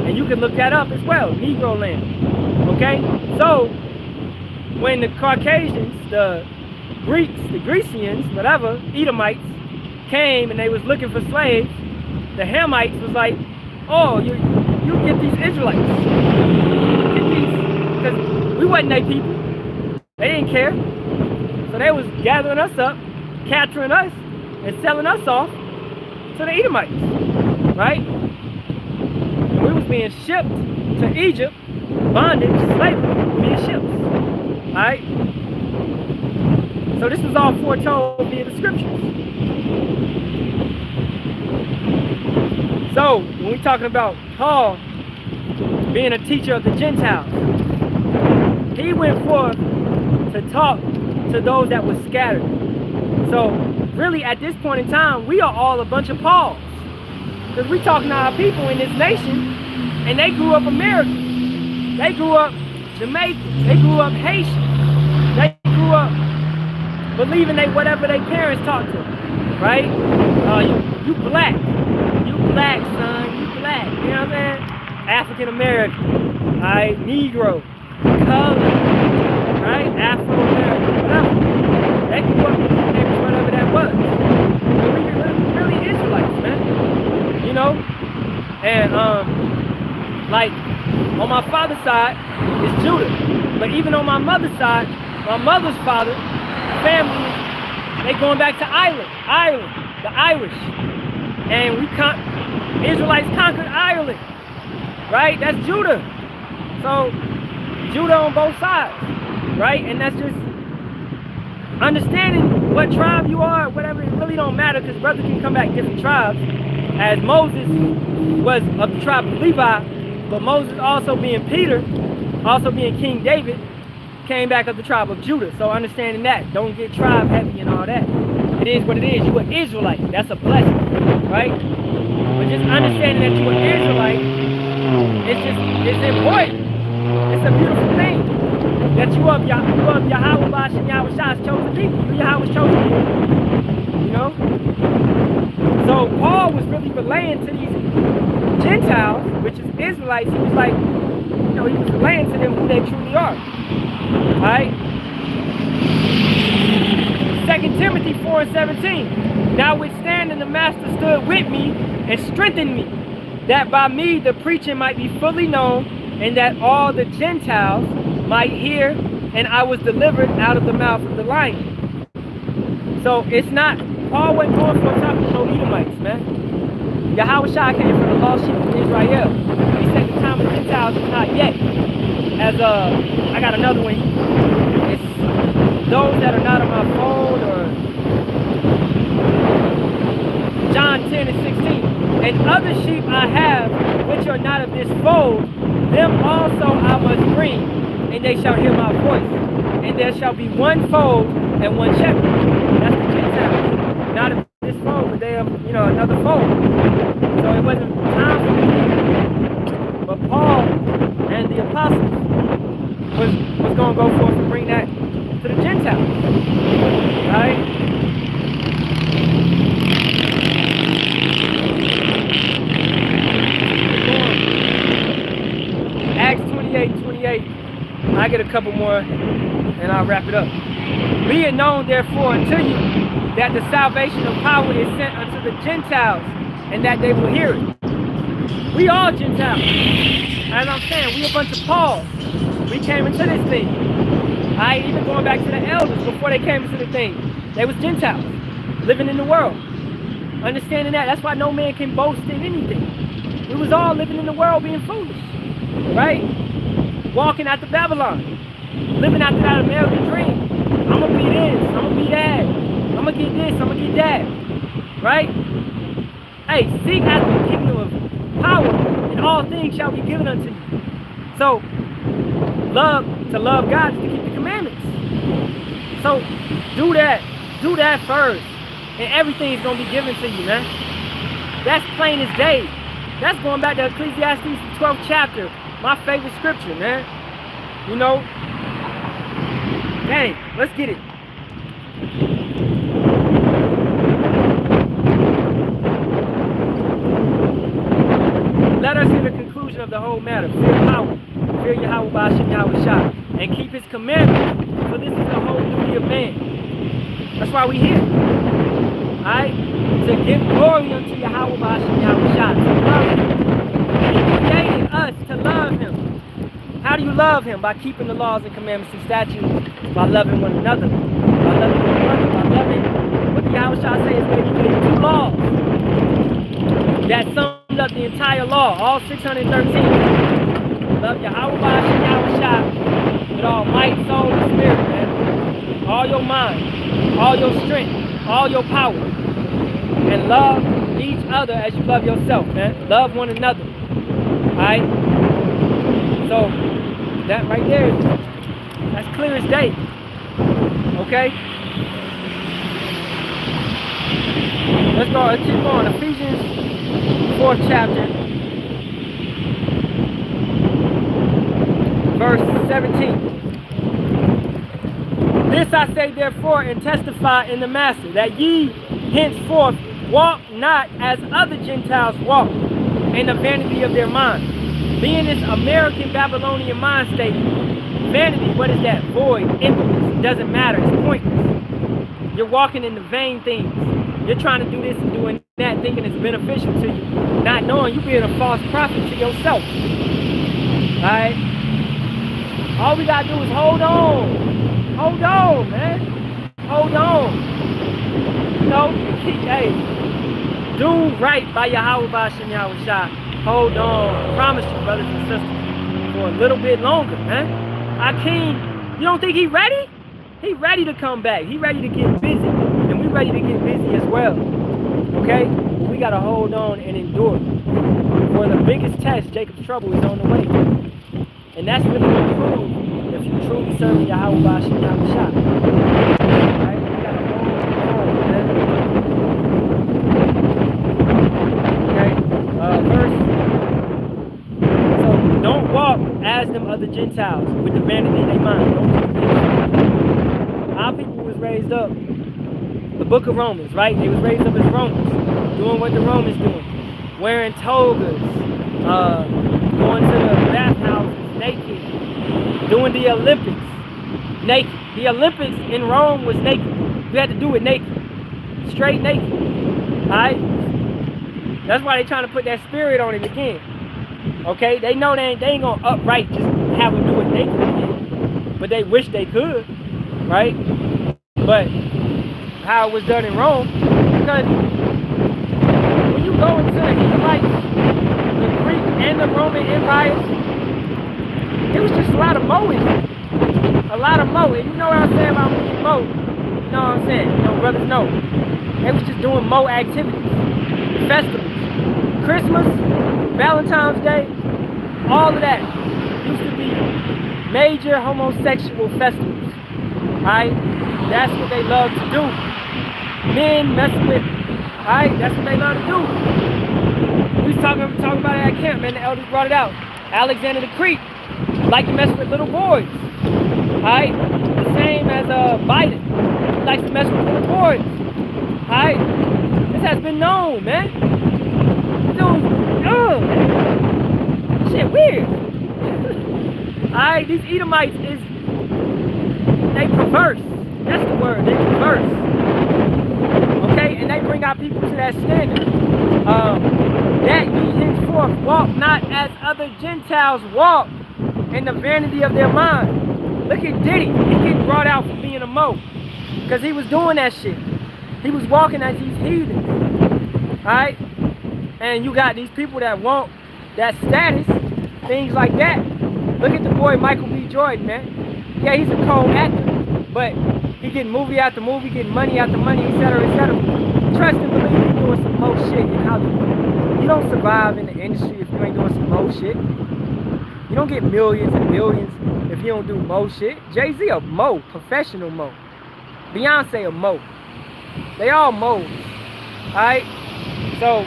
And you can look that up as well, Negro land. Okay, so when the Caucasians, the Greeks, the Grecians, whatever, Edomites, came and they was looking for slaves, the Hamites was like, oh, you get these Israelites. Get these, wasn't their people. They didn't care. So they was gathering us up, capturing us, and selling us off to the Edomites, right? And we was being shipped to Egypt, bondage, slavery, being shipped, all right? So this was all foretold via the scriptures. So when we're talking about Paul being a teacher of the Gentiles, he went forth to talk to those that were scattered. So really at this point in time, we are all a bunch of Pauls. Because we're talking to our people in this nation, and they grew up American. They grew up Jamaican. They grew up Haitian. They grew up believing whatever their parents taught them, right? You black. You black, son. You black. You know what I'm saying? African American. All right? Negro. Color. Right? Afro-American. Whatever. They grew up believing whatever that was. But we really Israelites, man. You know? And, like, on my father's side, it's Judah. But even on my mother's side, my mother's father, family, they going back to Ireland, the Irish. And Israelites conquered Ireland, right? That's Judah. So, Judah on both sides, right? And that's just understanding what tribe you are, whatever, it really don't matter because brothers can come back different tribes. As Moses was of the tribe of Levi, but Moses also being Peter, also being King David, came back of the tribe of Judah. So understanding that, don't get tribe heavy and all that. It is what it is. You an Israelite. That's a blessing, right? But just understanding that you an Israelite, it's important. It's a beautiful thing that you of Yahawah and Yahawashi's chosen people. You Yahweh's chosen people. You know? So Paul was really relaying to these Gentiles, which is Israelites. He was like, you know, he was relaying to them who they truly are. Alright? 2 Timothy 4:17. Notwithstanding, the master stood with me and strengthened me, that by me the preaching might be fully known, and that all the Gentiles might hear, and I was delivered out of the mouth of the lion. So it's not, Paul wasn't going for talking to no Edomites, man. Yahawashi came from the lost sheep of Israel. He said the time of the Gentiles is not yet. As I got another one. It's those that are not on my phone, or John 10:16. And other sheep I have, which are not of this fold, them also I must bring, and they shall hear my voice. And there shall be one fold and one shepherd. That's the Gentiles. Not of this fold, but they are, you know, another fold. So it wasn't time for them. But Paul and the apostles was going to go forth and bring that to the Gentiles. Right? Acts 28:28. I get a couple more and I'll wrap it up. Be it known therefore unto you that the salvation of power is sent unto the Gentiles, and that they will hear it. We all Gentiles. As I'm saying, we a bunch of Pauls. We came into this thing. Even going back to the elders before they came into the thing. They was Gentiles, living in the world. Understanding that, that's why no man can boast in anything. We was all living in the world being foolish, right? Walking after Babylon, living after that American dream. I'm gonna be this, I'm gonna be that, I'm gonna get this, I'm gonna get that, right? Hey, seek after the kingdom of power, and all things shall be given unto you. So, to love God is to keep the commandments. So, do that first, and everything's gonna be given to you, man. That's plain as day. That's going back to Ecclesiastes, the 12th chapter, my favorite scripture, man. You know, dang, let's get it. Let us hear the conclusion of the whole matter. Fear power, fear Yahawah and Yahawashi, and keep his commandments, for this is the whole duty of man. That's why we here. Alright? To give glory unto Yahawah and Yahawashi, to love him. He created us to love him. How do you love him? By keeping the laws and commandments and statutes, by loving one another. By loving one another, by loving what the Yahawashi say is that he gave 2 laws. That summed up the entire law, all 613. Love Yahawah and Yahawashi with all might, soul, and spirit, man. All your mind, all your strength, all your power. And love each other as you love yourself, man. Love one another. Alright? So, that right there, that's clear as day. Okay? Let's go, let's keep going. Ephesians 4th chapter, verse 17. This I say therefore and testify in the Master, that ye henceforth walk not as other Gentiles walk, in the vanity of their mind. Being this American Babylonian mind state, vanity, what is that? Void, emptiness, doesn't matter, it's pointless. You're walking in the vain things. You're trying to do this and doing that, thinking it's beneficial to you, not knowing you're being a false prophet to yourself. Alright? All we gotta do is hold on. Hold on, man. Hold on. You know, hey, do right by Yahawah and Yahawashi. Hold on. I promise you, brothers and sisters, for a little bit longer, man. Our king, you don't think he ready? He ready to come back. He ready to get busy. And we ready to get busy as well. Okay? But we gotta hold on and endure. For the biggest test, Jacob's trouble is on the way. And that's really gonna prove if you truly serve Yahawah and Yahawashi. Right? We gotta hold on, man. Okay? So don't walk as them other Gentiles with the vanity in their mind. Don't do this. Our people was raised up, the book of Romans, right? They was raised up as Romans, doing what the Romans doing, wearing togas, going to the bathhouses naked, doing the Olympics naked. The Olympics in Rome was naked. You had to do it naked, straight naked. All right? That's why they trying to put that spirit on it again. Okay? They know they ain't gonna upright just have them do it naked again, but they wish they could, right? But how it was done in Rome, because when you go into the Hittites, the Greek and the Roman empires, it was just a lot of mowing. A lot of mowing. You know what I'm saying about mow? You know what I'm saying? You know, brothers know. They was just doing mow activities, festivals, Christmas, Valentine's Day, all of that used to be major homosexual festivals. Right? That's what they love to do. Men messing with, alright? That's what they love to do. We was talking about it at camp, man. The elders brought it out. Alexander the Greek like to mess with little boys. Alright? The same as Biden. He likes to mess with little boys. Alright? This has been known, man. Dude, oh, man. Shit weird. Alright, these Edomites is, they perverse. That's the word, they perverse. Okay, and they bring our people to that standard. That ye henceforth walk not as other Gentiles walk, in the vanity of their mind. Look at Diddy, he getting brought out for being a mo, because he was doing that shit. He was walking as these heathens. Alright? And you got these people that want that status, things like that. Look at the boy Michael B. Jordan, man. Yeah, he's a cold actor, but he getting movie after movie, getting money after money, etc., etc. Trust and believe he's doing some mo shit in Hollywood. You don't survive in the industry if you ain't doing some mo shit. You don't get millions and millions if you don't do mo shit. Jay-Z a mo, professional mo. Beyonce a mo. They all mo's. Alright? So,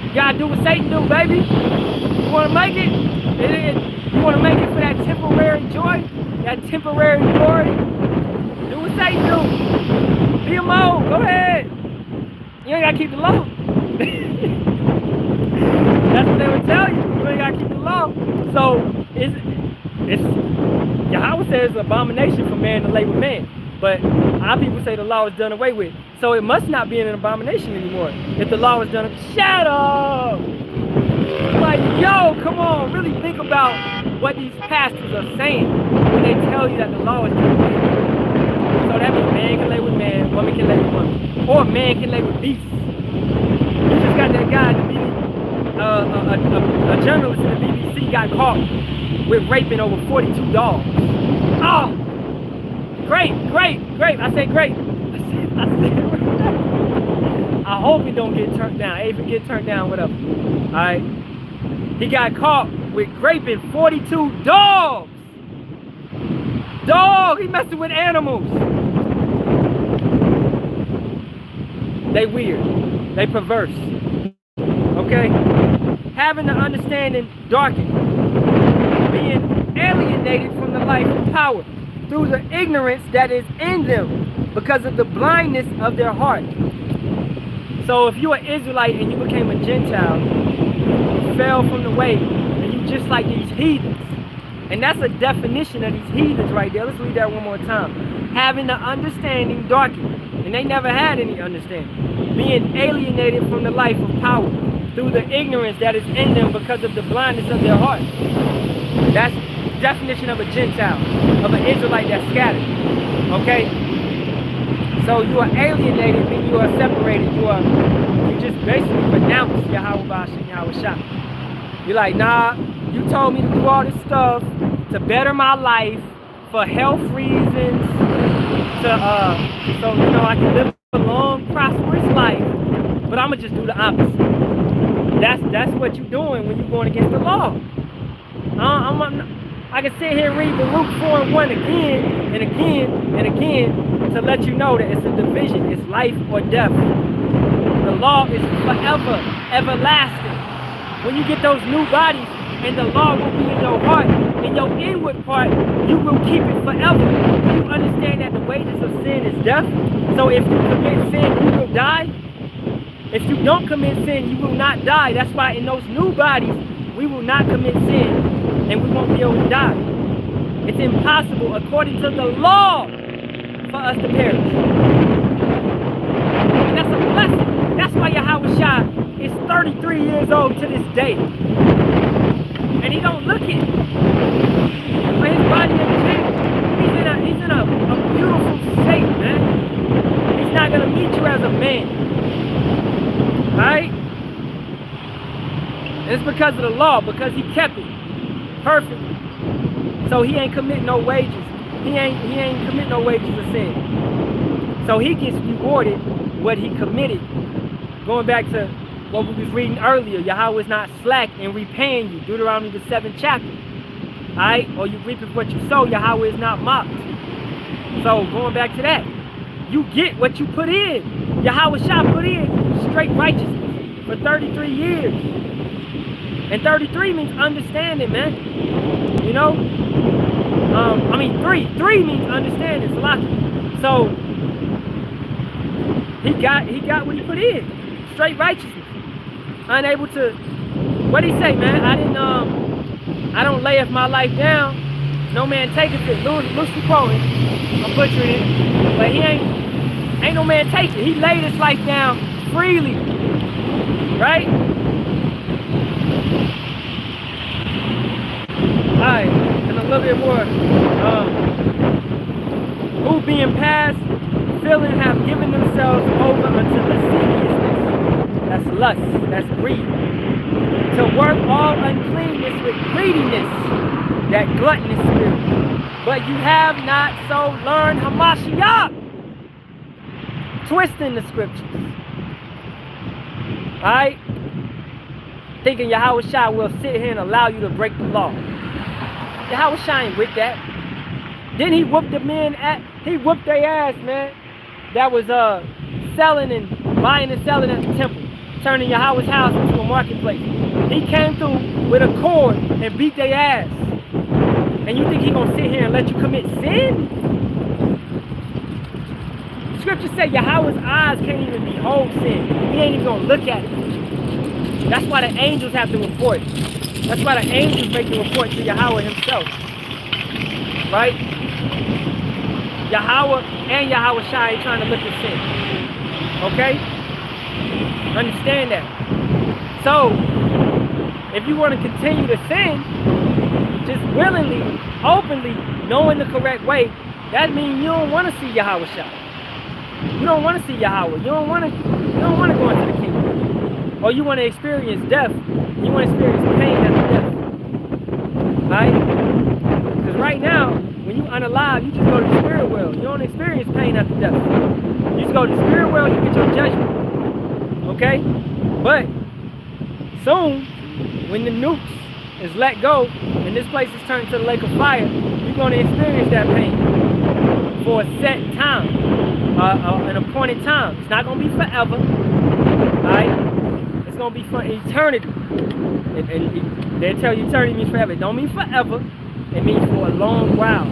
you gotta do what Satan do, baby. You wanna make it? You wanna make it for that temporary joy? That temporary glory? Do what Satan do. Be a mo, go ahead. You ain't gotta keep the law. That's what they would tell you. You ain't gotta keep the law. So it's Yahawah says it's an abomination for man to lay with man. But our people say the law is done away with. So it must not be an abomination anymore. If the law is done, shut up! Like, yo, come on, really think about what these pastors are saying when they tell you that the law is complete. So that means man can lay with man, woman can lay with woman, or man can lay with beasts. You just got that guy, a journalist in the BBC got caught with raping over 42 dogs. Oh, great. I said great. I hope he don't get turned down. If he get turned down, whatever. All right. He got caught with raping 42 dogs. Dog, he messing with animals. They weird. They perverse. Okay? Having the understanding darkened. Being alienated from the life and power through the ignorance that is in them because of the blindness of their heart. So if you're an Israelite and you became a Gentile, you fell from the way, and you just like these heathens. And that's a definition of these heathens right there. Let's read that one more time. Having the understanding darkened, and they never had any understanding. Being alienated from the life of power through the ignorance that is in them because of the blindness of their heart. That's the definition of a Gentile, of an Israelite that's scattered. Okay? So you are alienated, meaning you are separated. You just basically renounce Yahawah and Yahawashi. You're like, nah, you told me to do all this stuff to better my life for health reasons, so I can live a long, prosperous life. But I'ma just do the opposite. That's what you're doing when you're going against the law. I can sit here and read the Luke 4:1 again and again and again to let you know that it's a division. It's life or death. The law is forever, everlasting. When you get those new bodies and the law will be in your heart, in your inward part, you will keep it forever. You understand that the wages of sin is death. So if you commit sin, you will die. If you don't commit sin, you will not die. That's why in those new bodies, we will not commit sin and we won't be able to die. It's impossible according to the law for us to perish. And that's a blessing. That's why Yahawashi is 33 years old to this day. And he don't look it. But his body has changed. He's in a beautiful state, man. He's not gonna meet you as a man. Right? And it's because of the law, because he kept it perfectly. So he ain't commit no wages. He ain't commit no wages of sin. So he gets rewarded what he committed. Going back to what we was reading earlier, Yahawah is not slack in repaying you. Deuteronomy the 7th chapter. Alright? Or you reap what you sow, Yahawah is not mocked. So going back to that, you get what you put in. Yahawashi put in straight righteousness for 33 years. And 33 means understanding, man. You know? Three means understanding, Salaki. So he got what he put in. Straight righteousness. Unable to, what did he say, man? I don't layeth my life down. No man taketh it. Loosely quoting. I'm butchering it. But he ain't no man take it. He laid his life down freely. Right? Alright, and a little bit more. Who being past, feeling have given themselves over unto lasciviousness. That's lust, that's greed. To work all uncleanness with greediness, that gluttonous spirit. But you have not so learned Hamashiach. Twisting the scriptures. Alright? Thinking Yahawashi will sit here and allow you to break the law. Yahawashi ain't with that. Then he whooped the men he whooped their ass, man. That was selling and buying and selling at the temple, turning Yahawah's house into a marketplace. He came through with a cord and beat their ass. And you think he gonna sit here and let you commit sin? Scripture say Yahawah's eyes can't even behold sin. He ain't even gonna look at it. That's why the angels have to report. That's why the angels make the report to Yahawah himself. Right? Yahawah and Yahawashi ain't trying to look at sin. Okay? Understand that. So, If you want to continue to sin, just willingly, openly, knowing the correct way, that means you don't want to see Yahawashi. You don't want to see Yahawah. You don't want to go into the kingdom. Or you want to experience death. You want to experience pain after death. Right? Because right now, when you unalive, you just go to the spirit world. You don't experience pain after death. You just go to the spirit world, you get your judgment. Okay? But soon, when the nukes is let go and this place is turned into the lake of fire, you're going to experience that pain for a set time, an appointed time. It's not going to be forever. Right? It's going to be for eternity. And they tell you eternity means forever. It don't mean forever. It means for a long while.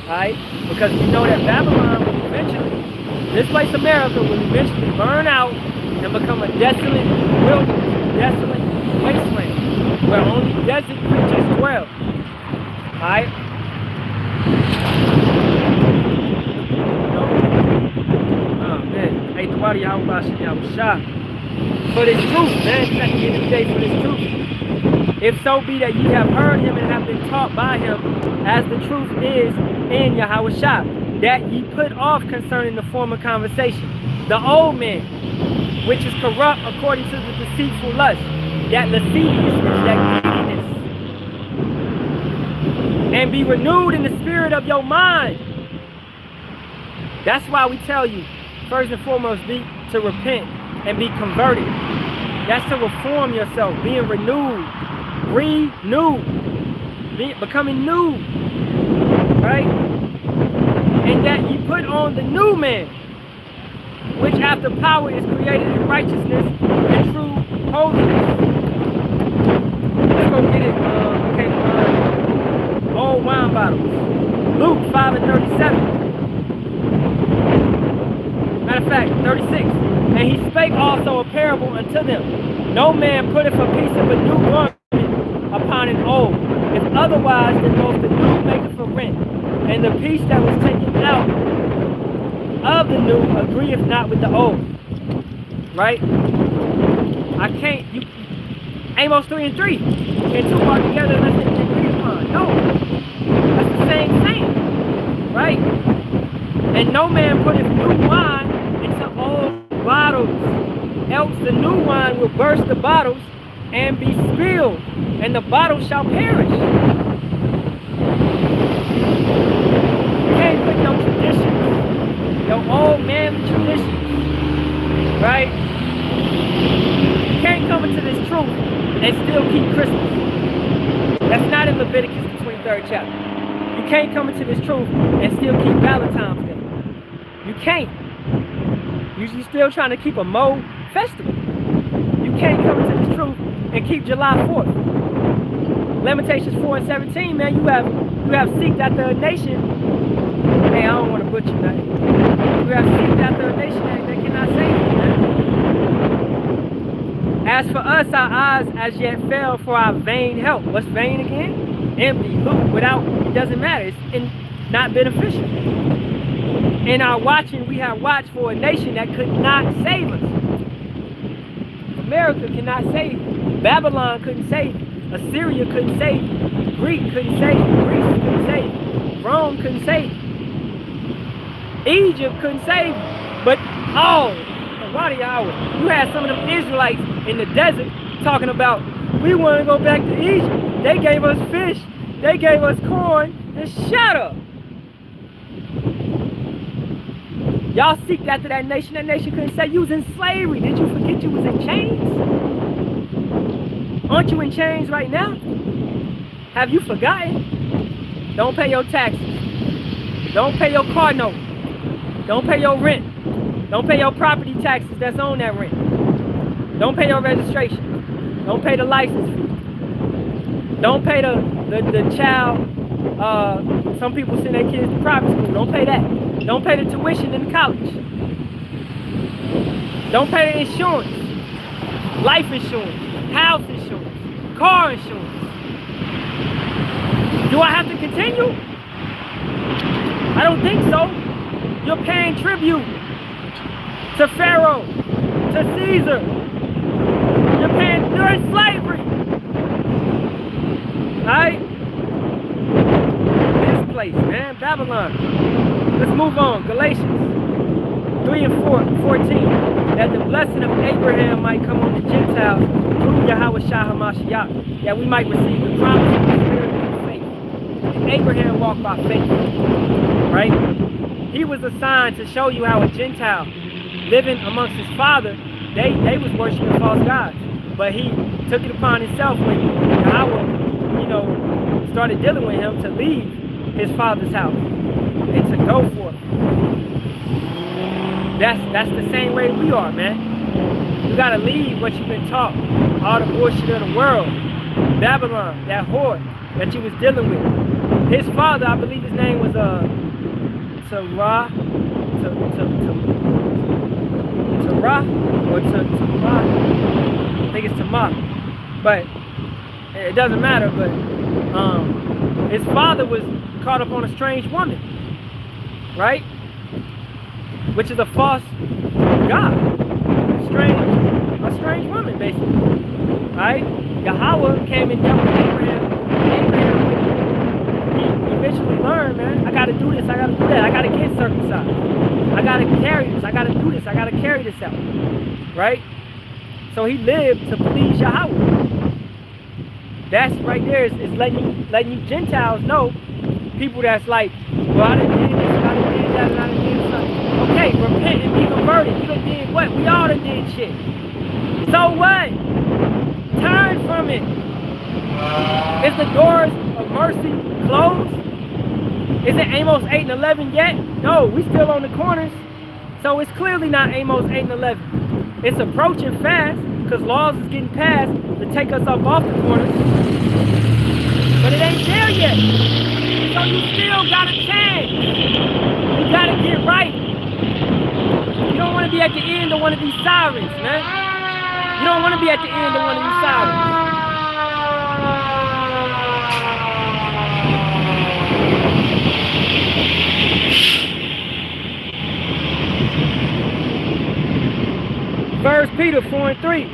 Right? Because we know that Babylon will eventually, this place America will eventually burn out and become a desolate wilderness, desolate wasteland, where only desert creatures dwell. Alright? Oh man, hey, the water Yahawashi, Yahawashi. For this truth, man, it's at the end of the day for this truth. If so be that ye have heard him and have been taught by him, as the truth is in Yahawashi, that ye put off concerning the former conversation, the old man, which is corrupt according to the deceitful lust, that lasciviousness, that greediness, and be renewed in the spirit of your mind. That's why we tell you, first and foremost, to repent and be converted. That's to reform yourself, being renewed, becoming new, right? And that you put on the new man, which after power is created in righteousness and true holiness. Let's go get it. Old wine bottles. Luke 5:37. Matter of fact, 36. And he spake also a parable unto them. No man putteth a piece of a new garment upon an old. If otherwise, then both the new maketh a rent, and the piece that was taken out of the new agreeth not with the old. Right? I can't, Amos 3:3. Can two walk together unless they agree upon? No. That's the same thing. Right? And no man putteth new wine into old bottles, else the new wine will burst the bottles and be spilled, and the bottles shall perish. You can't put no traditions, no old manly traditions, right? You can't come into this truth and still keep Christmas. That's not in Leviticus, the 23rd chapter. You can't come into this truth and still keep Valentine's Day. You can't. You're still trying to keep a Mo festival. You can't come into this truth and keep July 4th. Lamentations 4:17, man, you have seeked after a nation. Hey, I don't want to butcher that. You have seeked after a nation that cannot save you, man. As for us, our eyes as yet fell for our vain help. What's vain again? Empty, loop, without, it doesn't matter. It's not beneficial. In our watching, we have watched for a nation that could not save us. America cannot save you. Babylon couldn't save you. Assyria couldn't save you. Greek couldn't save you. Greece couldn't save you. Rome couldn't save you. Egypt couldn't save you. But, Yahawah, you had some of them Israelites in the desert talking about, we want to go back to Egypt. They gave us fish. They gave us corn. And shut up. Y'all seeked after that nation. That nation couldn't say you was in slavery. Did you forget you was in chains? Aren't you in chains right now? Have you forgotten? Don't pay your taxes. Don't pay your car note. Don't pay your rent. Don't pay your property taxes that's on that rent. Don't pay your registration. Don't pay the license fee. Don't pay the child. Some people send their kids to private school. Don't pay that. Don't pay the tuition in college. Don't pay the insurance. Life insurance. House insurance. Car insurance. Do I have to continue? I don't think so. You're paying tribute to Pharaoh, to Caesar. You're in slavery. Alright? This place, man. Babylon. Let's move on. Galatians 3 and 14. That the blessing of Abraham might come on the Gentiles through Yahawashi HaMashiach, that we might receive the promise of the Spirit through faith. Abraham walked by faith. Right? He was assigned to show you how a Gentile living amongst his father, they was worshiping false gods. But he took it upon himself when Yahawah, started dealing with him to leave his father's house and to go for it. That's the same way we are, man. You gotta leave what you've been taught, all the bullshit of the world, Babylon, that whore that you was dealing with. His father, I believe his name was Terah, I think it's Tamar, but it doesn't matter. But his father was caught up on a strange woman, right? Which is a false god, a strange woman, basically, right? Yahawah came and dealt with Abraham. He eventually learned, man, I gotta do this, I gotta do that, I gotta get circumcised, I gotta carry this, I gotta do this, I gotta carry this out, right? So he lived to please Yahawah. That's right there is letting you Gentiles know, people that's like, well, I done did this, and I done did that, and I done did something. Okay, repent and be converted. You done did what? We all done did shit. So what? Turn from it. Is the doors of mercy closed? Is it Amos 8 and 11 yet? No, we still on the corners. So it's clearly not Amos 8 and 11. It's approaching fast because laws is getting passed to take us up off the corners. But it ain't there yet. So you still got a chance. You gotta get right. You don't want to be at the end of one of these sirens, man. You don't want to be at the end of one of these sirens. First Peter 4 and 3.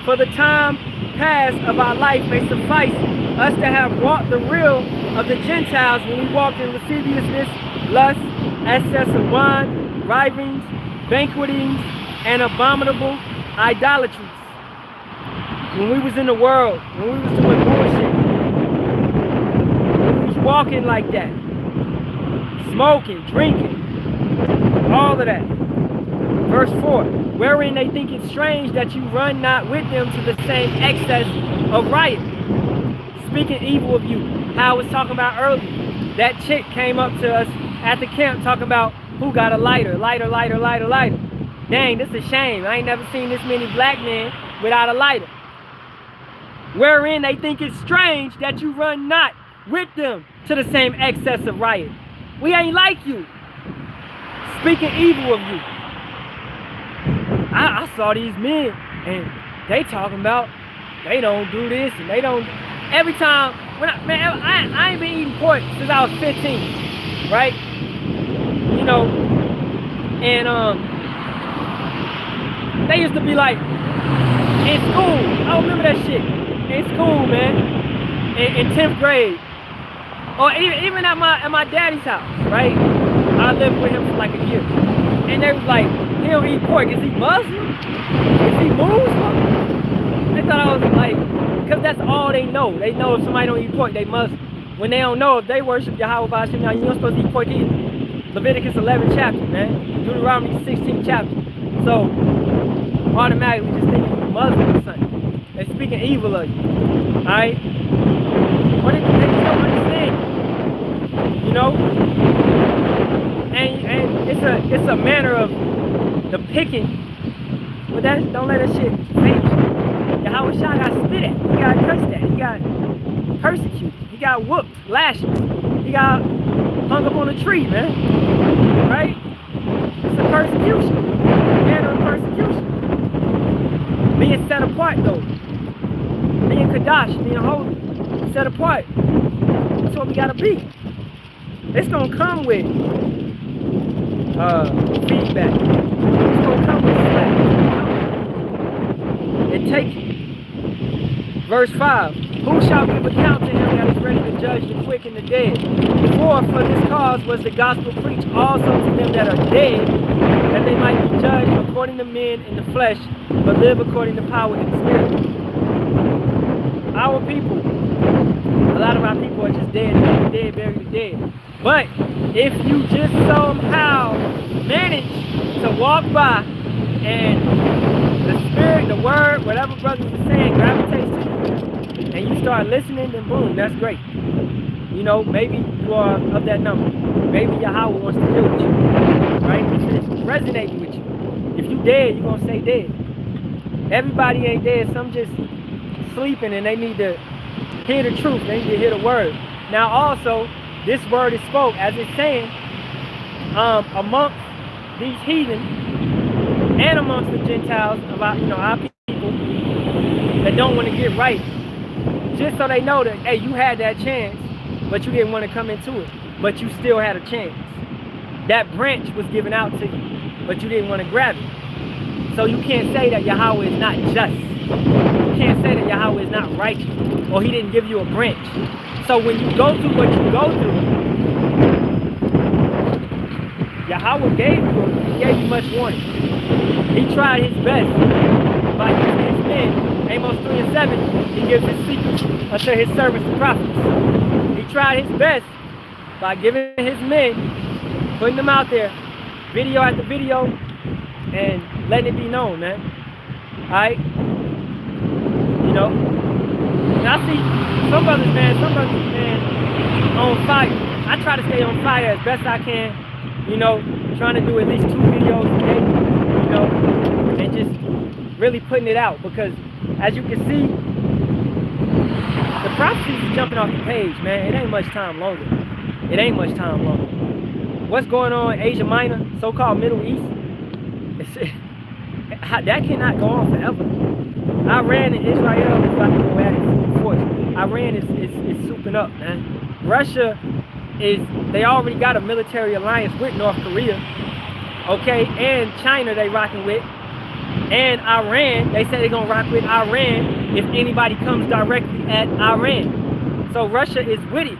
For the time past of our life may suffice us to have walked the real of the Gentiles when we walked in lasciviousness, lust, excess of wine, rivings, banquetings, and abominable idolatries. When we was in the world, when we was doing bullshit, when we was walking like that, smoking, drinking, all of that. Verse 4, wherein they think it strange that you run not with them to the same excess of riot, speaking evil of you. How I was talking about earlier, that chick came up to us at the camp talking about who got a lighter. Dang, this is a shame. I ain't never seen this many black men without a lighter. Wherein they think it strange that you run not with them to the same excess of riot. We ain't like you. Speaking evil of you. I saw these men and they talking about they don't do this and they don't. Every time, I ain't been eating pork since I was 15, right? And they used to be like, in school, I remember that shit, in school, man, in 10th grade, or even at my daddy's house, right? I lived with him for like a year, and they was like, he don't eat pork, is he Muslim? Is he Muslim? They thought I was like, because that's all they know. They know if somebody don't eat pork, they must. When they don't know if they worship Yahawah, you don't supposed to eat pork either. Leviticus 11 chapter, man. Deuteronomy 16 chapter. So, automatically just think you're Muslim or something. They're speaking evil of you. Alright? What they just don't understand. And it's a manner of the picking. But don't let that shit phase you. Yahawashi got spit at, he got cursed at, he got persecuted, he got whooped, lashed, he got hung up on a tree, man. Right? It's a persecution, manner of persecution. Being set apart though, being Kadash, being holy, set apart. That's what we gotta be. It's gonna come with feedback. It's gonna come with slack. It takes Verse 5, who shall give account to him authority that is ready to judge the quick and the dead. The fourth for this cause was the gospel preached also to them that are dead, that they might be judged according to men in the flesh, but live according to power in the spirit. Our people, a lot of our people are just dead, dead, buried, dead. But if you just somehow manage to walk by and the spirit, the word, whatever brothers are saying gravitates to you, and you start listening, then boom, that's great. You know, maybe you are of that number. Maybe Yahawah wants to deal with you, right? It's resonating with you. If you dead, you're going to stay dead. Everybody ain't dead. Some just sleeping and they need to hear the truth. They need to hear the word. Now also, this word is spoke, as it's saying, amongst these heathen and amongst the Gentiles, about, you know, our people that don't want to get right. Just so they know that, hey, you had that chance, but you didn't want to come into it. But you still had a chance. That branch was given out to you, but you didn't want to grab it. So you can't say that Yahawah is not just. You can't say that Yahawah is not righteous, or he didn't give you a branch. So when you go through what you go through, Yahawah gave you much warning. He tried his best by using his men. Amos 3:7, he gives his secrets unto his servants the prophets. He tried his best by giving his men, putting them out there, video after video, and letting it be known, man. Alright? You know? And I see some brothers, man, on fire. I try to stay on fire as best I can, you know, trying to do at least 2 videos a day, you know, and just really putting it out, because as you can see, the prophecies is jumping off the page, man. It ain't much time longer. It ain't much time longer. What's going on in Asia Minor, so-called Middle East, that cannot go on forever. Iran and Israel is about to go at it force. Iran is souping up, man. Russia they already got a military alliance with North Korea, okay, and China they rocking with, and Iran, they say they're gonna rock with Iran if anybody comes directly at Iran. So Russia is with it,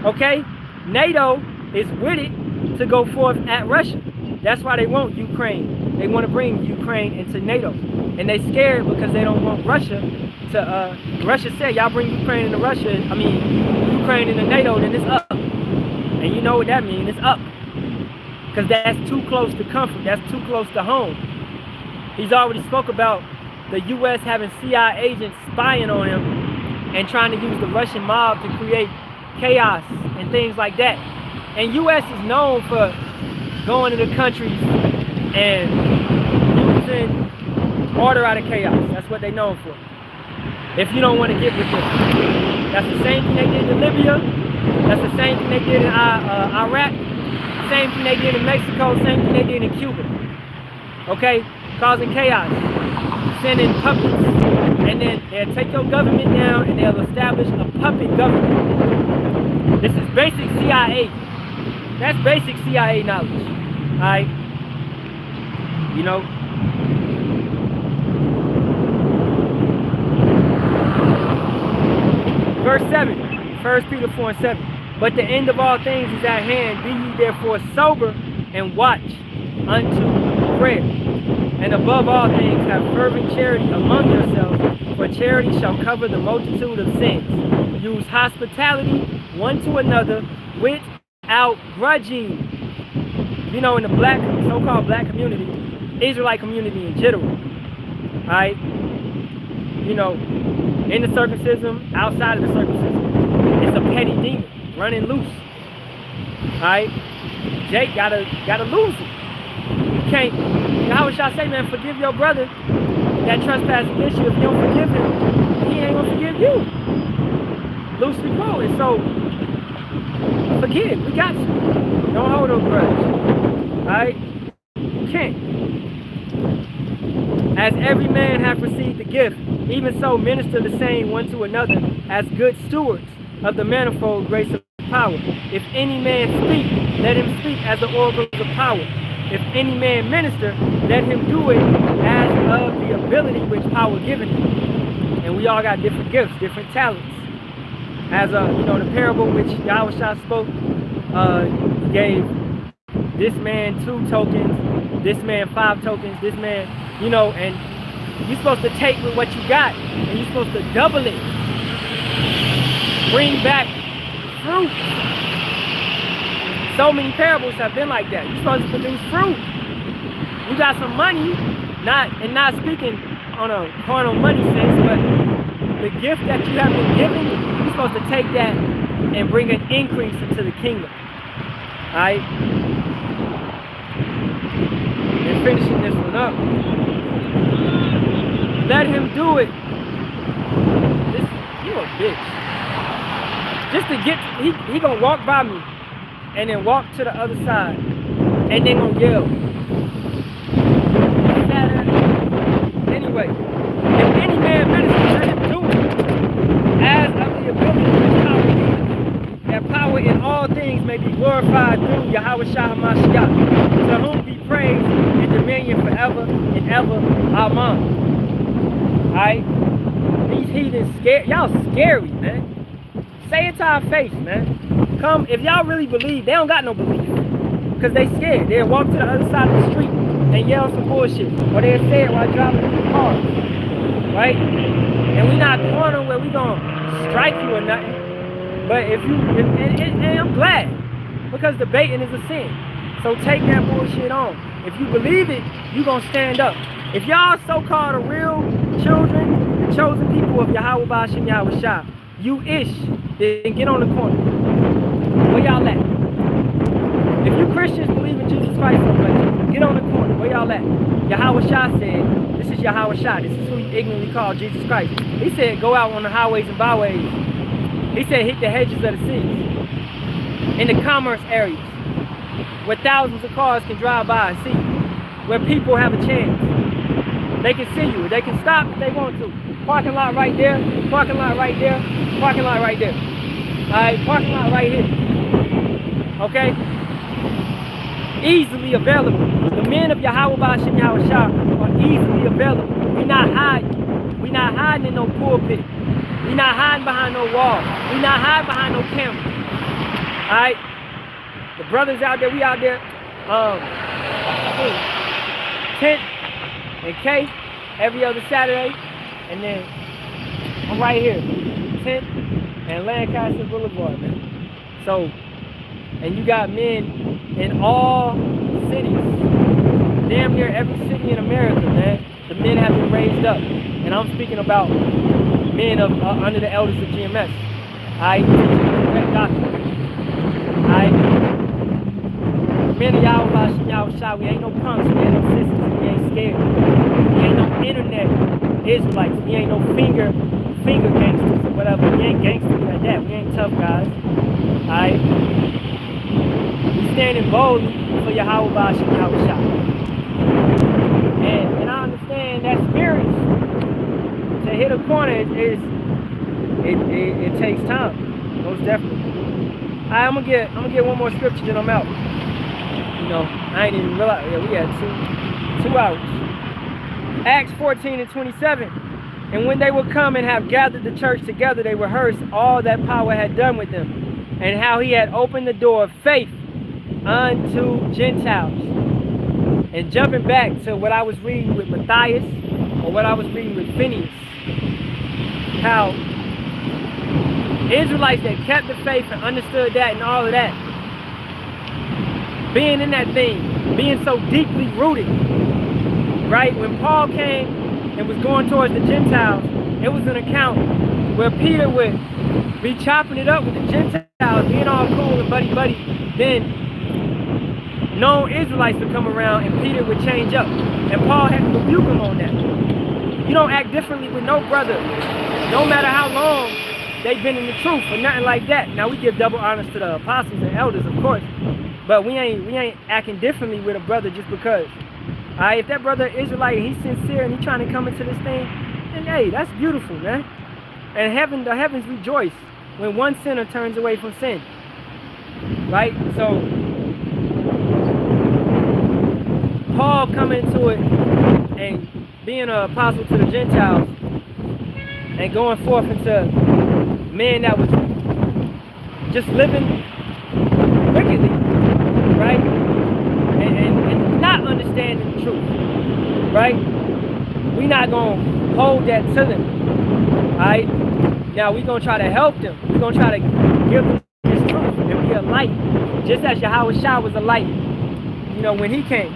okay? NATO is with it to go forth at Russia. That's why they want Ukraine. They want to bring Ukraine into NATO. And they scared because they don't want Russia to, Russia said, y'all bring Ukraine into Ukraine into NATO, then it's up. And you know what that means, it's up. Because that's too close to comfort, that's too close to home. He's already spoke about the US having CIA agents spying on him and trying to use the Russian mob to create chaos and things like that. And US is known for going into countries and using order out of chaos. That's what they're known for. If you don't want to get with them. That's the same thing they did in Libya. That's the same thing they did in Iraq. Same thing they did in Mexico. Same thing they did in Cuba. Okay? Causing chaos. Sending puppets. And then they'll take your government down and they'll establish a puppet government. This is basic CIA. That's basic CIA knowledge. Alright? You know? Verse 7, 1 Peter 4:7. But the end of all things is at hand. Be ye therefore sober and watch unto prayer. And above all things have fervent charity among yourselves, for charity shall cover the multitude of sins. Use hospitality one to another without grudging. You know, in the black, so-called black community, Israelite community in general, right? You know, in the circumcision, outside of the circumcision, it's a petty demon running loose. Alright? Jake gotta lose it. You can't, Yahawashi say, man, forgive your brother that trespass against you. If you don't forgive him, he ain't gonna forgive you. Loosely quoted. So forgive, we got you. Don't hold no grudge. Alright? You can't. As every man hath received the gift, even so minister the same one to another as good stewards of the manifold grace of power. If any man speak, let him speak as the oracles of power. If any man minister, let him do it as of the ability which power given him. And we all got different gifts, different talents. as the parable which Yahawashi spoke, gave this man 2 tokens, this man 5 tokens, this man, and you're supposed to take with what you got, and you're supposed to double it. Bring back fruit. So many parables have been like that. You're supposed to produce fruit. You got some money, not speaking on a carnal money sense, but the gift that you have been given, you're supposed to take that and bring an increase into the kingdom. Alright? And finishing this one up. Let him do it. You a bitch. Just to get, he gonna walk by me and then walk to the other side and then gonna yell. Anyway, if any man minister, let him do it. As of the ability of power, that power in all things may be glorified through Yahawashi HaMashiach, to whom be praise and dominion forever and ever. Amen. Alright? These heathens scare y'all scary, man. Say it to our face, man. Come, if y'all really believe, they don't got no belief. Because they scared. They'll walk to the other side of the street and yell some bullshit. Or they'll say it while driving in the car. Right? And we not corner where we gonna strike you or nothing. But if you, and I'm glad. Because debating is a sin. So take that bullshit on. If you believe it, you gonna stand up. If y'all so-called the real children, the chosen people of Yahawah Ba'ashem Yahawashi, you ish, then get on the corner. Where y'all at? If you Christians believe in Jesus Christ so much, get on the corner. Where y'all at? Yahawashi said, this is Yahawashi. This is who he ignorantly called Jesus Christ. He said, go out on the highways and byways. He said, hit the hedges of the cities. In the commerce areas. Where thousands of cars can drive by and see you. Where people have a chance. They can see you. They can stop if they want to. Parking lot right there. Parking lot right there. Parking lot right there. Alright, parking lot right here. Okay? Easily available. The men of Yahawah Ba'ashem Yahawashi are easily available. We're not hiding. We're not hiding in no pulpit. We're not hiding behind no wall. We're not hiding behind no camera. Alright? The brothers out there, we out there. Tent and K every other Saturday. And then I'm right here. Tent and Lancaster Boulevard, man. So, and you got men in all cities. Damn near every city in America, man. The men have been raised up. And I'm speaking about men of under the elders of GMS. Alright? Correct doctrine. Alright? Men of Yahawah Yahawashi, we ain't no punks, we ain't no sisters, we ain't scared. We ain't no internet Israelites, we ain't no finger gangsters or whatever. We ain't gangsters like that. We ain't tough guys. Alright? We standing boldly for Yahawah Ba'ashem Yahawashi. And I understand that spirit to hit a corner it takes time. Most definitely. Alright, I'm gonna get one more scripture then I'm out. I ain't even realize. Yeah, we had two hours. Acts 14:27. And when they would come and have gathered the church together, they rehearsed all that power had done with them, and how he had opened the door of faith unto Gentiles. And jumping back to what I was reading with Matthias, or what I was reading with Phineas, how Israelites that kept the faith and understood that and all of that, being in that thing, being so deeply rooted, right? When Paul came and was going towards the Gentiles, it was an account where Peter would be chopping it up with the Gentiles, being all cool and buddy-buddy. Then known Israelites would come around and Peter would change up. And Paul had to rebuke him on that. You don't act differently with no brother, no matter how long they've been in the truth or nothing like that. Now we give double honors to the apostles and elders, of course, but we ain't acting differently with a brother just because. Alright, if that brother is Israelite and he's sincere and he's trying to come into this thing, then hey, that's beautiful, man. And the heavens rejoice when one sinner turns away from sin. Right? So Paul coming into it and being an apostle to the Gentiles and going forth into men that was just living wickedly, right? And not understanding the truth, right? We're not going to hold that to them, right? Now we're going to try to help them. We're going to try to give them this truth and be a light, just as Yahawashi was a light, you know, when he came,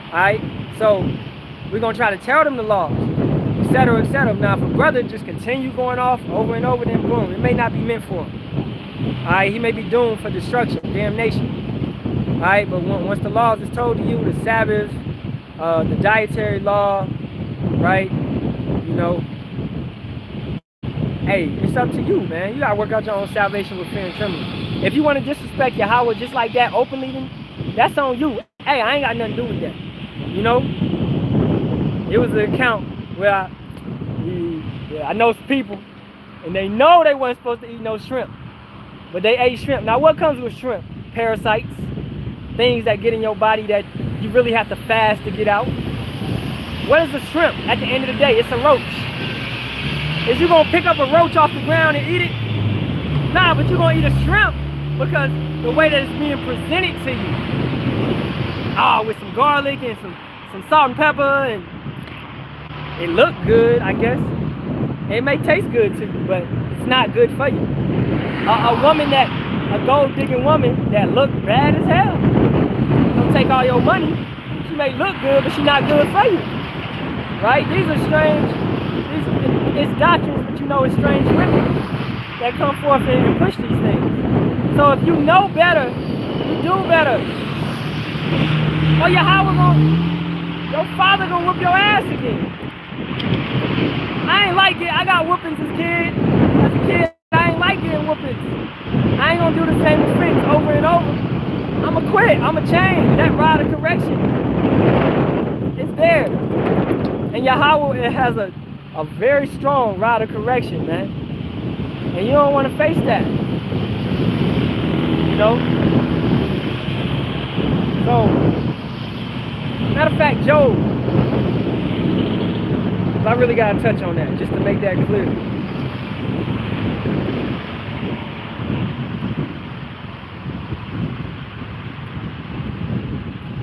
all right? So we're going to try to tell them the laws, etc., etc. Now, if a brother just continue going off over and over, then boom, it may not be meant for him. All right, he may be doomed for destruction, damnation. All right, but once the laws is told to you, the Sabbath, the dietary law, right? You know, hey, it's up to you, man. You gotta work out your own salvation with fear and trembling. If you want to disrespect Yahawah just like that openly, then that's on you. Hey, I ain't got nothing to do with that. You know, it was an account where I know some people, and they know they weren't supposed to eat no shrimp, but they ate shrimp. Now, what comes with shrimp? Parasites, things that get in your body that you really have to fast to get out. What is a shrimp? At the end of the day, it's a roach. Is you gonna pick up a roach off the ground and eat it? Nah, but you're gonna eat a shrimp because the way that it's being presented to you. Oh, with some garlic and some salt and pepper, and it looked good, I guess. It may taste good to you, but it's not good for you. A gold digging woman that looked bad as hell, don't take all your money. She may look good, but she's not good for you. Right? These are strange, it's doctrines, but you know it's strange women that come forth and push these things. So if you know better, you do better. Or your father gonna whoop your ass again. I ain't like it. I got whoopings as a kid, I ain't like getting whoopings. I ain't gonna do the same offense over and over. I'ma quit. I'ma change. That rod of correction, it's there. And Yahawah, it has a very strong rod of correction, man. And you don't want to face that. You know? So, matter of fact, Job, I really got to touch on that, just to make that clear.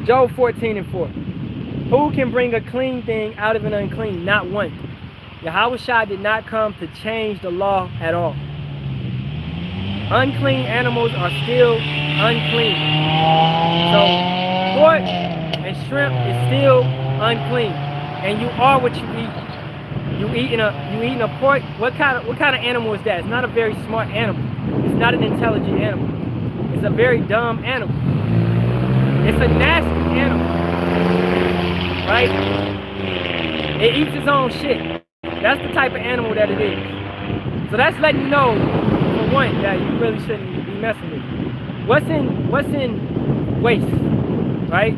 Job 14:4. Who can bring a clean thing out of an unclean? Not one. Yahawashi did not come to change the law at all. Unclean animals are still unclean. So pork and shrimp is still unclean. And you are what you eat. You eating a pork. What kind of animal is that? It's not a very smart animal. It's not an intelligent animal. It's a very dumb animal. It's a nasty animal. Right? It eats its own shit. That's the type of animal that it is. So that's letting you know, for one, that you really shouldn't be messing with it. What's in waste, right?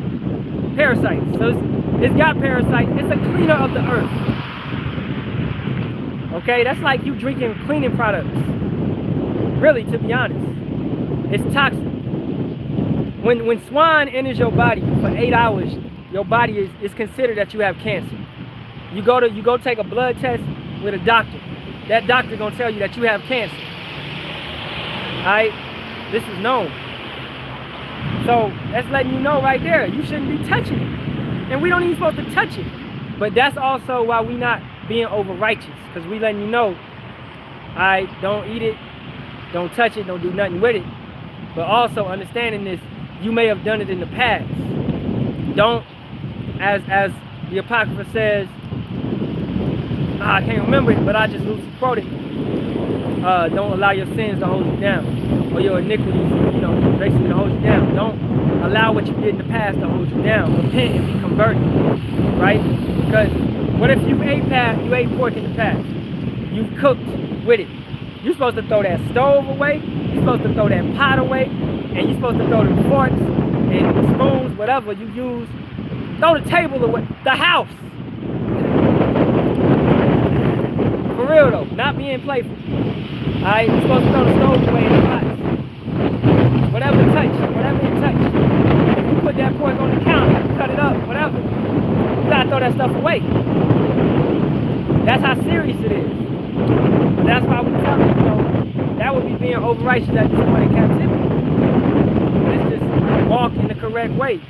Parasites. So it's got parasites. It's a cleaner of the earth. Okay, that's like you drinking cleaning products. Really, to be honest, it's toxic. When swine enters your body for 8 hours, your body is considered that you have cancer. You go take a blood test with a doctor. That doctor gonna tell you that you have cancer. Alright? This is known. So that's letting you know right there, you shouldn't be touching it. And we don't even supposed to touch it. But that's also why we not being over righteous, because we letting you know, alright, don't eat it, don't touch it, don't do nothing with it. But also understanding this, you may have done it in the past. Don't, as the Apocrypha says, I can't remember it, but I just loosely quoted. Don't allow your sins to hold you down, or your iniquities, you know, basically to hold you down. Don't allow what you did in the past to hold you down. Repent and be converted, right? Because what if you ate pork in the past? You cooked with it. You're supposed to throw that stove away. You're supposed to throw that pot away, and you're supposed to throw the forks and spoons, whatever you use. Throw the table away. The house. For real though, not being playful. Alright, you're supposed to throw the stove away in the pots. Whatever you touch. If you put that pork on the counter, you cut it up, whatever, you gotta throw that stuff away. That's how serious it is. But that's why we tell you, you know, that would be being over righteous at this point. way.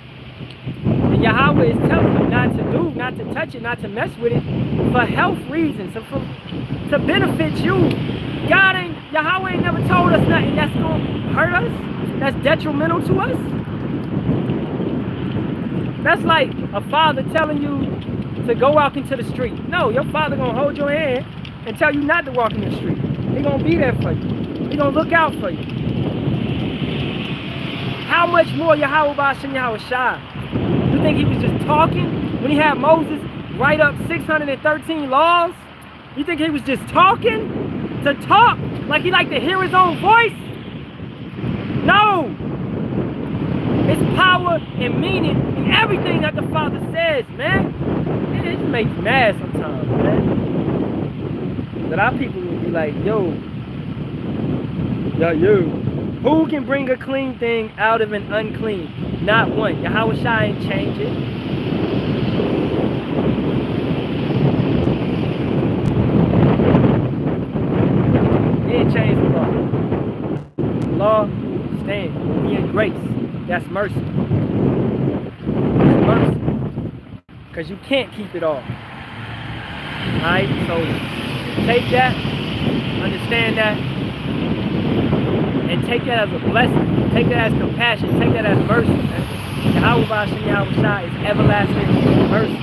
And Yahawah is telling you not to do, not to touch it, not to mess with it for health reasons, so to benefit you. Yahawah ain't never told us nothing that's going to hurt us, that's detrimental to us. That's like a father telling you to go walk into the street. No, your father going to hold your hand and tell you not to walk in the street. He going to be there for you. He going to look out for you. How much more Yahawah Ba'ashem Yahawashi? You think he was just talking when he had Moses write up 613 laws? You think he was just talking to talk like he liked to hear his own voice? No! It's power and meaning in everything that the Father says, man. It makes me mad sometimes, man. But our people will be like, yo, who can bring a clean thing out of an unclean? Not one. Yahawashi ain't change it. He ain't change the law. The law stands. He in grace. That's mercy. That's mercy. Because you can't keep it all. Alright? So take that, understand that, and take that as a blessing. Take that as compassion. Take that as mercy. Yahawah Ba'ashem Yahawashi is everlasting mercy.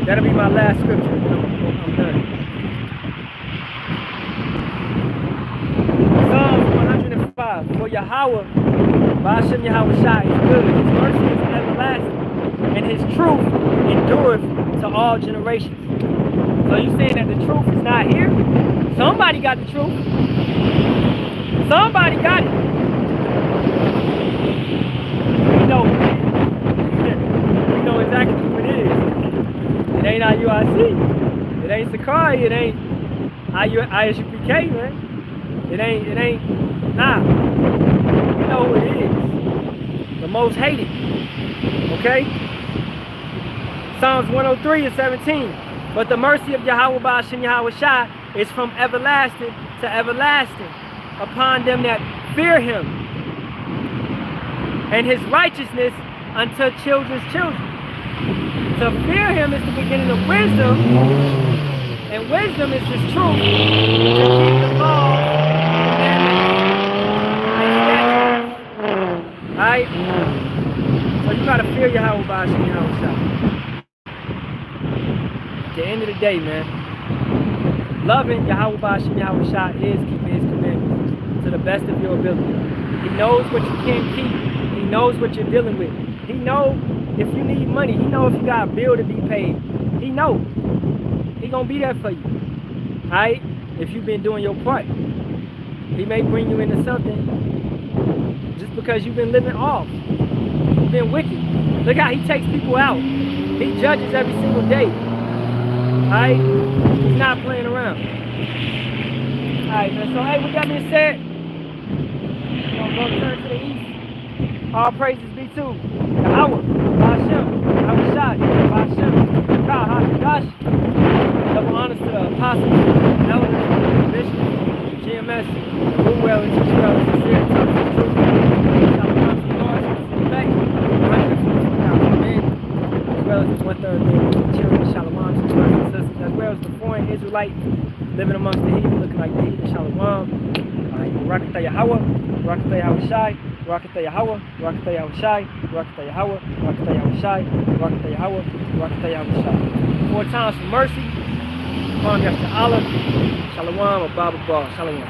That'll be my last scripture. I'm done. Psalms 105. For Yahawah Ba'ashem Yahawashi is good. His mercy is everlasting. And his truth endureth to all generations. So you saying that the truth is not here? Somebody got the truth. Somebody got it. We know exactly who it is. It ain't IUIC. It ain't Sakai. It ain't ISUPK, man. It ain't, nah. We know who it is. The most hated. Okay? Psalms 103 and 17. But the mercy of Yahawah Ba'ashem Yahawashi is from everlasting to everlasting upon them that fear him, and his righteousness unto children's children. To fear him is the beginning of wisdom, and wisdom is his truth, to keep the law, commandments, and statutes. Alright? So you gotta fear Yahawah Ba'ashem Yahawashi. At the end of the day, man, loving Yahawah Ba'ashem Yahawashi is keeping his commandments to the best of your ability. He knows what you can't keep. He knows what you're dealing with. He knows if you need money. He knows if you got a bill to be paid. He knows. He gonna be there for you. Alright? If you've been doing your part. He may bring you into something just because you've been living off. You've been wicked. Look how he takes people out. He judges every single day. Alright? He's not playing around. Alright, man. So, hey, with that being said, we're going to turn to the east. All praises be to Yahawah Ba'ashem Yahawashi Ba'ashem Yahawashi. Double honors to the apostles, elders, bishops, GMS, Ruwell, and Israel, sincere tongues of truth. Shalawam to the Lord, respect, 150,000 men, as well as 1/3 of the children. Shalawam to the brothers and sisters, as well as the foreign Israelite living amongst the heathen, looking like the heathen. Shalawam. Barak Yahawah, Barak Yahawashi, Barak Yahawah, Barak Yahawashi, Barak Yahawah, Barak Yahawashi, Barak Yahawah, Barak Yahawashi. 4 times for mercy. Yasharahla. Shalawam, Baba Shalawam.